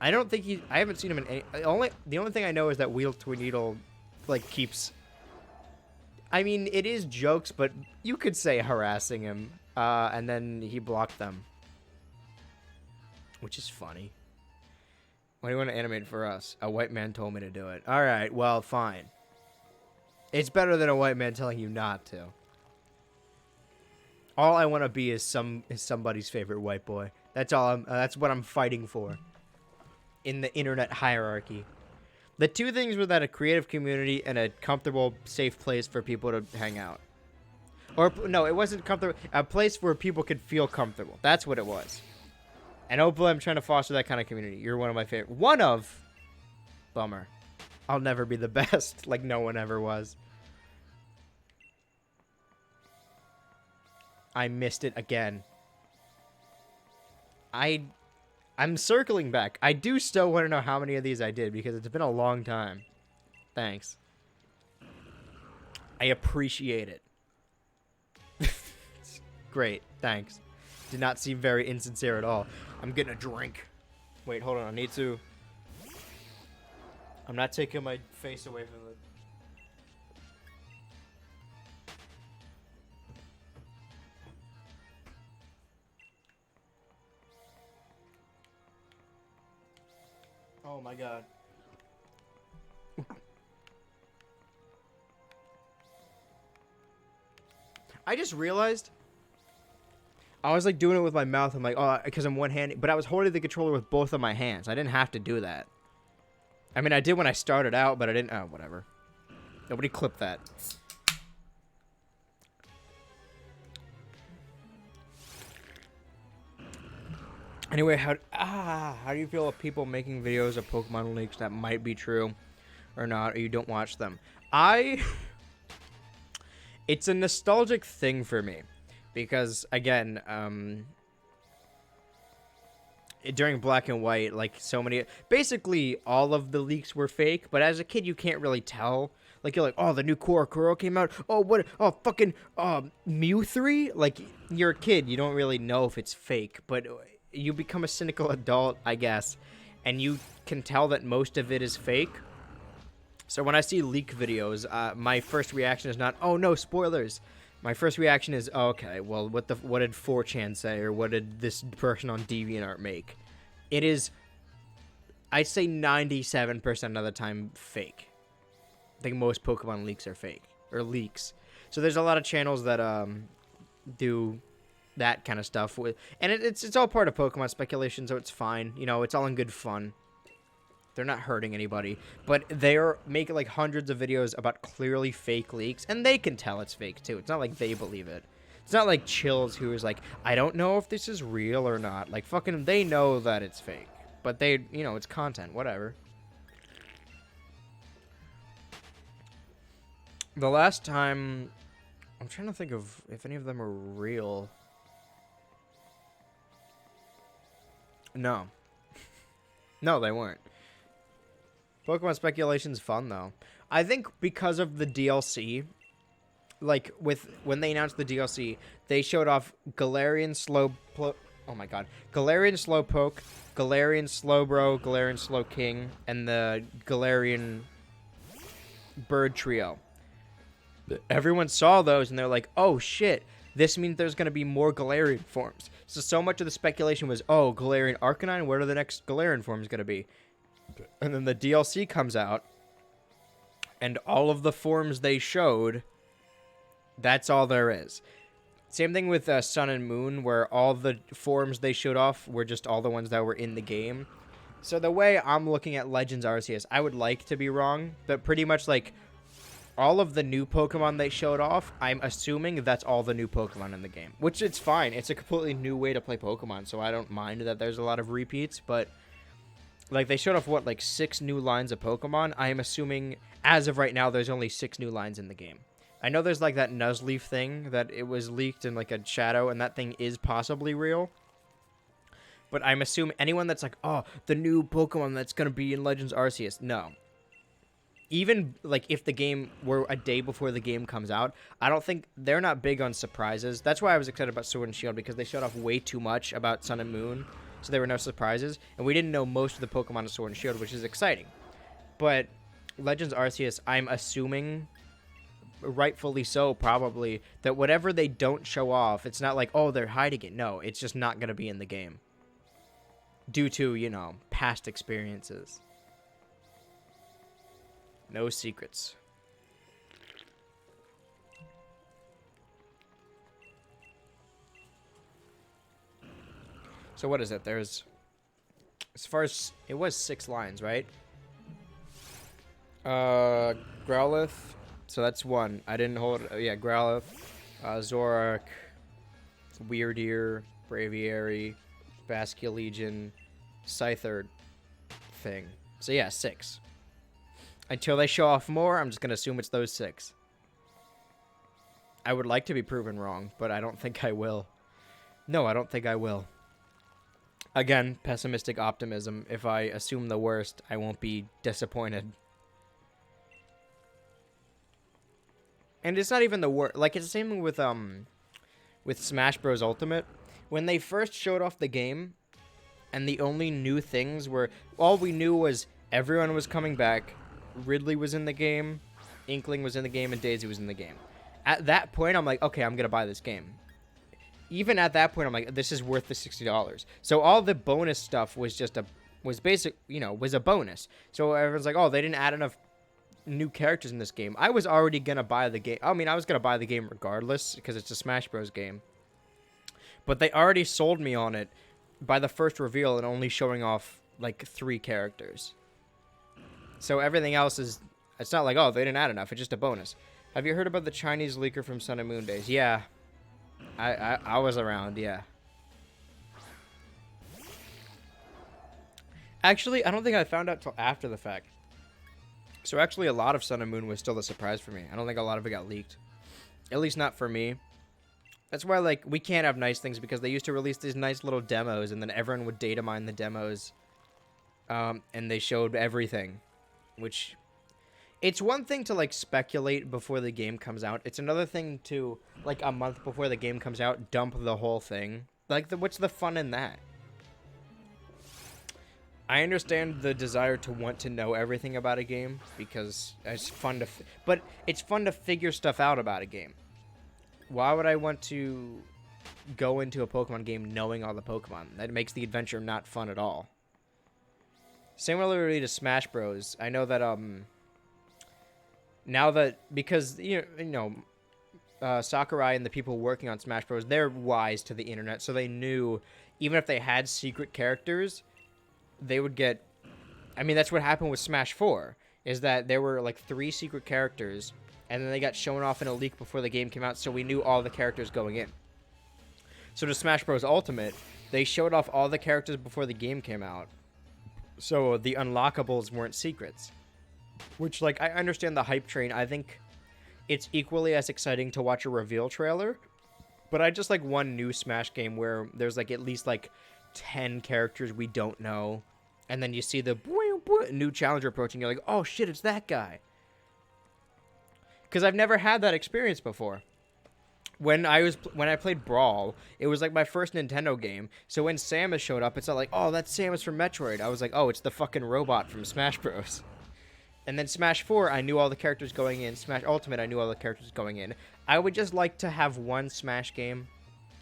I don't think I haven't seen him in any, the only thing I know is that Wheel to a Needle, like, keeps, I mean, it is jokes, but you could say harassing him, and then he blocked them. Which is funny. What do you want to animate for us? A white man told me to do it. Alright, well, fine. It's better than a white man telling you not to. All I want to be is somebody's favorite white boy. That's all that's what I'm fighting for. In the internet hierarchy. The two things were that a creative community and a comfortable, safe place for people to hang out. Or, no, it wasn't comfortable. A place where people could feel comfortable. That's what it was. And hopefully I'm trying to foster that kind of community. You're one of my favorite. One of. Bummer. I'll never be the best, like no one ever was. I missed it again. I'm circling back. I do still want to know how many of these I did because it's been a long time. Thanks. I appreciate it. Great. Thanks. Did not seem very insincere at all. I'm getting a drink. Wait, hold on. I need to. I'm not taking my face away from the. Oh my god. I just realized I was like doing it with my mouth. I'm like, oh, because I'm one-handed, but I was holding the controller with both of my hands. I didn't have to do that. I mean, I did when I started out, but I didn't. Oh, whatever. Nobody clipped that. Anyway, how do you feel of people making videos of Pokemon leaks that might be true or not, or you don't watch them? It's a nostalgic thing for me. Because, again, during Black and White, like, so many... Basically, all of the leaks were fake, but as a kid, you can't really tell. Like, you're like, oh, the new Korokoro came out. Oh, what? Oh, fucking Mew 3? Like, you're a kid. You don't really know if it's fake. But you become a cynical adult, I guess. And you can tell that most of it is fake. So when I see leak videos, my first reaction is not, oh, no, spoilers. My first reaction is, oh, okay, well, what did 4chan say? Or what did this person on DeviantArt make? It is, I'd say 97% of the time, fake. I think most Pokemon leaks are fake. Or leaks. So there's a lot of channels that do that kind of stuff. And it's all part of Pokemon speculation, so it's fine. You know, it's all in good fun. They're not hurting anybody. But they're making, like, hundreds of videos about clearly fake leaks. And they can tell it's fake, too. It's not like they believe it. It's not like Chills, who is like, I don't know if this is real or not. Like, fucking, they know that it's fake. But they, you know, it's content. Whatever. The last time... I'm trying to think of if any of them are real. No. No, they weren't. Pokemon speculation's fun, though. I think because of the DLC, like, when they announced the DLC, they showed off Galarian Slowpoke, Galarian Slowbro, Galarian Slowking, and the Galarian Bird Trio. Everyone saw those, and they're like, oh, shit, this means there's going to be more Galarian forms. So much of the speculation was, oh, Galarian Arcanine, what are the next Galarian forms going to be? And then the DLC comes out, and all of the forms they showed, that's all there is. Same thing with Sun and Moon, where all the forms they showed off were just all the ones that were in the game. So the way I'm looking at Legends Arceus, I would like to be wrong, but pretty much, like, all of the new Pokemon they showed off, I'm assuming that's all the new Pokemon in the game. Which, it's fine. It's a completely new way to play Pokemon, so I don't mind that there's a lot of repeats, but... Like, they showed off, what, like 6 new lines of Pokemon? I am assuming, as of right now, there's only 6 new lines in the game. I know there's, like, that Nuzleaf thing that it was leaked in, like, a shadow, and that thing is possibly real. But I'm assuming anyone that's like, oh, the new Pokemon that's going to be in Legends Arceus. No. Even, like, if the game were a day before the game comes out, I don't think they're not big on surprises. That's why I was excited about Sword and Shield, because they showed off way too much about Sun and Moon. So there were no surprises, and we didn't know most of the Pokemon in Sword and Shield, which is exciting. But Legends Arceus, I'm assuming, rightfully so probably, that whatever they don't show off, it's not like, oh, they're hiding it. No, it's just not going to be in the game. Due to, you know, past experiences. No secrets. So what is it? There's, as far as, it was 6 lines, right? Growlithe. So that's 1. I didn't hold, yeah, Growlithe, Zoroark, Weirdeer, Braviary, Basculegion, Scyther thing. So yeah, 6. Until they show off more, I'm just going to assume it's those 6. I would like to be proven wrong, but I don't think I will. No, I don't think I will. Again, pessimistic optimism. If I assume the worst, I won't be disappointed. And it's not even the worst. Like, it's the same thing with Smash Bros. Ultimate. When they first showed off the game, and the only new things were... All we knew was everyone was coming back, Ridley was in the game, Inkling was in the game, and Daisy was in the game. At that point, I'm like, okay, I'm going to buy this game. Even at that point, I'm like, this is worth the $60. So all the bonus stuff was just was a bonus. So everyone's like, oh, they didn't add enough new characters in this game. I was already going to buy the game. I mean, I was going to buy the game regardless because it's a Smash Bros. Game. But they already sold me on it by the first reveal and only showing off, like, 3 characters. So everything else is, it's not like, oh, they didn't add enough. It's just a bonus. Have you heard about the Chinese leaker from Sun and Moon days? Yeah. I was around, yeah. Actually, I don't think I found out till after the fact. So actually, a lot of Sun and Moon was still a surprise for me. I don't think a lot of it got leaked. At least not for me. That's why, like, we can't have nice things because they used to release these nice little demos, and then everyone would data mine the demos. And they showed everything. Which, It's one thing to like speculate before the game comes out. It's another thing to like a month before the game comes out dump the whole thing. Like what's the fun in that? I understand the desire to want to know everything about a game because it's fun to but it's fun to figure stuff out about a game. Why would I want to go into a Pokemon game knowing all the Pokemon? That makes the adventure not fun at all. Similarly to Smash Bros, I know that now that because Sakurai and the people working on Smash Bros, they're wise to the internet, so they knew even if they had secret characters, they would get. I mean, that's what happened with Smash 4. Is that there were like 3 secret characters, and then they got shown off in a leak before the game came out, so we knew all the characters going in. So to Smash Bros Ultimate, they showed off all the characters before the game came out, so the unlockables weren't secrets. Which, like, I understand the hype train. I think it's equally as exciting to watch a reveal trailer. But I just like one new Smash game where there's, like, at least, like, 10 characters we don't know. And then you see the new challenger approaching. You're like, oh, shit, it's that guy. Because I've never had that experience before. When I played Brawl, it was, like, my first Nintendo game. So when Samus showed up, it's not like, oh, that's Samus from Metroid. I was like, oh, it's the fucking robot from Smash Bros. And then Smash 4, I knew all the characters going in. Smash Ultimate, I knew all the characters going in. I would just like to have one Smash game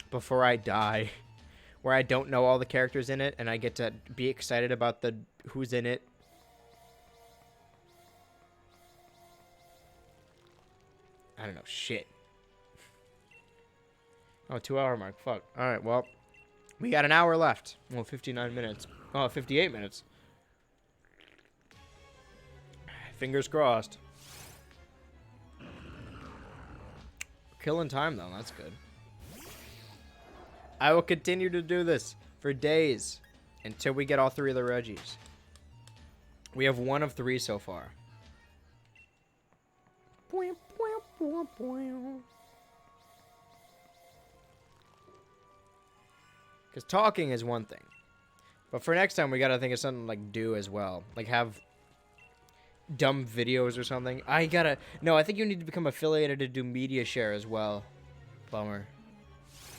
before I die where I don't know all the characters in it and I get to be excited about the who's in it. I don't know. Shit. Oh, 2-hour mark. Fuck. All right, well, we got an hour left. Well, 59 minutes. Oh, 58 minutes. Fingers crossed. Killing time, though. That's good. I will continue to do this for days until we get all 3 of the Regis. We have 1 of 3 so far. Because talking is one thing. But for next time, we got to think of something like do as well. Like have dumb videos or something. No, I think you need to become affiliated to do media share as well. Bummer.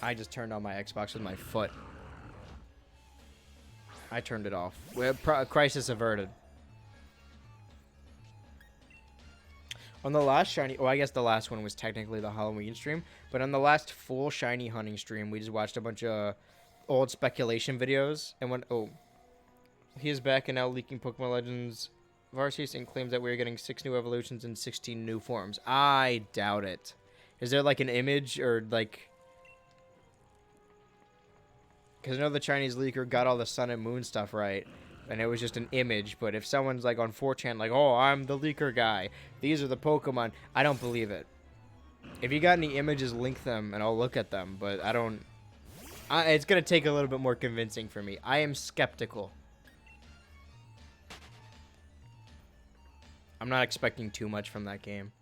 I just turned on my Xbox with my foot. I turned it off. Crisis averted. On the last shiny... Oh, I guess the last one was technically the Halloween stream. But on the last full shiny hunting stream, we just watched a bunch of old speculation videos. And went, oh, he is back and now leaking Pokemon Legends Arceus and claims that we're getting 6 new evolutions and 16 new forms. I doubt it. Is there like an image or like... Because I know the Chinese leaker got all the Sun and Moon stuff right. And it was just an image. But if someone's like on 4chan like, oh, I'm the leaker guy. These are the Pokemon. I don't believe it. If you got any images, link them and I'll look at them. But I don't... it's going to take a little bit more convincing for me. I am skeptical. I'm not expecting too much from that game.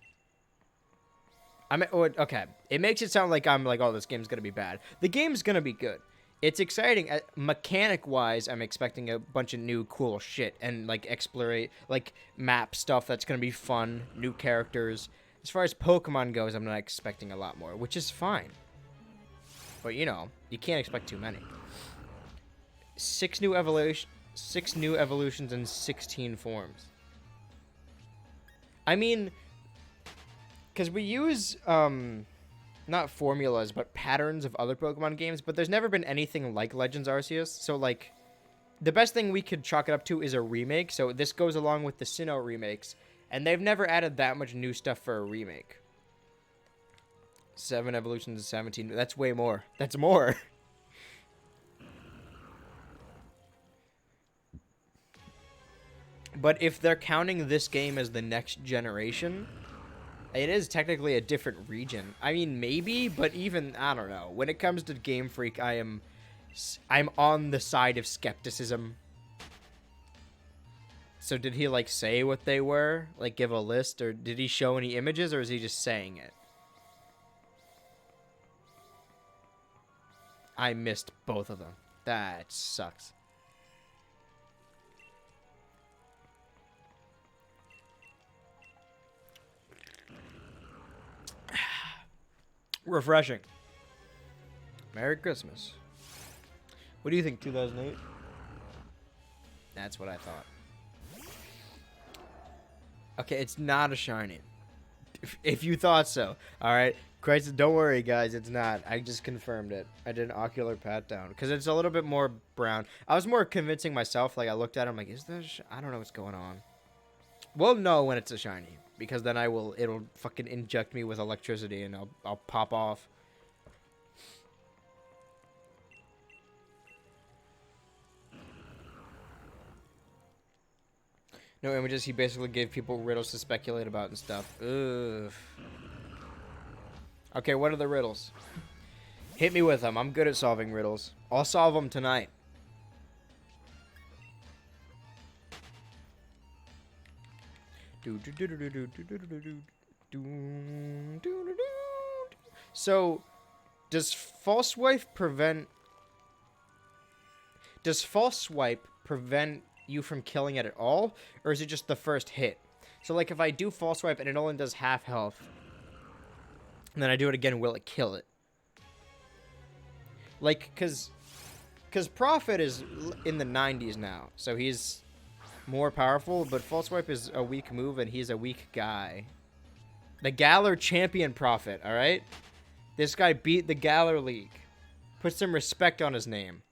Okay. It makes it sound like I'm like, oh, this game's going to be bad. The game's going to be good. It's exciting. Mechanic-wise, I'm expecting a bunch of new cool shit and, like, explore, like, map stuff that's going to be fun, new characters. As far as Pokemon goes, I'm not expecting a lot more, which is fine. But, you know, you can't expect too many. 6 new evolutions and 16 forms. I mean, because we use, not formulas, but patterns of other Pokemon games, but there's never been anything like Legends Arceus, so, like, the best thing we could chalk it up to is a remake, so this goes along with the Sinnoh remakes, and they've never added that much new stuff for a remake. 7 evolutions and 17, that's way more. That's more. But if they're counting this game as the next generation, it is technically a different region. I mean, maybe, but even, I don't know. When it comes to Game Freak, I'm on the side of skepticism. So did he, like, say what they were? Like, give a list? Or did he show any images, or is he just saying it? I missed both of them. That sucks. Refreshing. Merry Christmas. What do you think, 2008? That's what I thought. Okay, it's not a shiny. If you thought so. Alright. Christ, don't worry, guys. It's not. I just confirmed it. I did an ocular pat down. Because it's a little bit more brown. I was more convincing myself. Like, I looked at it. I'm like, is this... I don't know what's going on. We'll know when it's a shiny. Because then it'll fucking inject me with electricity. And I'll pop off. No images. He basically gave people riddles to speculate about and stuff. Ugh. Okay, what are the riddles? Hit me with them. I'm good at solving riddles. I'll solve them tonight. So, does false swipe prevent you from killing it at all, or is it just the first hit? So, like, if I do false swipe and it only does half health, and then I do it again, will it kill it? Like, because Prophet is in the 90s now, so he's more powerful, but false swipe is a weak move, and he's a weak guy. The Galar champion Prophet, alright? This guy beat the Galar League. Put some respect on his name.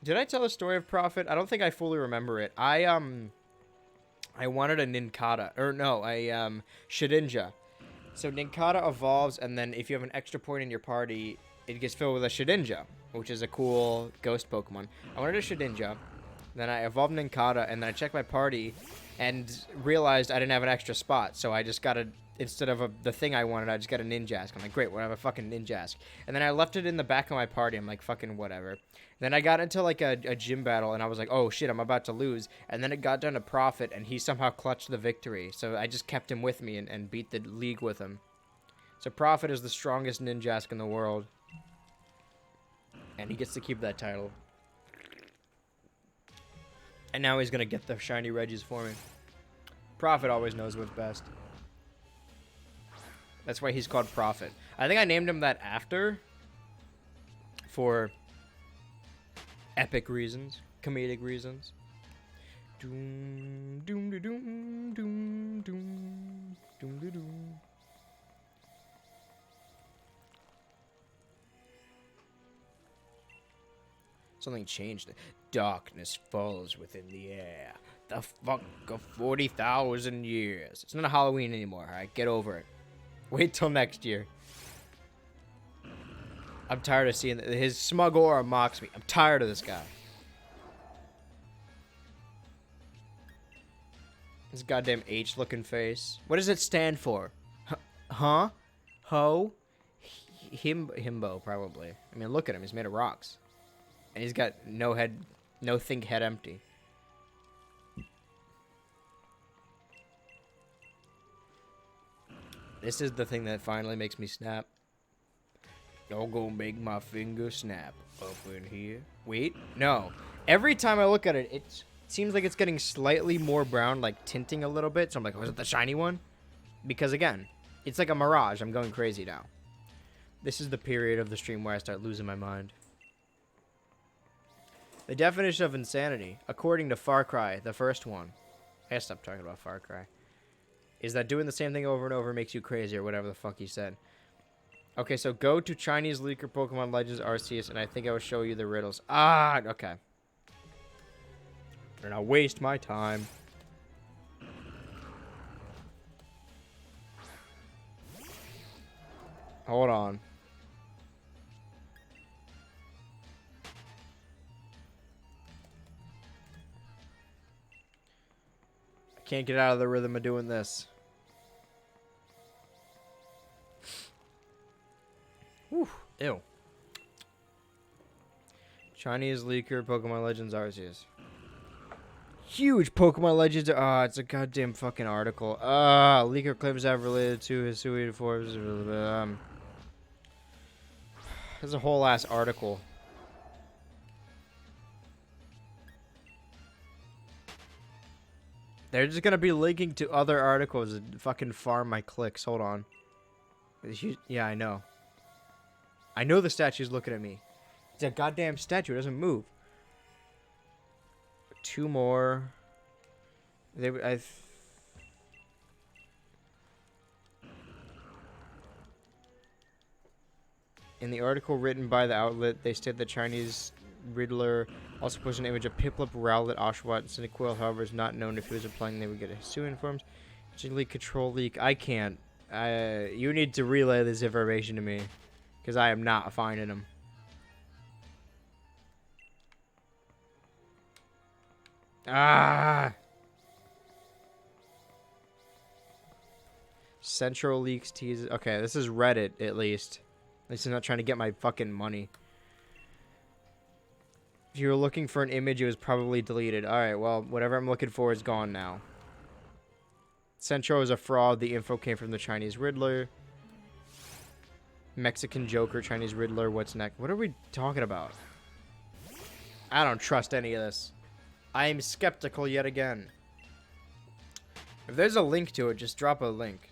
Did I tell the story of Prophet? I don't think I fully remember it. I wanted a Ninkata. Or no, a Shedinja. So Ninkata evolves, and then if you have an extra point in your party, it gets filled with a Shedinja, which is a cool ghost Pokemon. I wanted a Shedinja. Then I evolved Ninkata, and then I checked my party and realized I didn't have an extra spot. So I just got instead of the thing I wanted, I just got a Ninjask. I'm like, great, we'll have a fucking Ninjask. And then I left it in the back of my party. I'm like, fucking whatever. Then I got into like a gym battle, and I was like, oh shit, I'm about to lose. And then it got down to Prophet, and he somehow clutched the victory. So I just kept him with me and beat the league with him. So Prophet is the strongest Ninjask in the world. And he gets to keep that title. And now he's going to get the shiny Regis for me. Prophet always knows what's best. That's why he's called Prophet. I think I named him that after. For epic reasons. Comedic reasons. Doom, doom, doom, doom, doom, doom, doom, doom. Something changed. Darkness falls within the air. The fuck of 40,000 years. It's not a Halloween anymore, alright? Get over it. Wait till next year. I'm tired of seeing his smug aura mocks me. I'm tired of this guy. His goddamn H-looking face. What does it stand for? Huh? Ho? Himbo, probably. I mean, look at him. He's made of rocks. And he's got no head, no think head empty. This is the thing that finally makes me snap. Y'all gonna make my finger snap up in here. Wait, no. Every time I look at it, it seems like it's getting slightly more brown, like tinting a little bit. So I'm like, was it the shiny one? Because again, it's like a mirage. I'm going crazy now. This is the period of the stream where I start losing my mind. The definition of insanity, according to Far Cry, the first one, I gotta stop talking about Far Cry, is that doing the same thing over and over makes you crazy, or whatever the fuck he said. Okay, so go to Chinese Leaker Pokemon Legends Arceus, and I think I will show you the riddles. Ah, okay. Better not waste my time. Hold on. Can't get out of the rhythm of doing this. Whew. Ew. Chinese Leaker Pokemon Legends Arceus. Huge Pokemon Legends. Ah, it's a goddamn fucking article. Leaker claims have related to his suited forms. There's a whole ass article. They're just gonna be linking to other articles and fucking farm my clicks. Hold on. Yeah, I know. I know the statue's looking at me. It's a goddamn statue. It doesn't move. 2 more. In the article written by the outlet, they state the Chinese Riddler also posted an image of Piplup, Rowlet, Oshawott, and Cyndaquil. However, it's not known if he was implying they would get a Hisuian forms. Leak, control leak. I can't. You need to relay this information to me, because I am not finding them. Ah! Central leaks teases. Okay, this is Reddit, at least. At least I'm not trying to get my fucking money. If you were looking for an image, it was probably deleted. Alright, well, whatever I'm looking for is gone now. Central is a fraud. The info came from the Chinese Riddler. Mexican Joker, Chinese Riddler. What's next? What are we talking about? I don't trust any of this. I am skeptical yet again. If there's a link to it, just drop a link.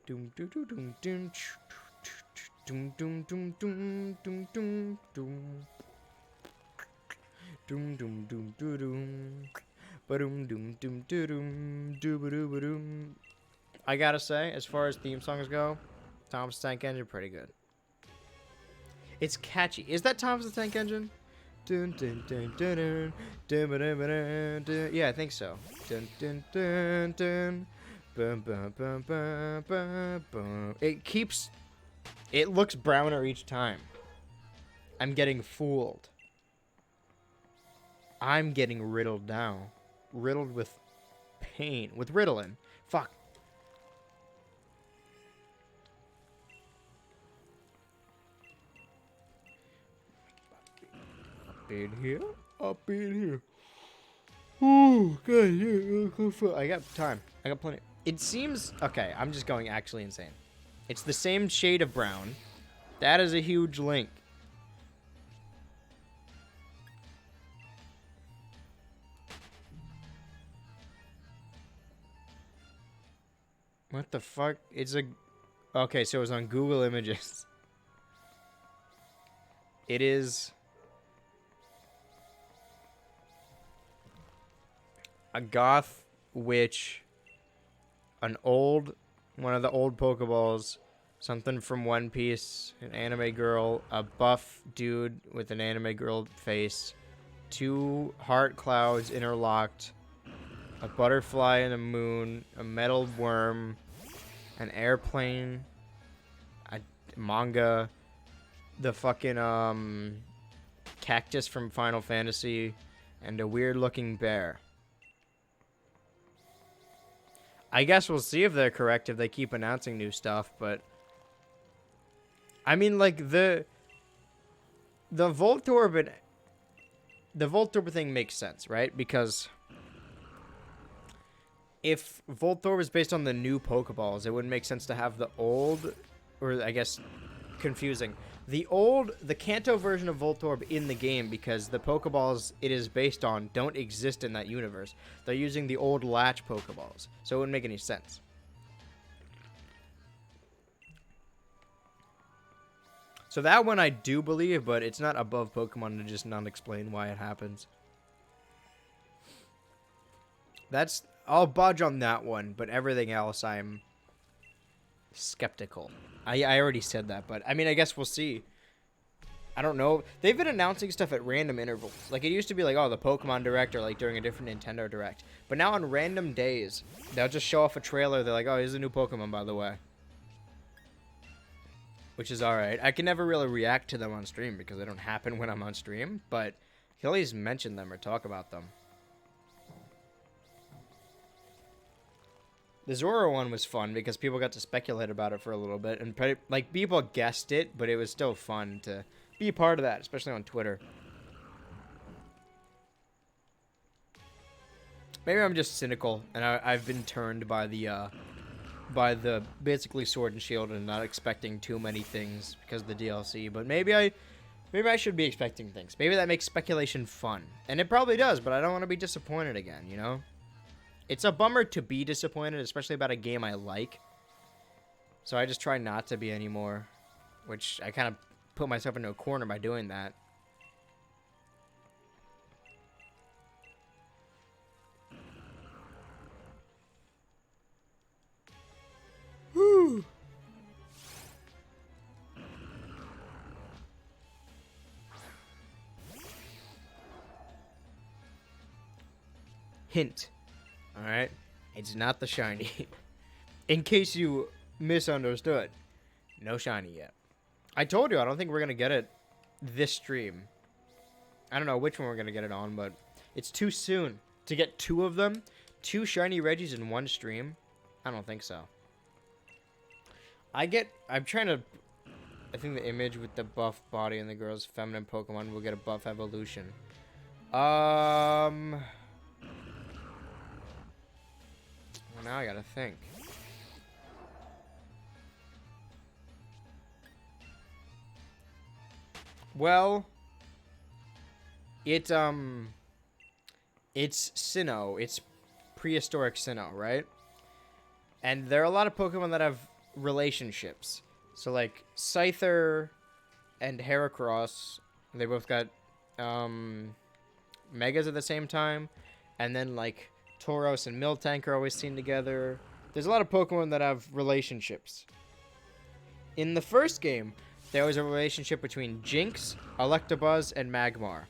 Doom doom doom doom doom doom doom doom doom doom doom doom doom doom doom doom ba-doom doom doom doom doom doom. I gotta say, as far as theme songs go, Tom's Tank Engine pretty good. It's catchy. Is that Tom's Tank Engine? Dun, dun, dun, dun, dun, dun, dun, dun, dun, dun. Yeah, I think so. Dun, dun, dun, dun. Bum, bum, bum, bum, bum, bum. It looks browner each time. I'm getting fooled. I'm getting riddled now. Riddled with pain. With Ritalin. Fuck. Up in here. Up in here. Oh, God. I got time. I got plenty. It seems... Okay, I'm just going actually insane. It's the same shade of brown. That is a huge link. What the fuck? It's a... Okay, so it was on Google Images. It is... a goth witch, one of the old Pokeballs, something from One Piece, an anime girl, a buff dude with an anime girl face, 2 heart clouds interlocked, a butterfly and a moon, a metal worm, an airplane, a manga, the fucking cactus from Final Fantasy, and a weird looking bear. I guess we'll see if they're correct if they keep announcing new stuff, but I mean, like, the Voltorb thing makes sense, right? Because if Voltorb is based on the new Pokeballs, it wouldn't make sense to have the old, or I guess confusing, the Kanto version of Voltorb in the game, because the Pokeballs it is based on don't exist in that universe. They're using the old Latch Pokeballs, so it wouldn't make any sense. So that one I do believe, but it's not above Pokemon to just not explain why it happens. I'll budge on that one, but everything else I'm skeptical. I already said that, but I mean, I guess we'll see. I don't know. They've been announcing stuff at random intervals. Like, it used to be like, oh, the Pokemon Direct, or like during a different Nintendo Direct. But now on random days, they'll just show off a trailer. They're like, oh, here's a new Pokemon, by the way. Which is alright. I can never really react to them on stream because they don't happen when I'm on stream, but you can always mention them or talk about them. The Zoro one was fun because people got to speculate about it for a little bit, and like people guessed it, but it was still fun to be a part of that, especially on Twitter. Maybe I'm just cynical, and I've been turned by the basically Sword and Shield and not expecting too many things because of the DLC. But maybe Maybe I should be expecting things. Maybe that makes speculation fun. And it probably does, but I don't want to be disappointed again, you know? It's a bummer to be disappointed, especially about a game I like. So I just try not to be anymore. Which I kind of put myself into a corner by doing that. Woo! Hint. Alright? It's not the shiny. In case you misunderstood. No shiny yet. I told you, I don't think we're going to get it this stream. I don't know which one we're going to get it on, but it's too soon. To get 2 of them? 2 shiny Regis in one stream? I don't think so. I'm trying to... I think the image with the buff body and the girl's feminine Pokemon will get a buff evolution. Well, now I gotta think. Well, it's Sinnoh. It's prehistoric Sinnoh, right? And there are a lot of Pokemon that have relationships. So like Scyther and Heracross, they both got Megas at the same time. And then like Tauros and Miltank are always seen together. There's a lot of Pokemon that have relationships. In the first game, there was a relationship between Jinx, Electabuzz, and Magmar.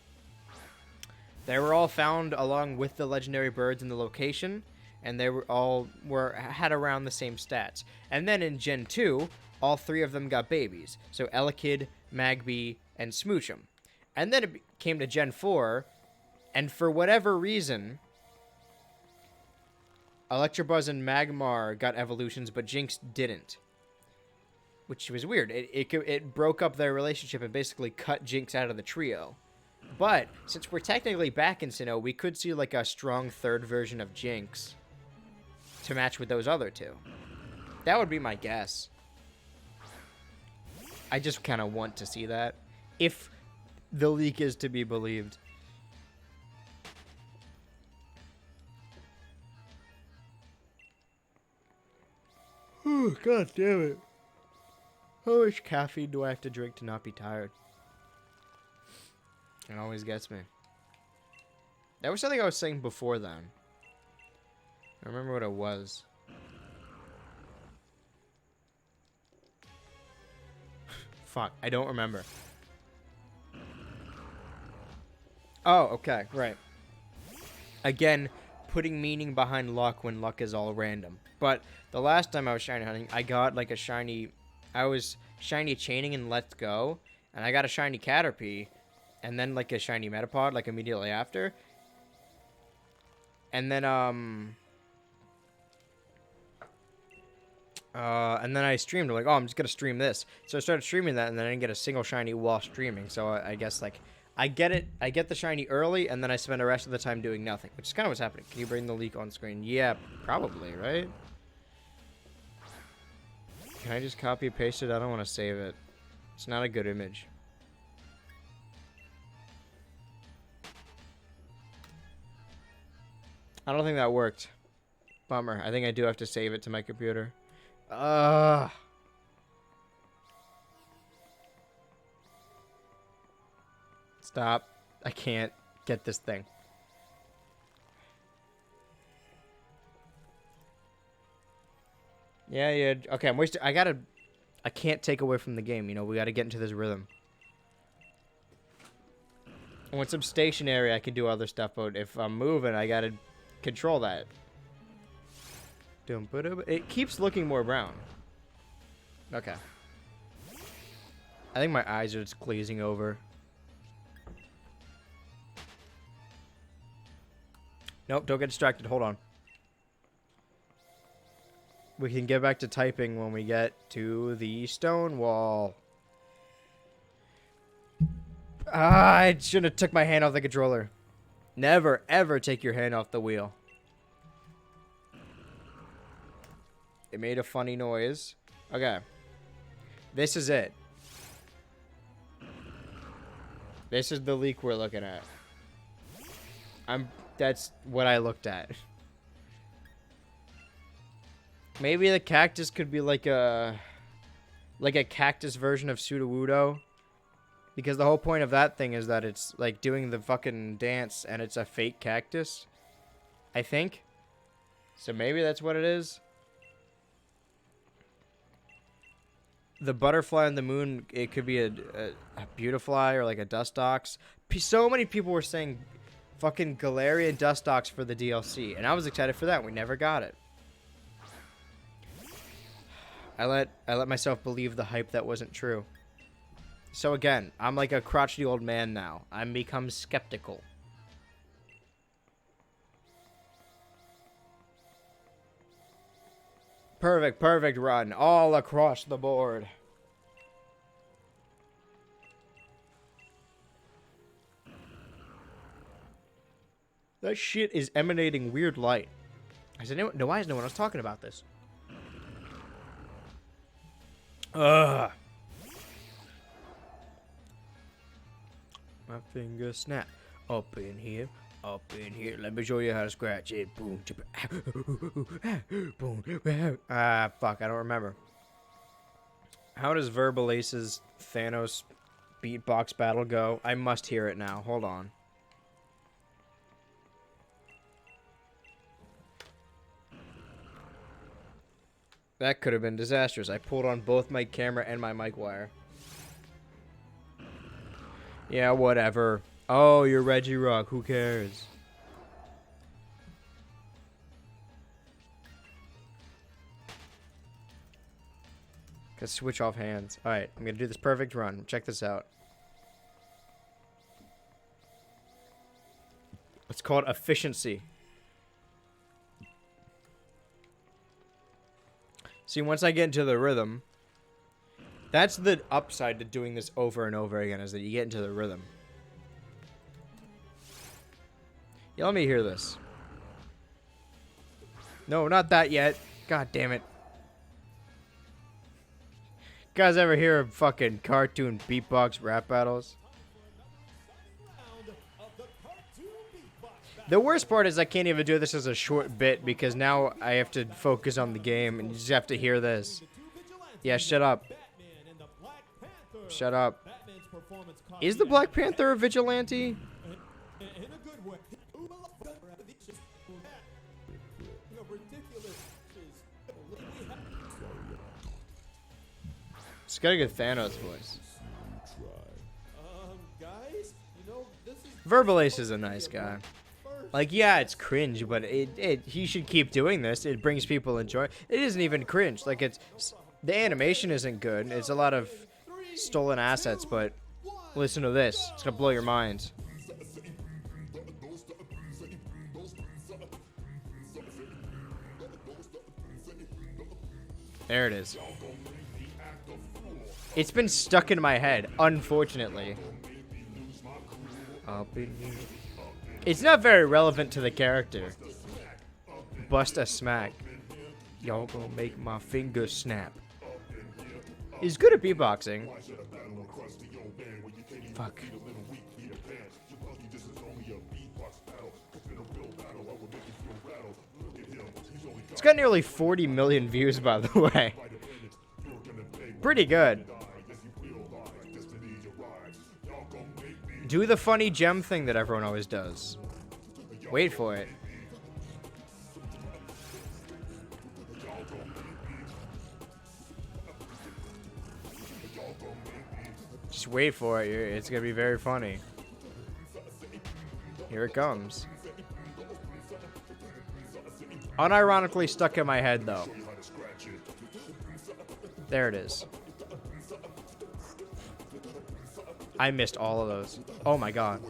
They were all found along with the legendary birds in the location, and they had around the same stats. And then in Gen 2, all 3 of them got babies. So Elekid, Magby, and Smoochum. And then it came to Gen 4, and for whatever reason, Electabuzz and Magmar got evolutions, but Jinx didn't. Which was weird. It broke up their relationship and basically cut Jinx out of the trio. But since we're technically back in Sinnoh, we could see like a strong third version of Jinx to match with those other 2. That would be my guess. I just kind of want to see that, if the leak is to be believed. Oh, God damn it. How much caffeine do I have to drink to not be tired? It always gets me. That was something I was saying before then. I remember what it was. Fuck, I don't remember. Oh, okay, right. Again, putting meaning behind luck when luck is all random. But the last time I was shiny hunting, I got like a shiny... I was shiny chaining in Let's Go, and I got a shiny Caterpie, and then like a shiny Metapod like immediately after. And then I streamed. I'm like, oh, I'm just gonna stream this. So I started streaming that, and then I didn't get a single shiny while streaming. So I guess like I get it. I get the shiny early, and then I spend the rest of the time doing nothing, which is kind of what's happening. Can you bring the leak on screen? Yeah, probably, right? Can I just copy and paste it? I don't want to save it. It's not a good image. I don't think that worked. Bummer. I think I do have to save it to my computer. Stop. I can't get this thing. Yeah. Okay, I'm wasting. I can't take away from the game. You know, we gotta get into this rhythm. Once I'm stationary, I can do other stuff, but if I'm moving, I gotta control that. It keeps looking more brown. Okay. I think my eyes are just glazing over. Nope, don't get distracted. Hold on. We can get back to typing when we get to the stone wall. I should have took my hand off the controller. Never, ever take your hand off the wheel. It made a funny noise. Okay. This is it. This is the leak we're looking at. That's what I looked at. Maybe the cactus could be like a cactus version of Sudowoodo. Because the whole point of that thing is that it's like doing the fucking dance and it's a fake cactus. I think. So maybe that's what it is. The butterfly on the moon, it could be a beautifly or like a dust ox. So many people were saying fucking Galarian dust ox for the DLC. And I was excited for that. We never got it. I let myself believe the hype that wasn't true. So again, I'm like a crotchety old man now. I'm become skeptical. Perfect run all across the board. That shit is emanating weird light. I said, no, why is no one else talking about this? Ugh. My finger snap. Up in here. Let me show you how to scratch it. Boom. Boom. Fuck. I don't remember. How does Verbal Ace's Thanos beatbox battle go? I must hear it now. Hold on. That could have been disastrous. I pulled on both my camera and my mic wire. Yeah, whatever. Oh, you're Regirock. Who cares? Gotta switch off hands. Alright, I'm gonna do this perfect run. Check this out. It's called efficiency. See, once I get into the rhythm, that's the upside to doing this over and over again, is that you get into the rhythm. Yeah, let me hear this. No, not that yet. God damn it. Guys ever hear of fucking cartoon beatbox rap battles? The worst part is I can't even do this as a short bit because now I have to focus on the game and you just have to hear this. Yeah, shut up. Shut up. Is the Black Panther a vigilante? It's got a good Thanos voice. Verbal Ace is a nice guy. Like, yeah, it's cringe, but he should keep doing this. It brings people joy. It isn't even cringe. Like, the animation isn't good. It's a lot of stolen assets, but listen to this. It's gonna blow your mind. There it is. It's been stuck in my head, unfortunately. It's not very relevant to the character. Bust a smack. Y'all gonna make my fingers snap. He's good at beatboxing. Fuck. It's got nearly 40 million views, by the way. Pretty good. Do the funny gem thing that everyone always does. Wait for it. Just wait for it. It's gonna be very funny. Here it comes. Unironically stuck in my head, though. There it is. I missed all of those. Oh my god.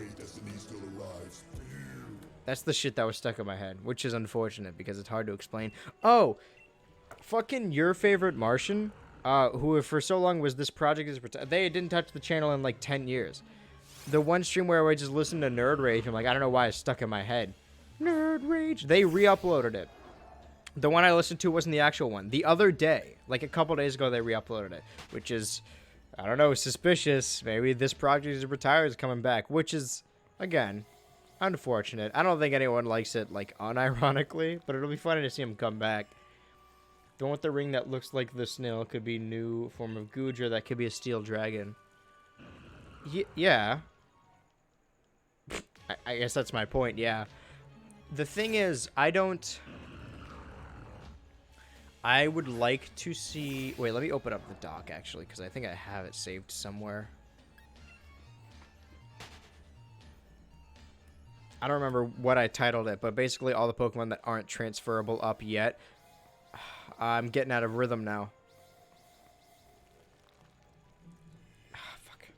That's the shit that was stuck in my head, which is unfortunate because it's hard to explain. Oh, fucking your favorite Martian, who for so long was this project is they didn't touch the channel in like 10 years. The one stream where I just listened to Nerd Rage, I'm like, I don't know why it's stuck in my head. Nerd Rage. They re-uploaded it. The one I listened to wasn't the actual one. The other day, like a couple days ago, they re-uploaded it, which is I don't know, suspicious. Maybe this project is retired is coming back, which is, again, unfortunate. I don't think anyone likes it, like, unironically, but it'll be funny to see him come back. The one with the ring that looks like the snail could be new form of Gudra. That could be a steel dragon. Yeah. I guess that's my point, yeah. The thing is, I would like to see... Wait, let me open up the dock, actually, because I think I have it saved somewhere. I don't remember what I titled it, but basically all the Pokemon that aren't transferable up yet. I'm getting out of rhythm now. Fuck.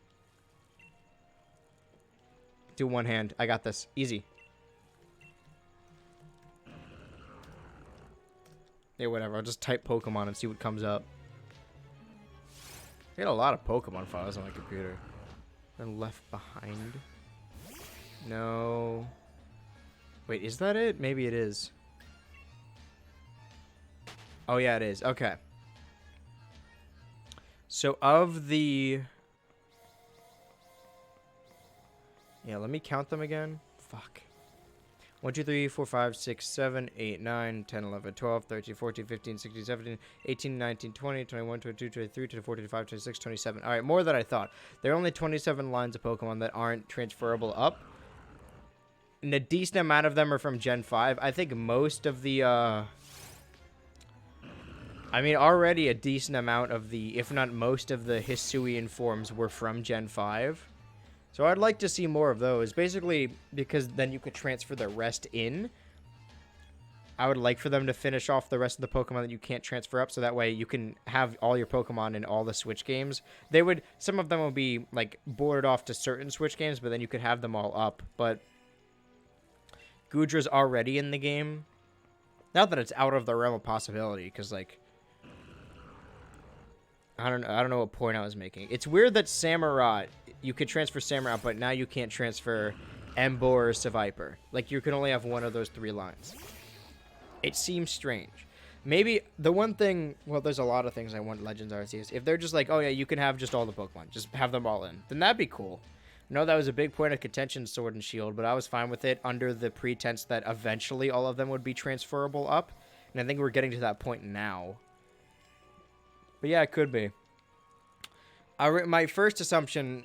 Do one hand. I got this. Easy. Yeah, whatever. I'll just type Pokemon and see what comes up. I got a lot of Pokemon files on my computer. And left behind. No. Wait, is that it? Maybe it is. Oh, yeah, it is. Okay. So, of the... Yeah, let me count them again. Fuck. 1, 2, 3, 4, 5, 6, 7, 8, 9, 10, 11, 12, 13, 14, 15, 16, 17, 18, 19, 20, 21, 22, 23, 24, 25, 26, 27. Alright, more than I thought. There are only 27 lines of Pokemon that aren't transferable up. And a decent amount of them are from Gen 5. I think most of the, already a decent amount of the, if not most of the Hisuian forms were from Gen 5. So I'd like to see more of those. Basically, because then you could transfer the rest in. I would like for them to finish off the rest of the Pokemon that you can't transfer up, so that way you can have all your Pokemon in all the Switch games. Some of them will be, like, boarded off to certain Switch games, but then you could have them all up. But Gudra's already in the game. Not that it's out of the realm of possibility, because, like... I don't know what point I was making. It's weird that Samurott, you could transfer Samurott, but now you can't transfer Emboar or Seviper. Like, you can only have one of those 3 lines. It seems strange. Maybe the one thing, well, there's a lot of things I want Legends Arceus. If they're just like, oh yeah, you can have just all the Pokemon, just have them all in, then that'd be cool. I know that was a big point of contention, Sword and Shield, but I was fine with it under the pretense that eventually all of them would be transferable up. And I think we're getting to that point now. But yeah, it could be. My first assumption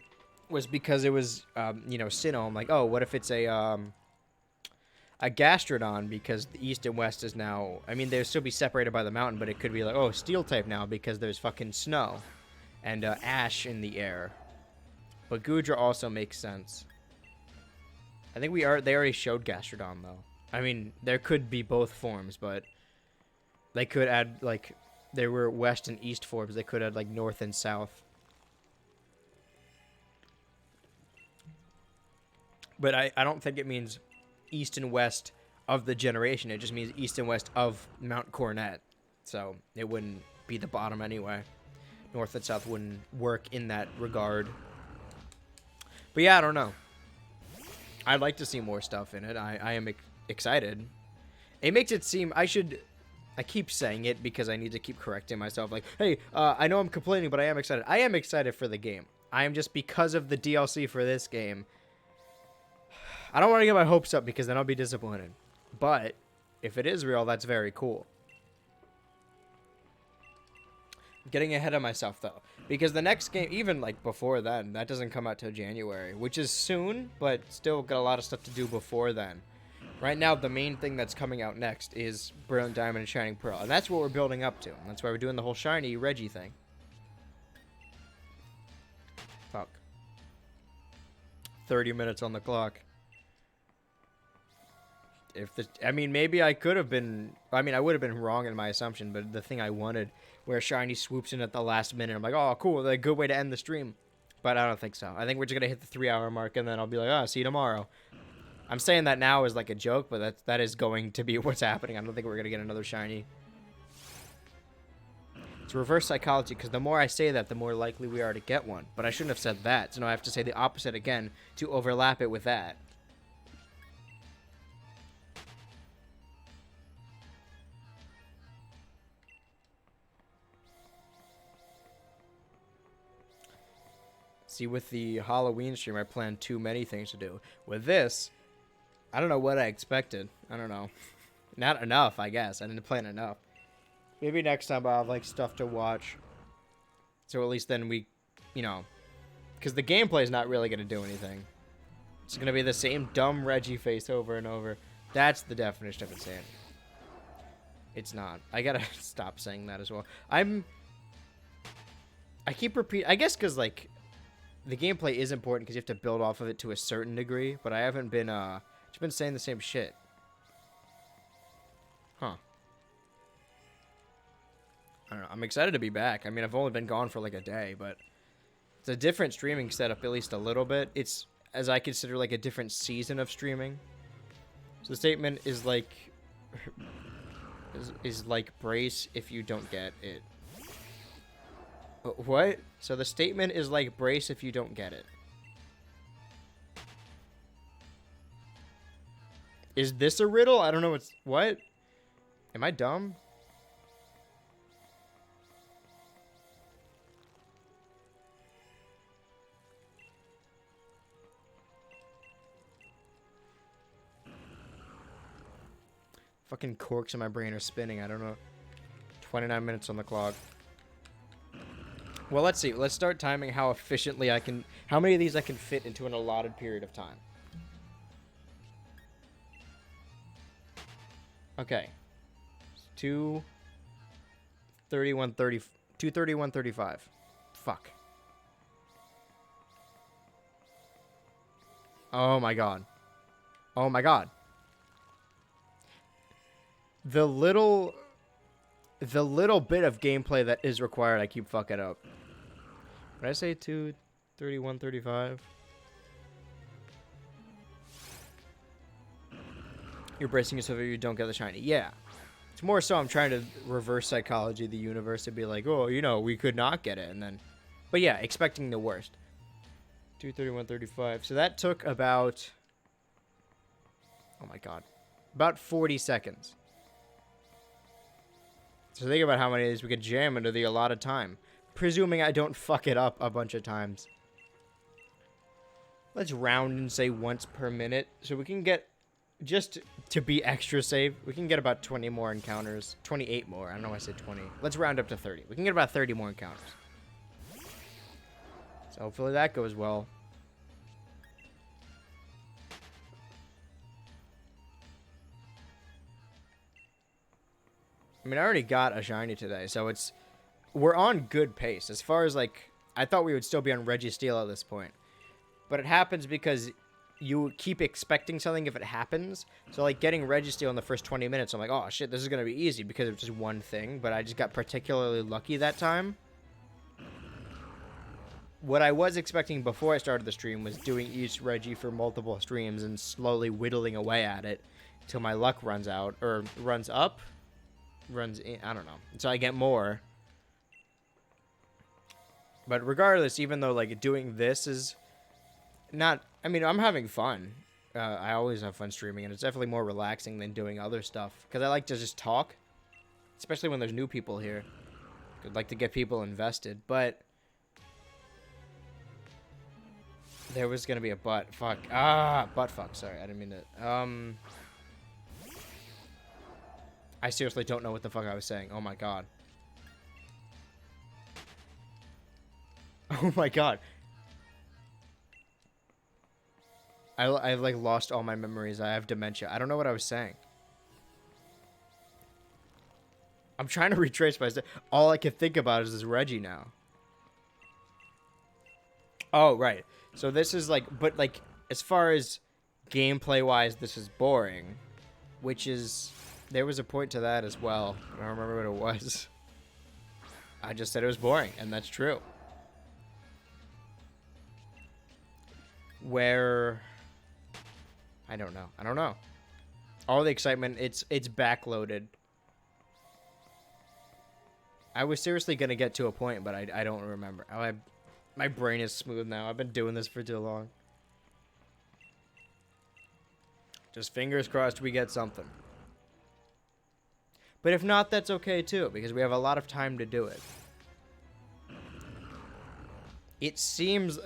was because it was, Sinnoh. I'm like, oh, what if it's a Gastrodon, because the East and West is now... I mean, they'll still be separated by the mountain, but it could be like, oh, Steel type now because there's fucking snow and ash in the air. But Gudra also makes sense. I think they already showed Gastrodon, though. I mean, there could be both forms, but they could add, like... There were West and East forms. They could add, like, North and South. But I don't think it means East and West of the generation. It just means East and West of Mount Coronet. So it wouldn't be the bottom anyway. North and South wouldn't work in that regard. But yeah, I don't know. I'd like to see more stuff in it. I am excited. It makes it seem... I keep saying it because I need to keep correcting myself. Like, hey, I know I'm complaining, but I am excited. I am excited for the game. I am just because of the DLC for this game. I don't want to get my hopes up because then I'll be disappointed. But if it is real, that's very cool. I'm getting ahead of myself, though. Because the next game, even like before then, that doesn't come out till January. Which is soon, but still got a lot of stuff to do before then. Right now, the main thing that's coming out next is Brilliant Diamond and Shining Pearl. And that's what we're building up to. And that's why we're doing the whole Shiny Reggie thing. Fuck. 30 minutes on the clock. Maybe I could have been... I would have been wrong in my assumption, but the thing I wanted, where Shiny swoops in at the last minute, I'm like, oh, cool, that's a good way to end the stream. But I don't think so. I think we're just going to hit the 3-hour mark, and then I'll be like, see you tomorrow. I'm saying that now as like a joke, but that is going to be what's happening. I don't think we're going to get another Shiny. It's reverse psychology, because the more I say that, the more likely we are to get one. But I shouldn't have said that, so now I have to say the opposite again to overlap it with that. See, with the Halloween stream, I planned too many things to do. With this, I don't know what I expected. I don't know. Not enough, I guess. I didn't plan enough. Maybe next time I'll have, like, stuff to watch. So at least then we, you know... Because the gameplay is not really going to do anything. It's going to be the same dumb Reggie face over and over. That's the definition of insanity. It's not. I gotta stop saying that as well. I keep repeating... I guess because, like, the gameplay is important because you have to build off of it to a certain degree. But I haven't been, just been saying the same shit. Huh. I don't know. I'm excited to be back. I mean, I've only been gone for, like, a day, but... It's a different streaming setup, at least a little bit. It's, as I consider, like, a different season of streaming. So the statement is, like... is like brace if you don't get it. What? So the statement is like brace if you don't get it. Is this a riddle? I don't know what's... What? Am I dumb? Fucking corks in my brain are spinning. I don't know. 29 minutes on the clock. Well, let's see. Let's start timing how efficiently I can... How many of these I can fit into an allotted period of time. Okay. 2:31:35. Fuck. Oh my god. Oh my god. The little bit of gameplay that is required, I keep fucking up. Did I say 2:31:35? You're bracing yourself if you don't get the shiny. Yeah. It's more so I'm trying to reverse psychology of the universe to be like, oh, you know, we could not get it. And then, but yeah, expecting the worst. 2:31:35. So that took about, oh my god, about 40 seconds. So think about how many of these we could jam into the allotted time. Presuming I don't fuck it up a bunch of times. Let's round and say once per minute. So we can get, just to be extra safe, we can get about 20 more encounters. 28 more. I don't know why I said 20. Let's round up to 30. We can get about 30 more encounters. So hopefully that goes well. I mean, I already got a shiny today, so it's... We're on good pace. As far as, like... I thought we would still be on Registeel at this point. But it happens because you keep expecting something if it happens. So, like, getting Registeel in the first 20 minutes, I'm like, oh, shit, this is going to be easy because it's just one thing. But I just got particularly lucky that time. What I was expecting before I started the stream was doing each Reggie for multiple streams and slowly whittling away at it until my luck runs out. Or runs up? Runs in, I don't know. So I get more. But regardless, even though like doing this is not, I mean, I'm having fun. I always have fun streaming, and it's definitely more relaxing than doing other stuff because I like to just talk, especially when there's new people here. I'd like to get people invested, but there was gonna be a butt fuck. Butt fuck. Sorry, I didn't mean to. I seriously don't know what the fuck I was saying. Oh my god. Oh my god. I've like lost all my memories. I have dementia. I don't know what I was saying. I'm trying to retrace my... All I can think about is this Reggie now. Oh, right. So this is like... But like, as far as gameplay-wise, this is boring. Which is... There was a point to that as well. I don't remember what it was. I just said it was boring, and that's true. Where... I don't know. I don't know. All the excitement, it's backloaded. I was seriously going to get to a point, but I don't remember. My brain is smooth now. I've been doing this for too long. Just fingers crossed we get something. But if not, that's okay too, because we have a lot of time to do it. It seems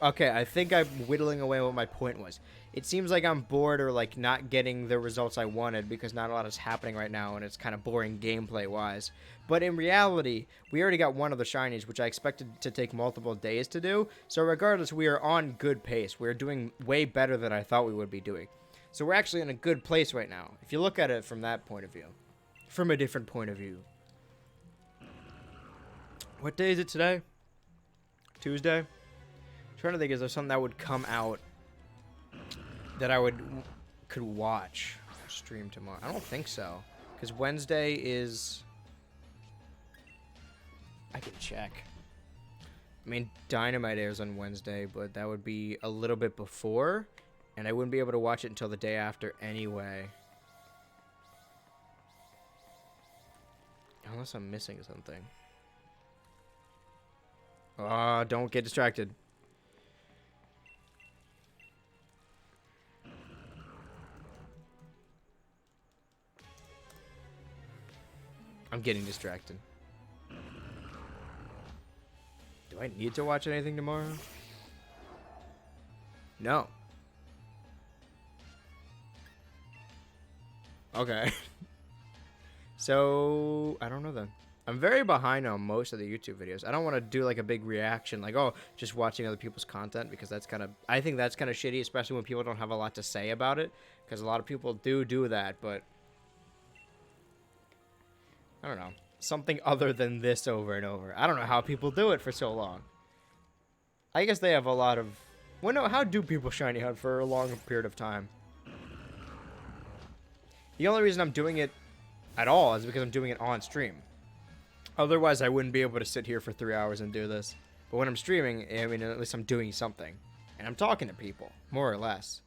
okay. I think I'm whittling away what my point was. It seems like I'm bored or like not getting the results I wanted because not a lot is happening right now and it's kind of boring gameplay wise. But in reality, we already got one of the shinies, which I expected to take multiple days to do. So regardless, we are on good pace. We're doing way better than I thought we would be doing. So we're actually in a good place right now. If you look at it from that point of view, from a different point of view. What day is it today? Tuesday? I'm trying to think, is there something that would come out that I could watch stream tomorrow? I don't think so, because Wednesday is, I can check. I mean, Dynamite airs on Wednesday, but that would be a little bit before, and I wouldn't be able to watch it until the day after anyway. Unless I'm missing something. Ah, don't get distracted. I'm getting distracted. Do I need to watch anything tomorrow? No. Okay. So, I don't know then. I'm very behind on most of the YouTube videos. I don't want to do like a big reaction, like, oh, just watching other people's content, because that's kind of, I think that's kind of shitty, especially when people don't have a lot to say about it, because a lot of people do that, but I don't know. Something other than this over and over. I don't know how people do it for so long. I guess they have a lot of, well, no, how do people shiny hunt for a long period of time? The only reason I'm doing it at all is because I'm doing it on stream. Otherwise, I wouldn't be able to sit here for 3 hours and do this. But when I'm streaming, I mean, at least I'm doing something. And I'm talking to people, more or less.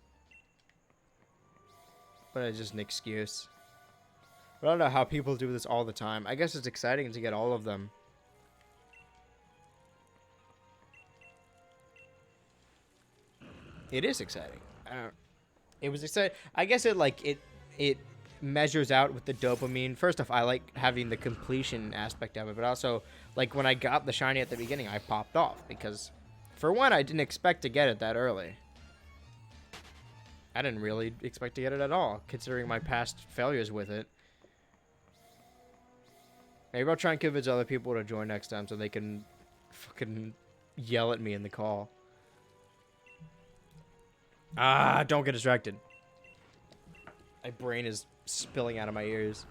But it's just an excuse. But I don't know how people do this all the time. I guess it's exciting to get all of them. It is exciting. It was exciting. I guess it measures out with the dopamine. First off, I like having the completion aspect of it, but also, like, when I got the shiny at the beginning, I popped off because, for one, I didn't expect to get it that early. I didn't really expect to get it at all, considering my past failures with it. Maybe I'll try and convince other people to join next time so they can fucking yell at me in the call. Ah, don't get distracted. My brain is spilling out of my ears.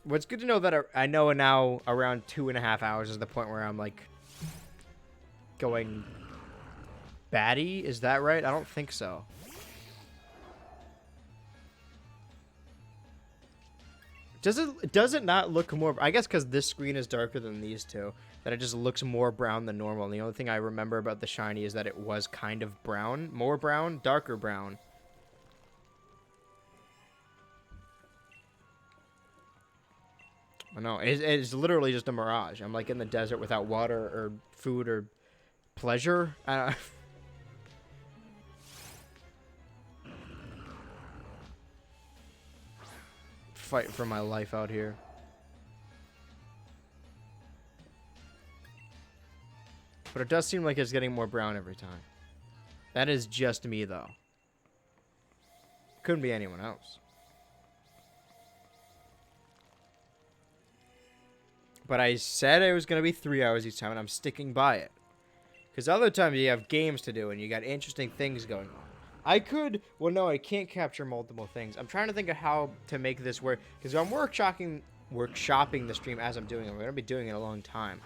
Well, it's good to know that I know now around 2.5 hours is the point where I'm like going batty. Is that right? I don't think so. Does it not look more? I guess because this screen is darker than these two, that it just looks more brown than normal. And the only thing I remember about the shiny is that it was kind of brown, more brown, darker brown. No, it's literally just a mirage. I'm like in the desert without water or food or pleasure. Fighting for my life out here. But it does seem like it's getting more brown every time. That is just me, though. Couldn't be anyone else. But I said it was going to be 3 hours each time, and I'm sticking by it. Because other times you have games to do, and you got interesting things going on. I could... Well, no, I can't capture multiple things. I'm trying to think of how to make this work. Because I'm workshopping the stream as I'm doing it. We're going to be doing it a long time.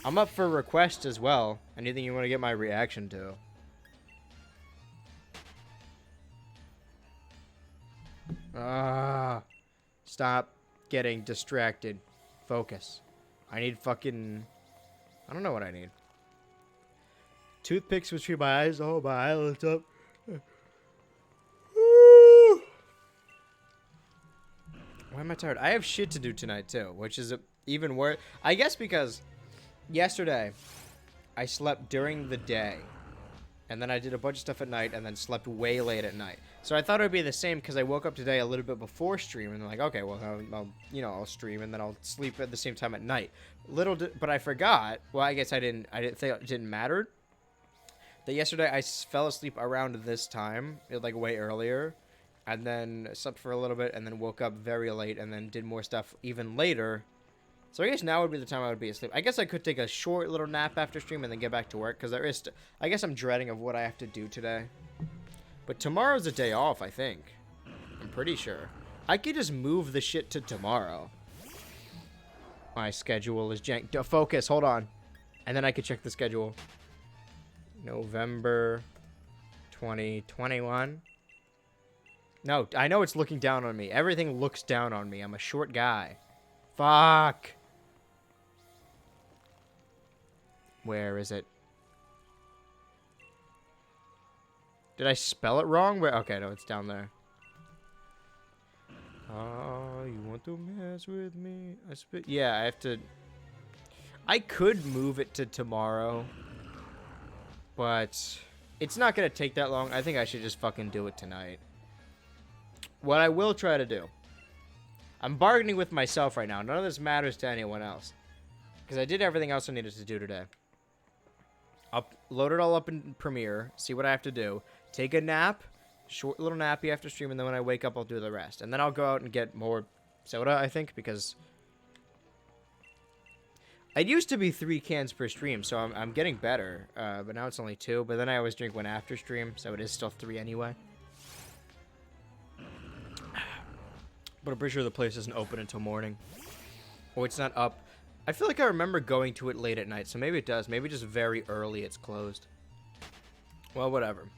I'm up for requests as well. Anything you want to get my reaction to. Stop getting distracted. Focus. I need fucking... I don't know what I need. Toothpicks between my eyes. Oh, my eyelids up. Why am I tired? I have shit to do tonight, too. Which is even worse. I guess because yesterday I slept during the day. And then I did a bunch of stuff at night and then slept way late at night. So I thought it would be the same because I woke up today a little bit before stream and I'm like, okay, well, I'll stream and then I'll sleep at the same time at night. But I forgot. Well, I guess I didn't think it didn't matter. That yesterday I fell asleep around this time, like way earlier, and then slept for a little bit and then woke up very late and then did more stuff even later. So I guess now would be the time I would be asleep. I guess I could take a short little nap after stream and then get back to work because there is. I guess I'm dreading of what I have to do today. But tomorrow's a day off, I think. I'm pretty sure. I could just move the shit to tomorrow. My schedule is jank. Focus, hold on. And then I could check the schedule. November 2021. No, I know it's looking down on me. Everything looks down on me. I'm a short guy. Fuck. Where is it? Did I spell it wrong? Where? Okay, no, it's down there. Oh, you want to mess with me? Yeah, I have to. I could move it to tomorrow, but it's not gonna take that long. I think I should just fucking do it tonight. What I will try to do. I'm bargaining with myself right now. None of this matters to anyone else. Because I did everything else I needed to do today. I'll load it all up in Premiere. See what I have to do. Take a nap. Short little nappy after stream. And then when I wake up, I'll do the rest. And then I'll go out and get more soda, I think. Because it used to be 3 cans per stream. So I'm getting better. But now it's only 2. But then I always drink one after stream. So it is still 3 anyway. But I'm pretty sure the place isn't open until morning. Oh, it's not up. I feel like I remember going to it late at night, so maybe it does. Maybe just very early it's closed. Well, whatever.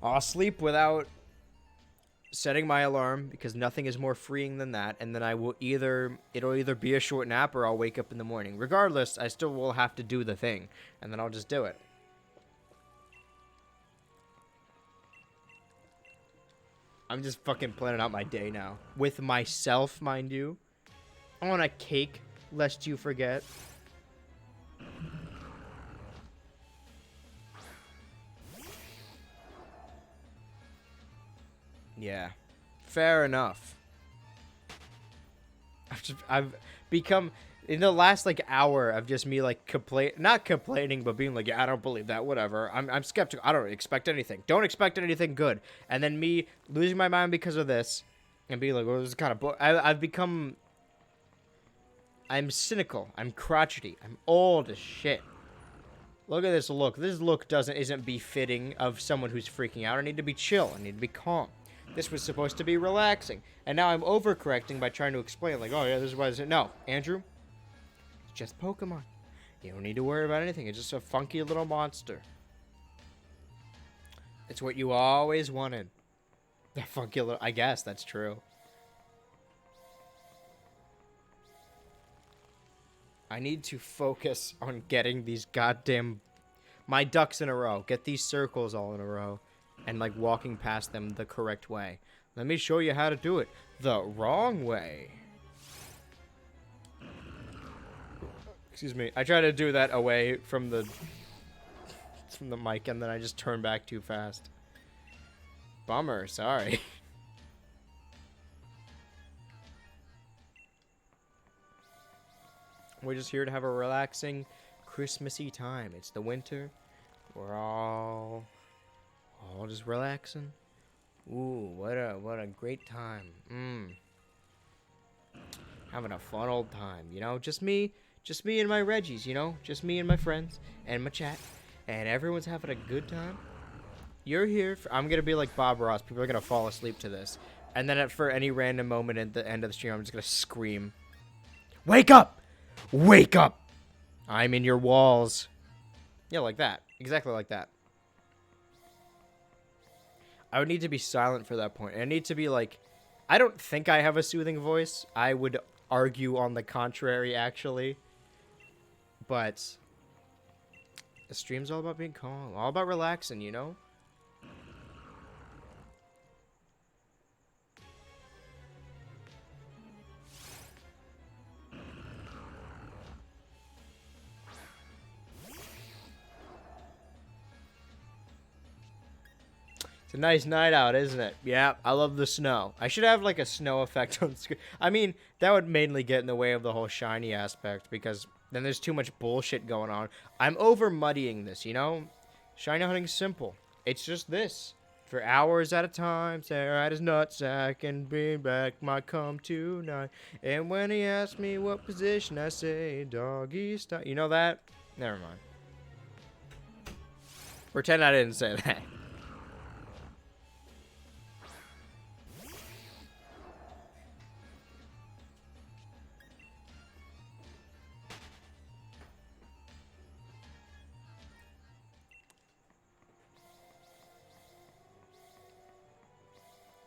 I'll sleep without setting my alarm, because nothing is more freeing than that, and then it'll either be a short nap or I'll wake up in the morning. Regardless, I still will have to do the thing, and then I'll just do it. I'm just fucking planning out my day now. With myself, mind you. I want a cake, lest you forget. Yeah. Fair enough. I've become... In the last, like, hour of just me, like, not complaining, but being like, yeah, I don't believe that, whatever. I'm skeptical. I don't expect anything. Don't expect anything good. And then me losing my mind because of this and being like, well, this is kind of... I've become... I'm cynical. I'm crotchety. I'm old as shit. Look at this look. This look isn't befitting of someone who's freaking out. I need to be chill. I need to be calm. This was supposed to be relaxing. And now I'm overcorrecting by trying to explain, like, oh, yeah, this is why... No, Andrew... Just Pokemon. You don't need to worry about anything. It's just a funky little monster. It's what you always wanted. A funky little... I guess that's true. I need to focus on getting these goddamn... My ducks in a row. Get these circles all in a row. And, like, walking past them the correct way. Let me show you how to do it. The wrong way. Excuse me. I try to do that away from the mic, and then I just turn back too fast. Bummer. Sorry. We're just here to have a relaxing, Christmassy time. It's the winter. We're all just relaxing. Ooh, what a great time. Having a fun old time, you know? Just me and my Reggies, you know? Just me and my friends and my chat. And everyone's having a good time. You're here I'm going to be like Bob Ross. People are going to fall asleep to this. And then for any random moment at the end of the stream, I'm just going to scream. Wake up! Wake up! I'm in your walls. Yeah, like that. Exactly like that. I would need to be silent for that point. I need to be like... I don't think I have a soothing voice. I would argue on the contrary, actually. But the stream's all about being calm. All about relaxing, you know? It's a nice night out, isn't it? Yeah, I love the snow. I should have like a snow effect on screen. I mean, that would mainly get in the way of the whole shiny aspect because then there's too much bullshit going on. I'm over muddying this, you know? Shiny hunting's simple. It's just this. For hours at a time, stare at his nutsack and bring back my cum tonight. And when he asks me what position, I say doggy style. You know that? Never mind. Pretend I didn't say that.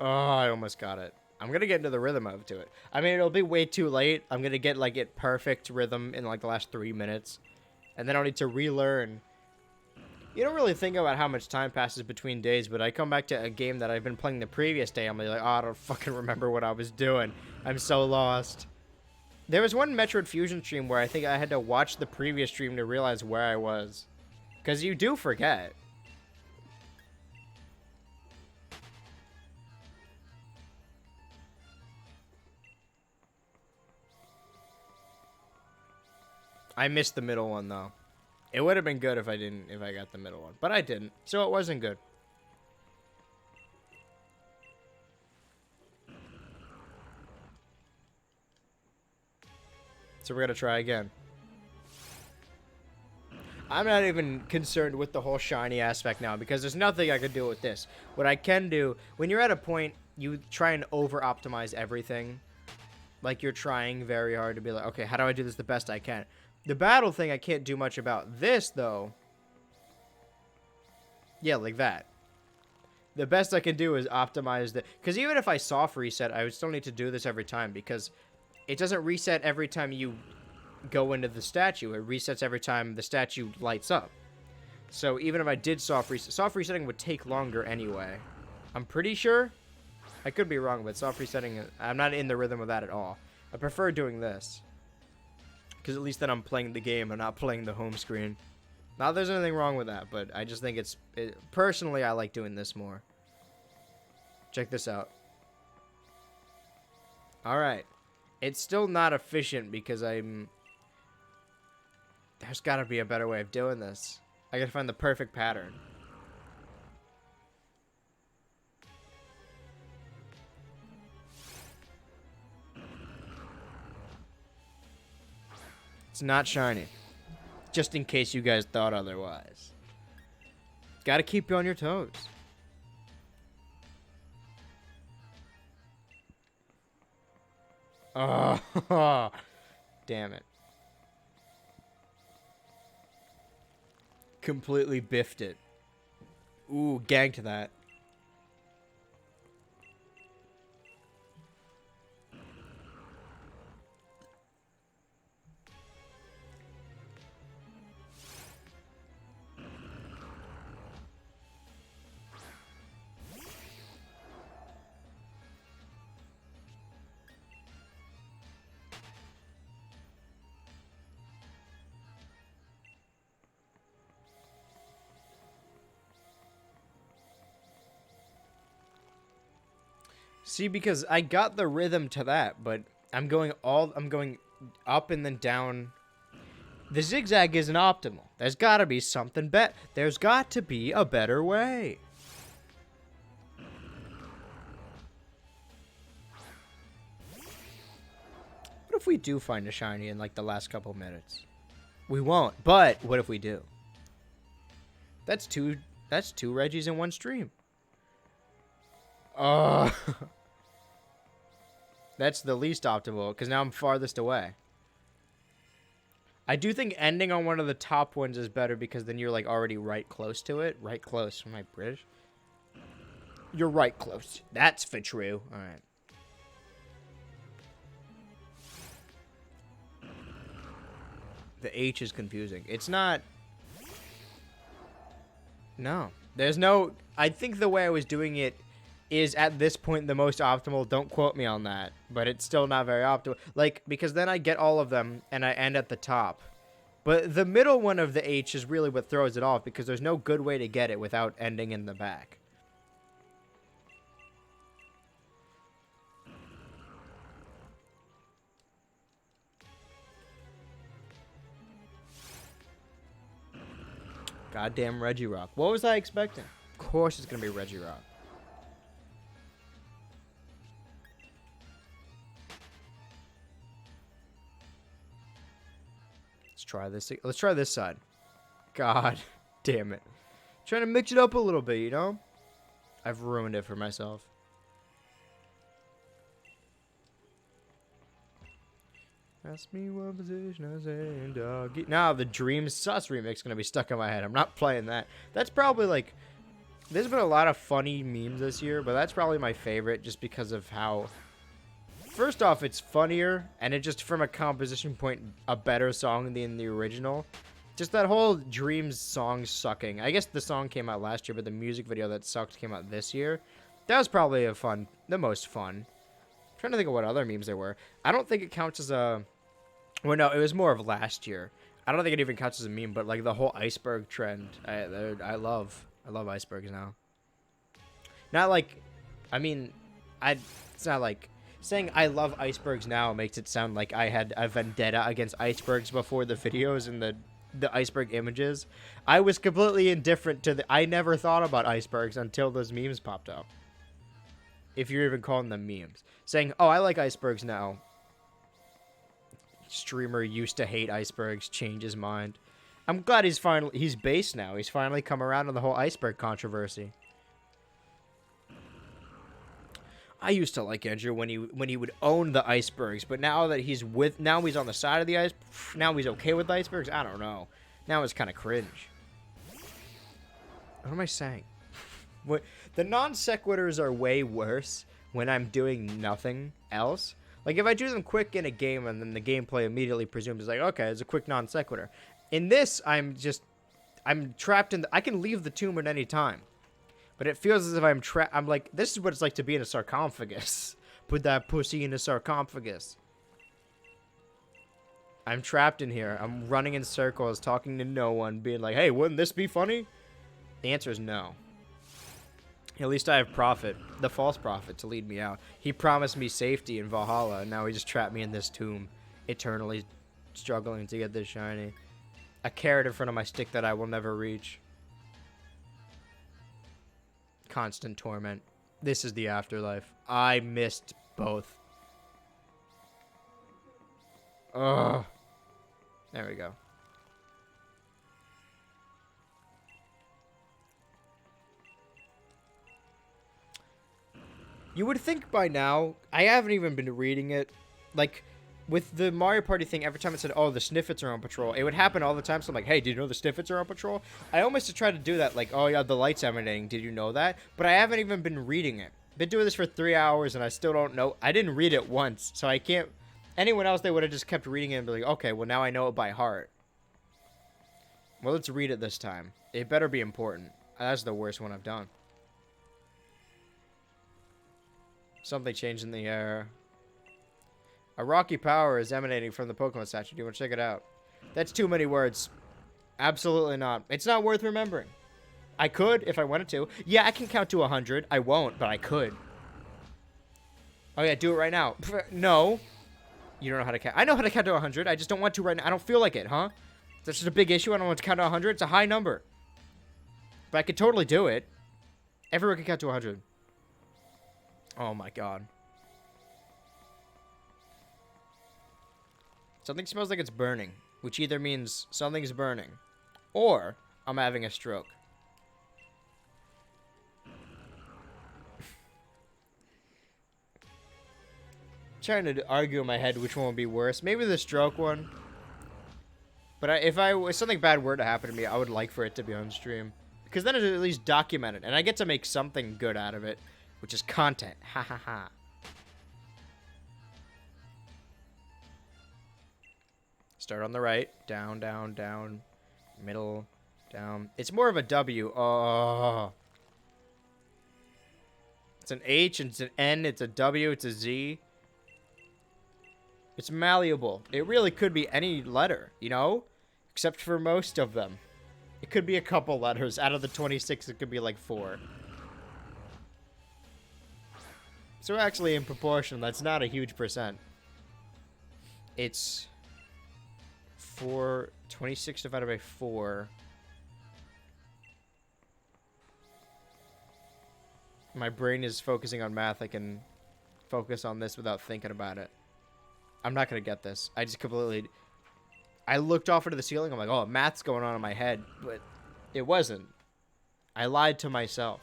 Oh, I almost got it. I'm going to get into the rhythm of to it. I mean, it'll be way too late. I'm going to get, like, it perfect rhythm in, like, the last 3 minutes. And then I'll need to relearn. You don't really think about how much time passes between days, but I come back to a game that I've been playing the previous day. I'm like, oh, I don't fucking remember what I was doing. I'm so lost. There was one Metroid Fusion stream where I think I had to watch the previous stream to realize where I was. Because you do forget. I missed the middle one though. It would have been good if I got the middle one, but I didn't, so it wasn't good. So we're gonna try again. I'm not even concerned with the whole shiny aspect now because there's nothing I could do with this. What I can do, when you're at a point, you try and over-optimize everything. Like you're trying very hard to be like, okay, how do I do this the best I can? The battle thing I can't do much about. This, though. Yeah, like that. The best I can do is optimize the... Because even if I soft reset, I would still need to do this every time. Because it doesn't reset every time you go into the statue. It resets every time the statue lights up. So even if I did soft resetting would take longer anyway. I'm pretty sure. I could be wrong, but soft resetting... I'm not in the rhythm of that at all. I prefer doing this. Because at least then I'm playing the game and not playing the home screen. Not that there's anything wrong with that, but I just think personally, I like doing this more. Check this out. Alright. It's still not efficient because there's got to be a better way of doing this. I got to find the perfect pattern. It's not shiny. Just in case you guys thought otherwise. Gotta keep you on your toes. Oh, damn it. Completely biffed it. Ooh, ganked that. See, because I got the rhythm to that, but I'm going up and then down. The zigzag isn't optimal. There's got to be something better. There's got to be a better way. What if we do find a shiny in like the last couple minutes? We won't, but what if we do? That's two Reggies in one stream. Oh. That's the least optimal, because now I'm farthest away. I do think ending on one of the top ones is better, because then you're, like, already right close to it. Right close. Am I British? You're right close. That's for true. Alright. The H is confusing. It's not... No. There's no... I think the way I was doing it is at this point the most optimal. Don't quote me on that, but it's still not very optimal. Like, because then I get all of them and I end at the top. But the middle one of the H is really what throws it off, because there's no good way to get it without ending in the back. Goddamn Regirock. What was I expecting? Of course it's gonna be Regirock. Let's try this. Let's try this side. God damn it. Trying to mix it up a little bit, you know? I've ruined it for myself. Ask me what position I was in, doggy. Now the Dreams Sus remix is gonna be stuck in my head. I'm not playing that. That's probably like, there's been a lot of funny memes this year, but that's probably my favorite just because of how, first off, it's funnier, and it just, from a composition point, a better song than the original. Just that whole Dreams song sucking. I guess the song came out last year, but the music video that sucked came out this year. That was probably the most fun. I'm trying to think of what other memes there were. I don't think it counts as a... Well, no, it was more of last year. I don't think it even counts as a meme, but like the whole iceberg trend, I love icebergs now. Not like, I mean, it's not like saying I love icebergs now makes it sound like I had a vendetta against icebergs before the videos and the iceberg images. I was completely indifferent to I never thought about icebergs until those memes popped up. If you're even calling them memes. Saying, oh, I like icebergs now. Streamer used to hate icebergs, changed his mind. I'm glad he's based now. He's finally come around on the whole iceberg controversy. I used to like Andrew when he would own the icebergs, but now that he's on the side of the ice, now he's okay with icebergs. I don't know. Now it's kind of cringe. What am I saying? What, the non sequiturs are way worse when I'm doing nothing else. Like if I do them quick in a game and then the gameplay immediately presumes it's like, okay, it's a quick non sequitur. In this, I'm trapped in I can leave the tomb at any time. But it feels as if I'm trapped. I'm like, this is what it's like to be in a sarcophagus. Put that pussy in a sarcophagus. I'm trapped in here. I'm running in circles, talking to no one, being like, hey, wouldn't this be funny? The answer is no. At least I have Prophet, the false prophet, to lead me out. He promised me safety in Valhalla, and now he just trapped me in this tomb, eternally struggling to get this shiny. A carrot in front of my stick that I will never reach. Constant torment. This is the afterlife. I missed both. Ugh. There we go. You would think by now, I haven't even been reading it, like, with the Mario Party thing, every time it said, oh, the Sniffets are on patrol, it would happen all the time, so I'm like, hey, did you know the Sniffets are on patrol? I almost tried to do that, like, oh yeah, the light's emanating, did you know that? But I haven't even been reading it. Been doing this for 3 hours, and I still don't know. I didn't read it once, so I can't, anyone else, they would have just kept reading it and be like, okay, well now I know it by heart. Well, let's read it this time. It better be important. That's the worst one I've done. Something changed in the air. A rocky power is emanating from the Pokemon statue. Do you want to check it out? That's too many words. Absolutely not. It's not worth remembering. I could if I wanted to. Yeah, I can count to 100. I won't, but I could. Oh yeah, do it right now. No. You don't know how to count. I know how to count to 100. I just don't want to right now. I don't feel like it, huh? That's just a big issue. I don't want to count to 100. It's a high number. But I could totally do it. Everyone can count to 100. Oh my god. Something smells like it's burning, which either means something's burning, or I'm having a stroke. Trying to argue in my head which one would be worse. Maybe the stroke one. But if something bad were to happen to me, I would like for it to be on stream. Because then it's at least documented, and I get to make something good out of it. Which is content. Ha ha ha. Start on the right. Down, down, down. Middle. Down. It's more of a W. Oh. It's an H. It's an N. It's a W. It's a Z. It's malleable. It really could be any letter, you know? Except for most of them. It could be a couple letters. Out of the 26, it could be like 4. So actually, in proportion, that's not a huge percent. It's 26 divided by 4. my brain is focusing on math, I can focus on this without thinking about it. I'm not going to get this. I just completely... I looked off into the ceiling. I'm like, oh, math's going on in my head. But it wasn't. I lied to myself.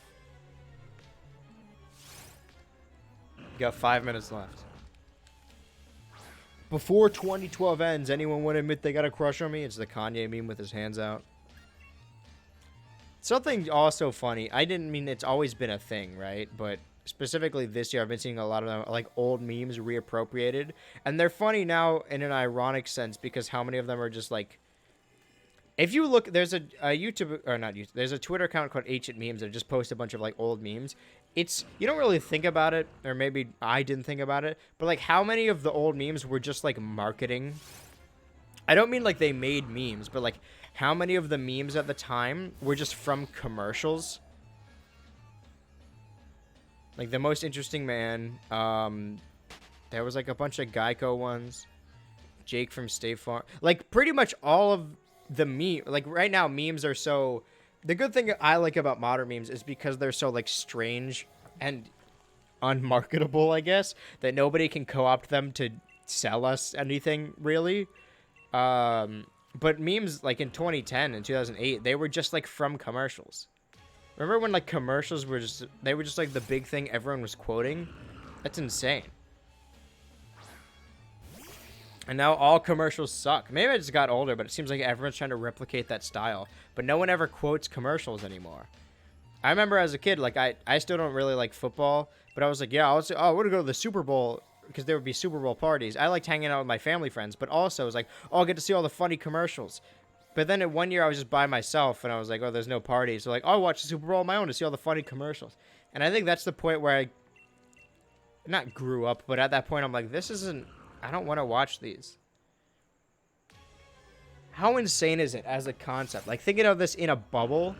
Got 5 minutes left. Before 2012 ends, anyone want to admit they got a crush on me? It's the Kanye meme with his hands out. Something also funny. I didn't mean it's always been a thing, right? But specifically this year, I've been seeing a lot of them, like old memes reappropriated. And they're funny now in an ironic sense because how many of them are just like... If you look, there's a YouTube, or not YouTube, there's a Twitter account called Ancient Memes that just posts a bunch of like old memes. It's, you don't really think about it, or maybe I didn't think about it, but like how many of the old memes were just like marketing? I don't mean like they made memes, but like how many of the memes at the time were just from commercials? Like the most interesting man, there was like a bunch of Geico ones, Jake from State Farm, like pretty much all of the meme, like right now memes are so, the good thing I like about modern memes is because they're so like strange and unmarketable, I guess, that nobody can co-opt them to sell us anything really. But memes like in 2010 and 2008, they were just like from commercials. Remember when like commercials were just, they were just like the big thing everyone was quoting? That's insane. And now all commercials suck. Maybe I just got older, but it seems like everyone's trying to replicate that style. But no one ever quotes commercials anymore. I remember as a kid, like, I still don't really like football, but I was like, yeah, I want to go to the Super Bowl, because there would be Super Bowl parties. I liked hanging out with my family friends, but also I was like, oh, I'll get to see all the funny commercials. But then at one year I was just by myself, and I was like, oh, there's no parties. So like, oh, I'll watch the Super Bowl on my own to see all the funny commercials. And I think that's the point where I, not grew up, but at that point I'm like, this isn't, I don't want to watch these. How insane is it as a concept? Like, thinking of this in a bubble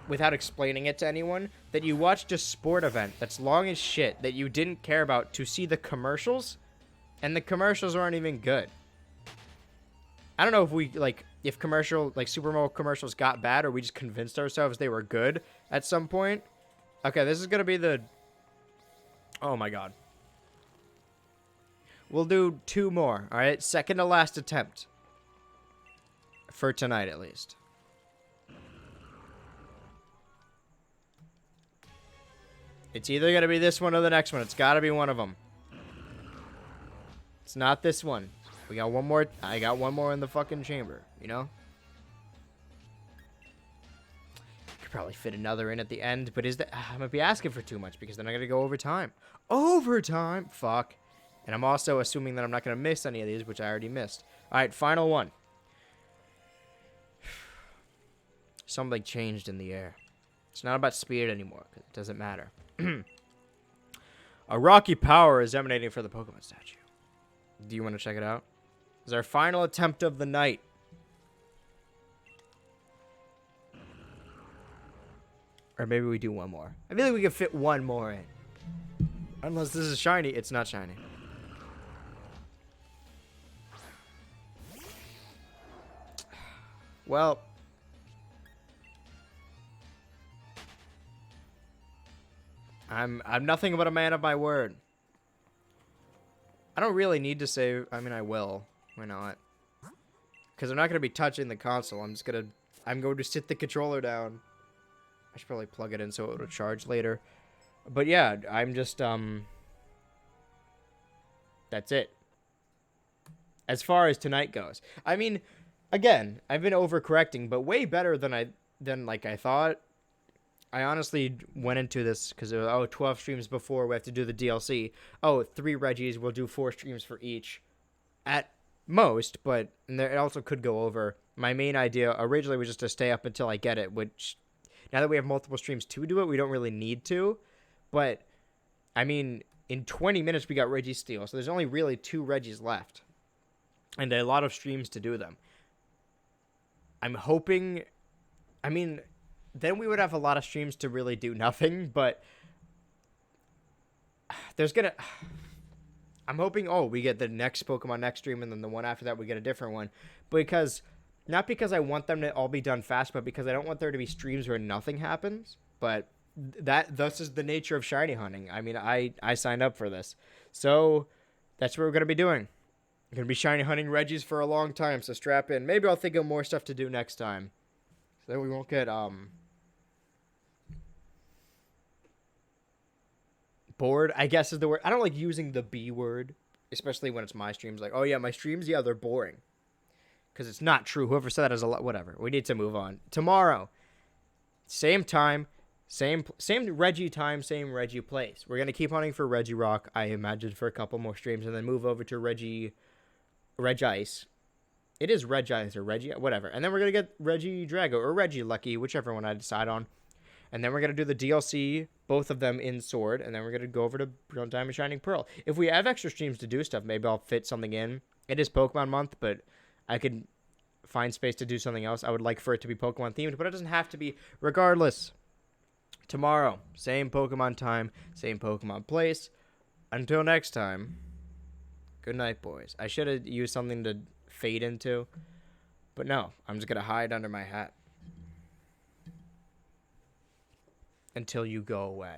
without explaining it to anyone, that you watched a sport event that's long as shit that you didn't care about to see the commercials, and the commercials aren't even good. I don't know if we, like, if commercial, like, Super Bowl commercials got bad, or we just convinced ourselves they were good at some point. Okay, this is going to be the... Oh, my God. We'll do 2 more, all right? Second to last attempt. For tonight, at least. It's either going to be this one or the next one. It's got to be one of them. It's not this one. We got one more. I got one more in the fucking chamber, you know? Could probably fit another in at the end, but is that... I might be asking for too much because then I'm going to go overtime. Overtime? Fuck. And I'm also assuming that I'm not going to miss any of these, which I already missed. All right, final one. Something changed in the air. It's not about speed anymore, because it doesn't matter. A rocky power is emanating from the Pokemon statue. Do you want to check it out? It's our final attempt of the night. Or maybe we do one more. I feel like we can fit one more in. Unless this is shiny. It's not shiny. Well... I'm nothing but a man of my word. I don't really need to say... I mean, I will. Why not? Because I'm not going to be touching the console. I'm going to sit the controller down. I should probably plug it in so it'll charge later. But yeah, I'm just... That's it. As far as tonight goes. I mean, again, I've been overcorrecting, but way better than I thought. I honestly went into this because, 12 streams before we have to do the DLC. Oh, 3 Reggies, we'll do 4 streams for each at most, but it also could go over. My main idea originally was just to stay up until I get it, which now that we have multiple streams to do it, we don't really need to. But, I mean, in 20 minutes we got Registeel, so there's only really 2 Reggies left. And a lot of streams to do them. I'm hoping... I mean... Then we would have a lot of streams to really do nothing, but there's gonna... I'm hoping, we get the next Pokemon next stream, and then the one after that we get a different one. Because, not because I want them to all be done fast, but because I don't want there to be streams where nothing happens. But thus is the nature of shiny hunting. I mean, I signed up for this, so that's what we're gonna be doing. I'm gonna be shiny hunting Regis for a long time, so strap in. Maybe I'll think of more stuff to do next time, so that we won't get bored, I guess is the word. I don't like using the B word, especially when it's my streams. Like, oh yeah, my streams, yeah, they're boring. Because it's not true. Whoever said that is a lot. Whatever. We need to move on. Tomorrow, same time, same Reggie time, same Reggie place. We're gonna keep hunting for Regirock, I imagine, for a couple more streams, and then move over to Regice. It is Regice or Reggie, whatever. And then we're gonna get Regidrago or Regilucky, whichever one I decide on. And then we're going to do the DLC, both of them in Sword, and then we're going to go over to Brilliant Diamond Shining Pearl. If we have extra streams to do stuff, maybe I'll fit something in. It is Pokemon month, but I could find space to do something else. I would like for it to be Pokemon themed, but it doesn't have to be. Regardless, tomorrow, same Pokemon time, same Pokemon place. Until next time, good night, boys. I should have used something to fade into, but no, I'm just going to hide under my hat until you go away.